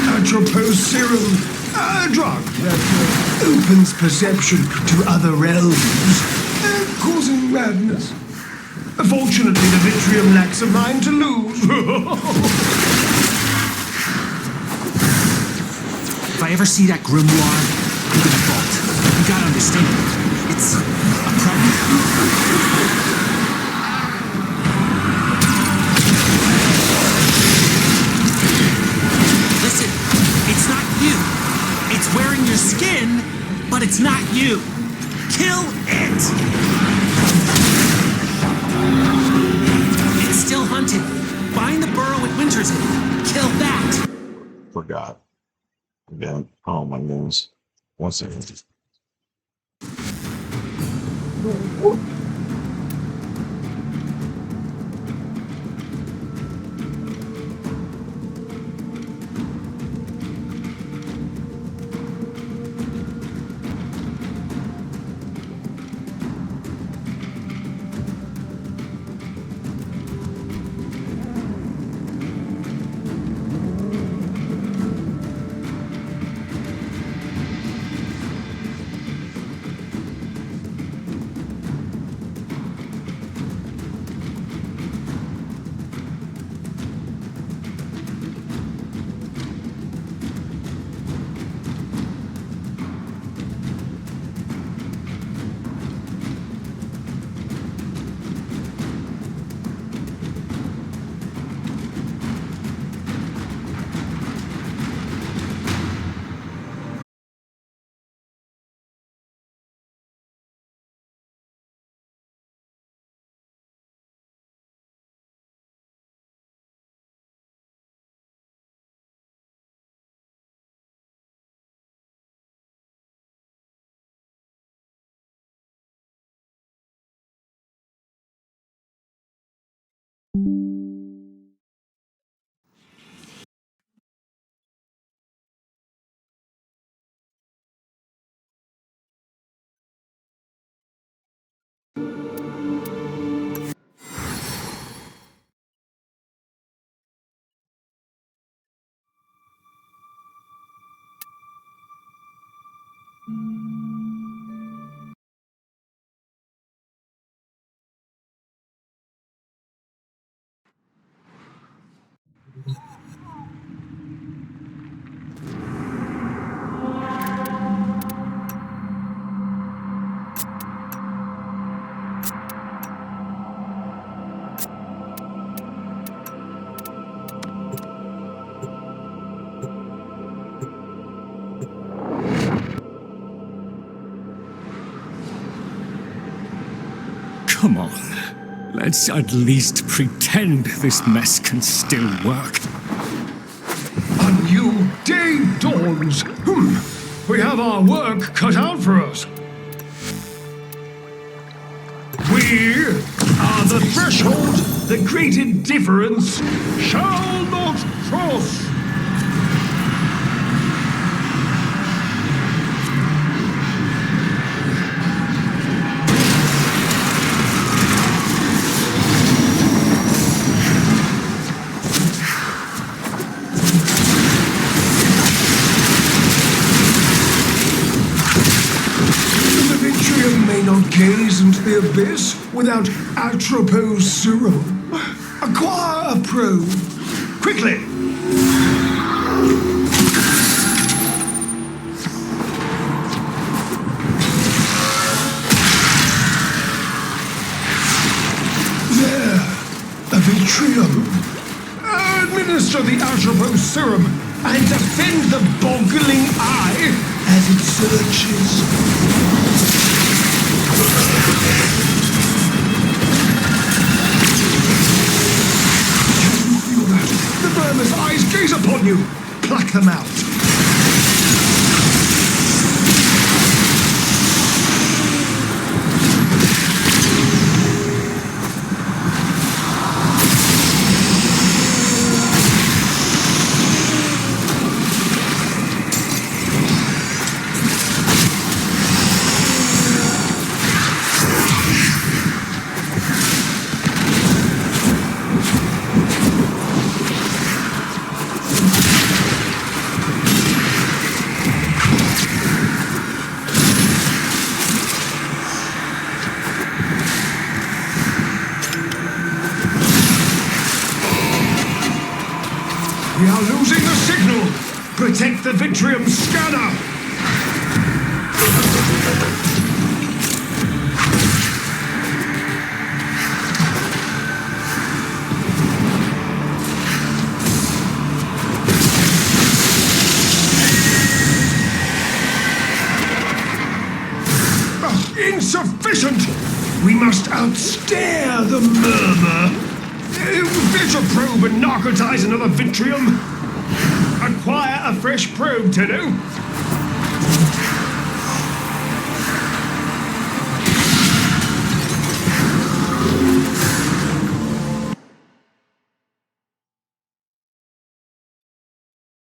Atropos serum, a drug that opens perception to other realms, causing madness. Fortunately, the Vitrium lacks a mind to lose. I ever see that grimoire, I'm gonna bolt. You gotta understand. It's a predator. Listen, it's not you. It's wearing your skin, but it's not you. Kill it! It's still hunting. Find the burrow it winters in. Kill that. Forgot. Again. Oh my goodness. 1 second. Come on. Let's at least pretend this mess can still work. A new day dawns. We have our work cut out for us. We are the threshold the great indifference shall not cross. Gaze into the abyss without atropos serum. Acquire a probe. Quickly! There. A vitrium. Administer the atropos serum and defend the boggling eye as it searches. The vermin's eyes gaze upon you! Pluck them out! We are losing the signal! Protect the Vitrium scanner! Insufficient! We must outstare the murmur! Fetch a probe and narcotize another Vitrium! Acquire a fresh probe, Tenno!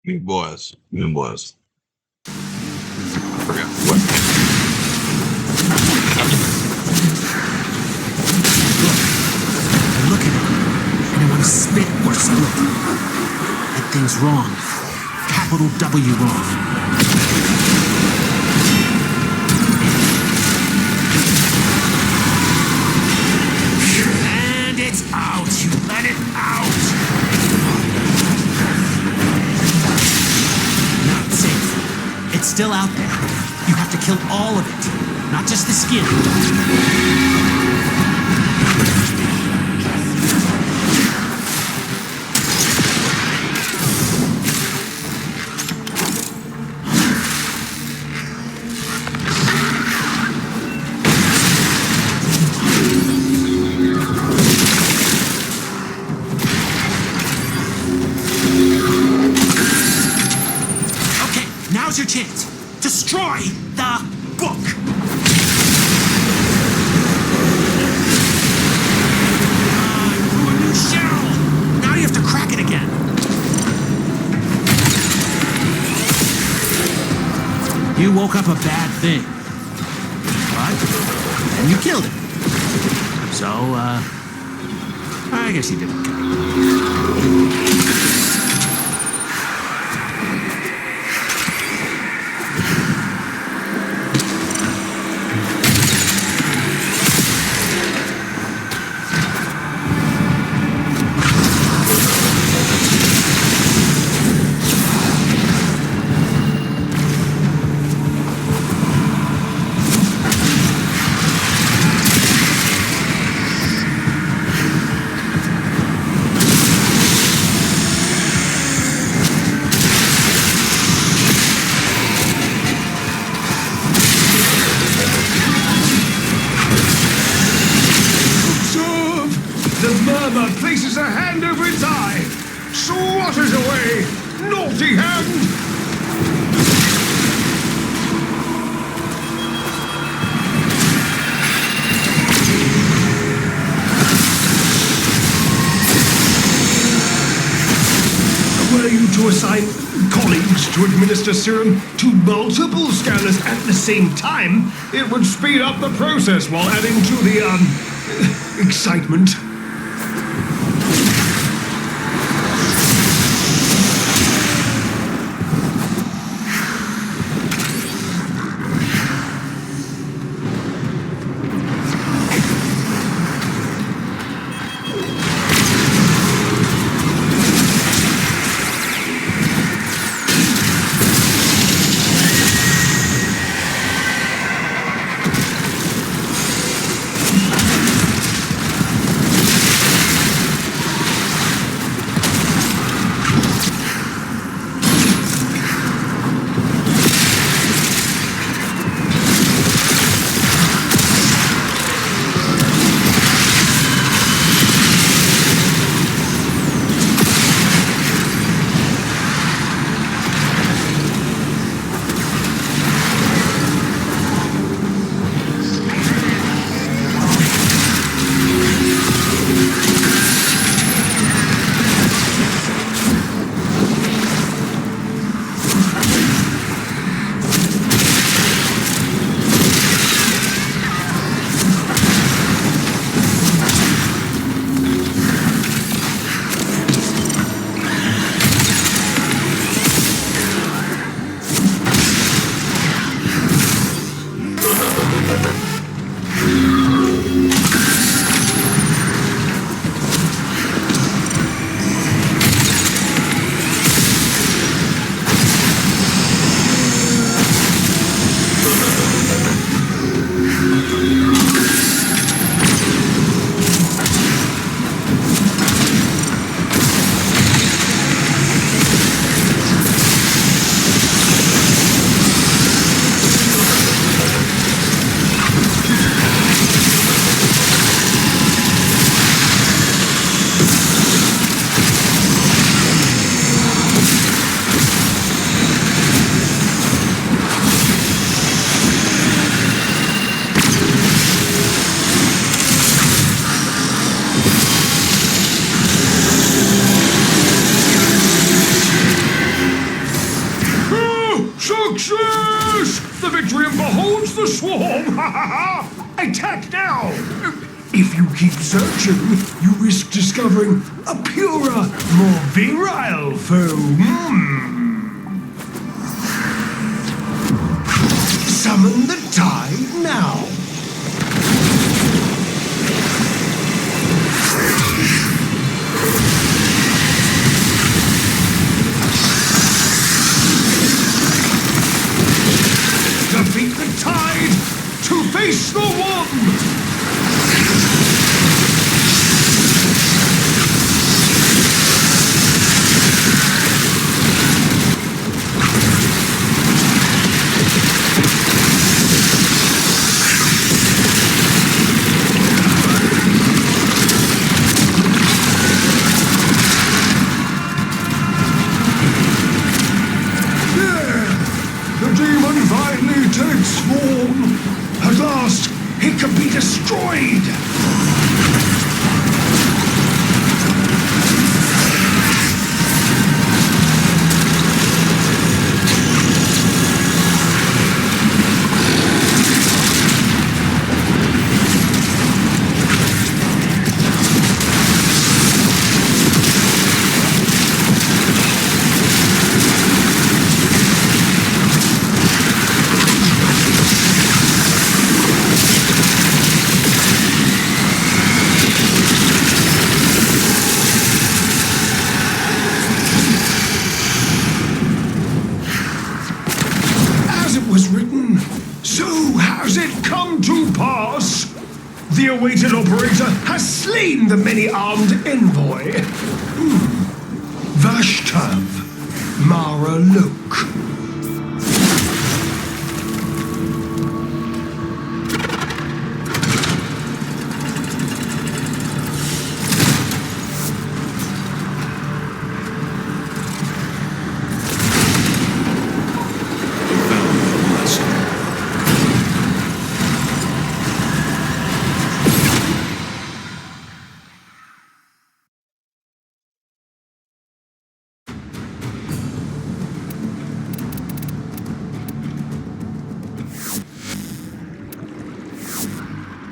Good boys. Good boys. I forgot what. Look at it. And I want to spit or split. That thing's wrong. Capital W wrong. And it's out. You let it out. Not safe. It's still out there. You have to kill all of it, not just the skin. Now's your chance. Destroy the book. A new shell. Now you have to crack it again. You woke up a bad thing. But then you killed it. So, I guess you did okay. Places a hand over its eye, swatters away, naughty hand! Were you to assign colleagues to administer serum to multiple scanners at the same time, it would speed up the process while adding to the, excitement. the Victorium beholds the swarm! Ha ha ha! Attack now! If you keep searching, you risk discovering a purer, more virile foe. Summon the tide now! Defeat the tide to face the one! The demon finally takes form. At last, he can be destroyed. The awaited operator has slain the many-armed envoy. Vashtav, Mara Lok.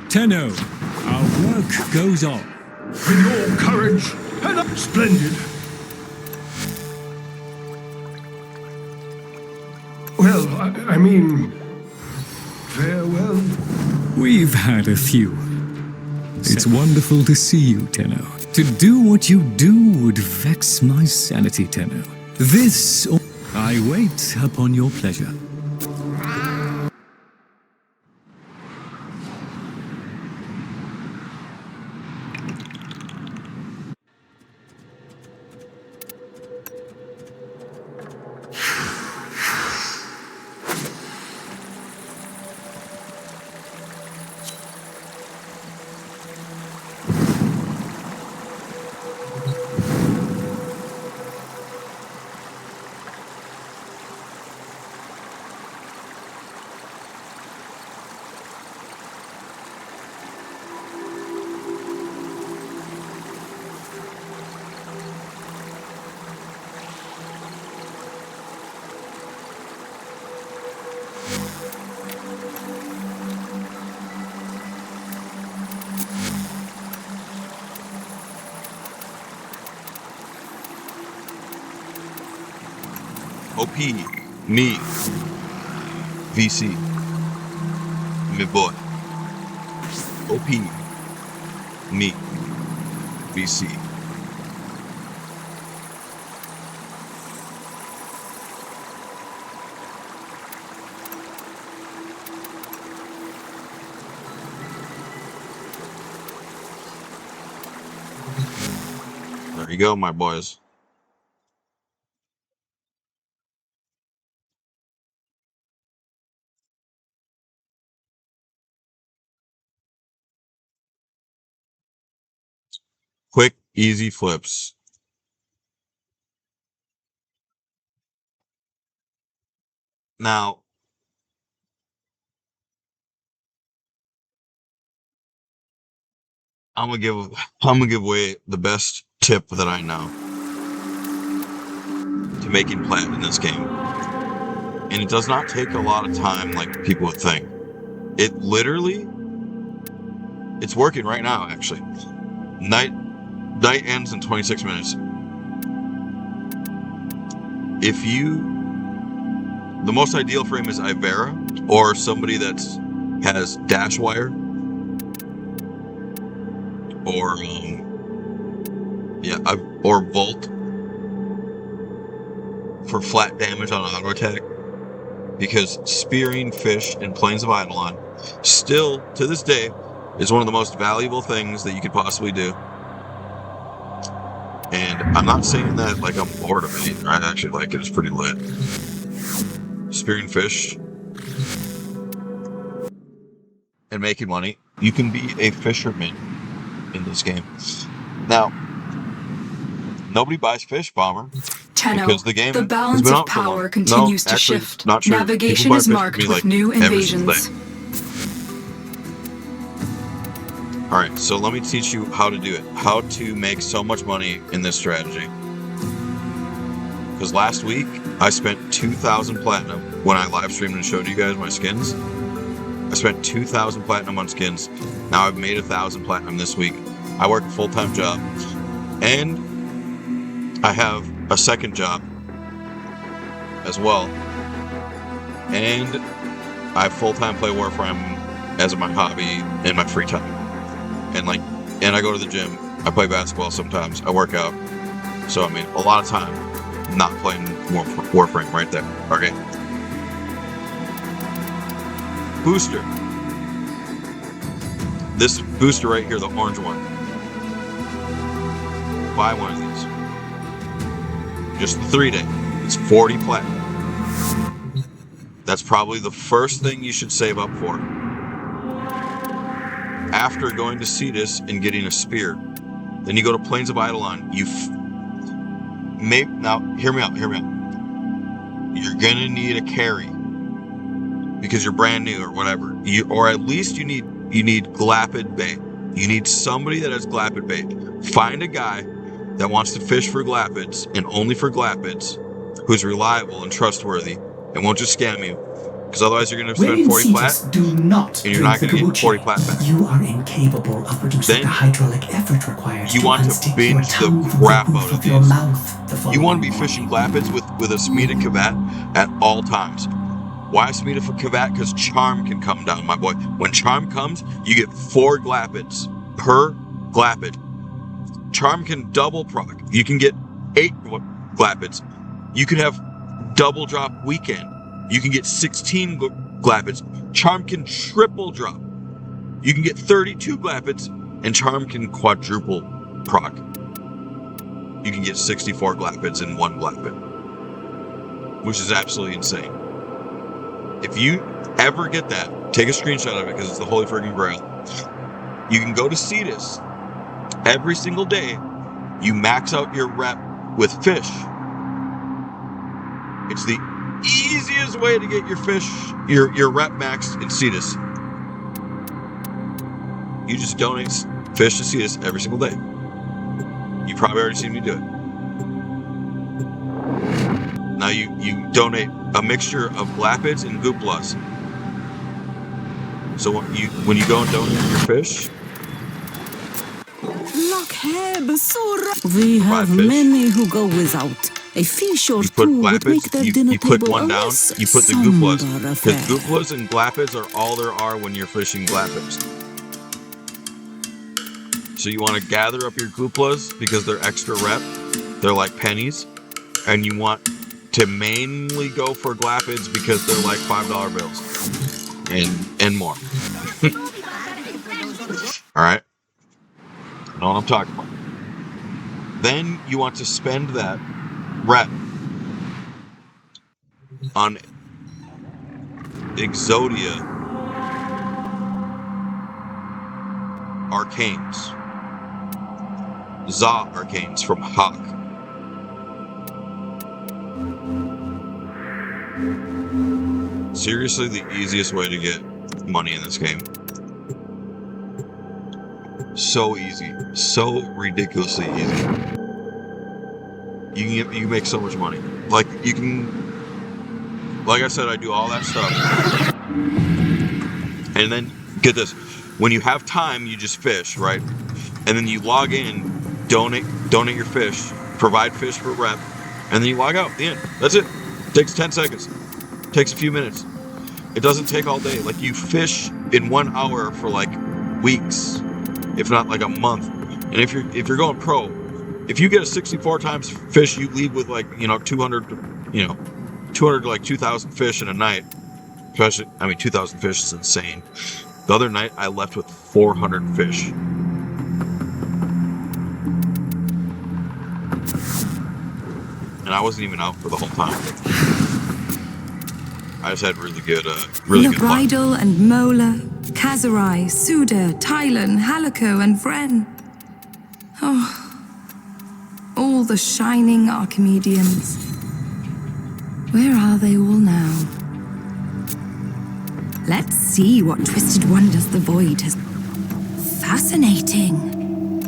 Tenno, our work goes on. With your courage, and splendid. Well, I mean, farewell. We've had a few. It's wonderful to see you, Tenno. To do what you do would vex my sanity, Tenno. This, I wait upon your pleasure. OP, me, VC, me boy. OP, me, VC. There you go, my boys. Quick, easy flips. Now, I'm gonna give away the best tip that I know to making plat in this game. And it does not take a lot of time like people would think. It literally, it's working right now, actually. Night ends in 26 minutes. The most ideal frame is Ivera, or somebody that has dash wire, or or Volt for flat damage on auto attack. Because spearing fish in Plains of Eidolon still, to this day, is one of the most valuable things that you could possibly do. And I'm not saying that like I'm bored of it. I actually like it. It's pretty lit. Spearing fish and making money. You can be a fisherman in this game. Now, nobody buys Fish Bomber. Tenno, Because the game the balance has been of out for long. power continues No, to actually, shift. not true. Navigation People buy is Fish marked for me, with like, new every single invasions. day. Alright, so let me teach you how to do it. How to make so much money in this strategy. Because last week, I spent 2,000 platinum when I live streamed and showed you guys my skins. I spent 2,000 platinum on skins. Now I've made 1,000 platinum this week. I work a full-time job. And I have a second job as well. And I full-time play Warframe as my hobby in my free time. And I go to the gym. I play basketball sometimes. I work out. So I mean, a lot of time not playing Warframe right there. Okay. Booster. This booster right here, the orange one. Buy one of these. Just the 3-day. It's 40 platinum. That's probably the first thing you should save up for. After going to Cetus and getting a spear, then you go to Plains of Eidolon. Now, hear me out. You're gonna need a carry because you're brand new or whatever. Or at least you need Glapid bait. You need somebody that has Glapid bait. Find a guy that wants to fish for Glapids and only for Glapids, who's reliable and trustworthy and won't just scam you. Because otherwise you're going to spend 40 plat, do not and you're not going to get 40 plat back. You are incapable of producing the hydraulic effort required you want to binge the crap out of these. You want to be fishing Glapids with a Smita Kavat at all times. Why Smita Kavat? Because Charm can come down, my boy. When Charm comes, you get 4 Glapids per Glapid. Charm can double proc. You can get 8 Glapids. You can have double drop weekend. You can get 16 Glapids. Charm can triple drop. You can get 32 Glapids, and Charm can quadruple proc. You can get 64 Glapids in 1 Glapid, which is absolutely insane. If you ever get that, take a screenshot of it because it's the holy friggin' grail. You can go to Cetus. Every single day, you max out your rep with fish. It's the easiest way to get your fish, your rep maxed in Cetus. You just donate fish to Cetus every single day. You probably already seen me do it. Now you donate a mixture of Glapids and Gooplas. So when you go and donate your fish, we have many who go without. A fish or two would make their dinner you click table one a down, less you put the Gooplas. somber Because affair. Gooplas and Glapids are all there are when you're fishing Glapids. So you want to gather up your Gooplas because they're extra rep. They're like pennies. And you want to mainly go for Glapids because they're like $5 bills. And more. Alright? Know what I'm talking about. Then you want to spend that rep on Exodia Arcanes. Za Arcanes from Hawk. Seriously, the easiest way to get money in this game. So easy. So ridiculously easy. You can make so much money. Like, you can like I said, I do all that stuff. And then, get this, when you have time, you just fish, right? And then you log in, donate your fish, provide fish for rep, and then you log out, the end. That's it. Takes 10 seconds. Takes a few minutes. It doesn't take all day. Like, you fish in 1 hour for like weeks, if not like a month. And if you're going pro, if you get a 64 times fish, you leave with like, 200 to like 2,000 fish in a night. Especially, 2,000 fish is insane. The other night, I left with 400 fish. And I wasn't even out for the whole time. I just had really good luck. Bridal and Mola, Kazurai, Suda, Tylan, Halico, and Vren. Oh, all the shining Archimedeans. Where are they all now? Let's see what twisted wonders the void has... Fascinating.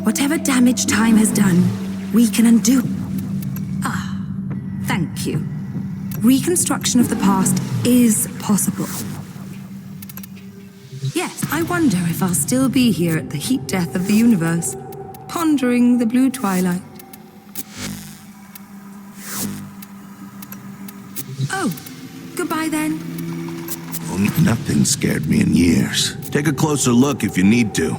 Whatever damage time has done, we can undo. Ah, thank you. Reconstruction of the past is possible. Yes, I wonder if I'll still be here at the heat death of the universe, pondering the blue twilight. Oh, goodbye then. Nothing scared me in years. Take a closer look if you need to.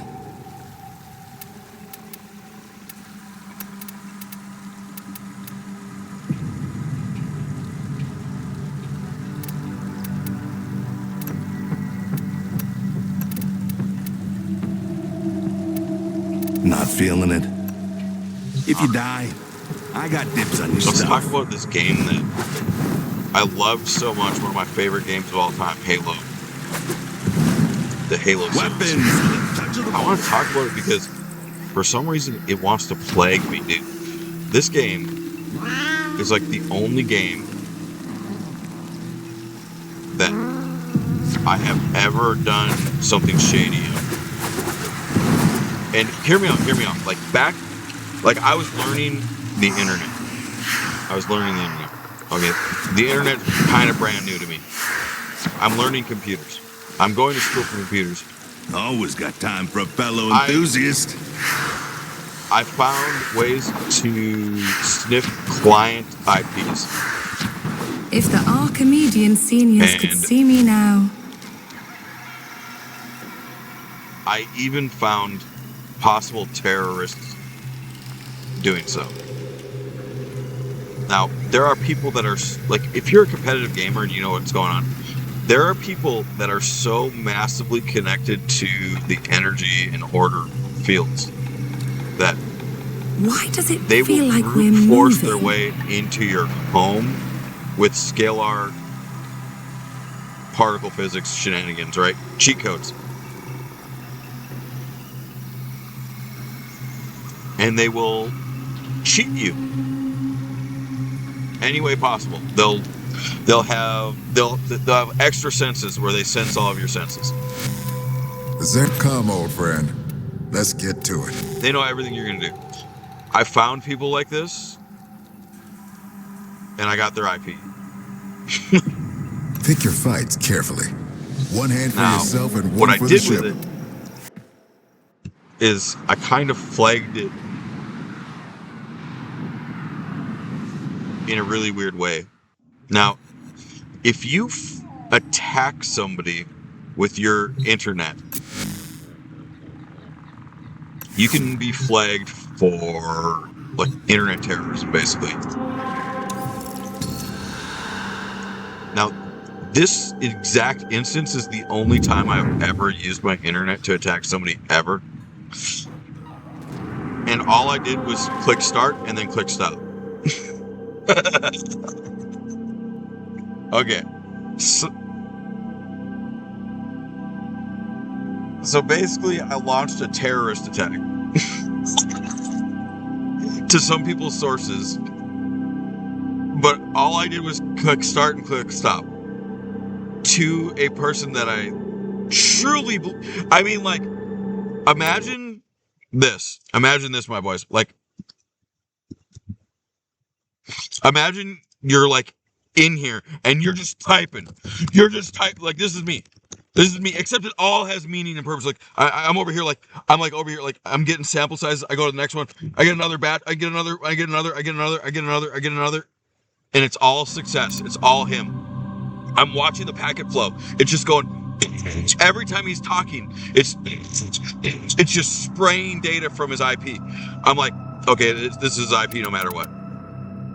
Not feeling it? If you die, I got dibs on your stuff. Let's talk about this game that I loved so much. One of my favorite games of all time, Halo. The Halo series. I want to talk about it because for some reason it wants to plague me, dude. This game is like the only game that I have ever done something shady in. And hear me out. Like I was learning the internet. Okay, the internet's kind of brand new to me. I'm learning computers. I'm going to school for computers. Always got time for a fellow enthusiast. I found ways to sniff client IPs. If the Archimedean seniors could see me now. I even found possible terrorists doing so. Now, there are people that are, like, if you're a competitive gamer and you know what's going on, there are people that are so massively connected to the energy and order fields that why does it they feel will like we're force moving? their way into your home with scalar particle physics shenanigans, right? Cheat codes. And they will cheat you any way possible. They'll have extra senses where they sense all of your senses. Come, old friend. Let's get to it. They know everything you're gonna do. I found people like this, and I got their IP. Pick your fights carefully. One hand for yourself and what one I for the did ship. with it is I kind of flagged it in a really weird way. Now, if you attack somebody with your internet, you can be flagged for like internet terrorism, basically. Now, this exact instance is the only time I've ever used my internet to attack somebody ever. And all I did was click start and then click stop. Okay. So basically, I launched a terrorist attack to some people's sources, but all I did was click start and click stop to a person that I truly, like, imagine this, my boys. Like, imagine you're like in here and you're just typing. You're just typing. Like, this is me. This is me, except it all has meaning and purpose. Like, I'm over here, like, I'm getting sample sizes. I go to the next one. I get another batch. I get another. I get another. I get another. I get another. I get another. And it's all success. It's all him. I'm watching the packet flow. It's just going. Every time he's talking, it's just spraying data from his IP. I'm like, okay, this is IP no matter what.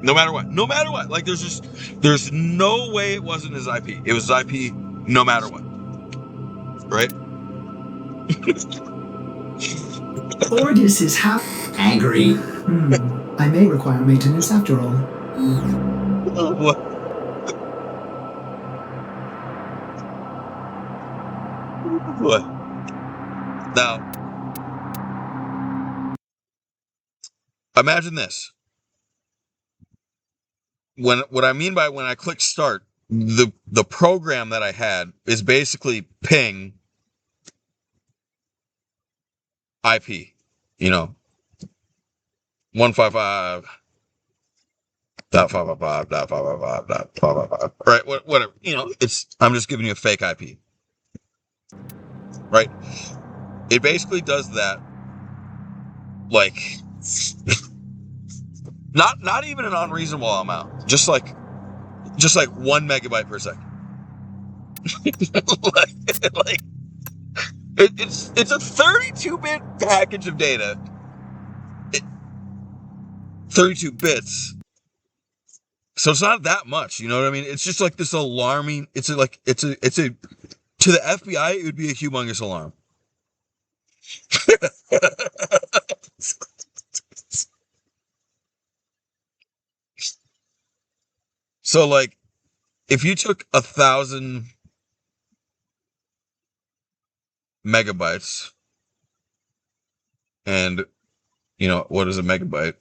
No matter what. No matter what. Like, there's no way it wasn't his IP. It was his IP no matter what. Right? Ordis is angry. I may require maintenance after all. What? What? Now, imagine this. What I mean by when I click start, the program that I had is basically ping IP, 155.555.555.555. Right? Whatever. I'm just giving you a fake IP. Right? It basically does that, like, not even an unreasonable amount. Just like 1 megabyte per second. like it's a 32-bit package of data. 32 bits. So it's not that much, you know what I mean? It's just like this alarming. It's to the FBI, it would be a humongous alarm. So, like, if you took 1,000 megabytes, and what is a megabyte?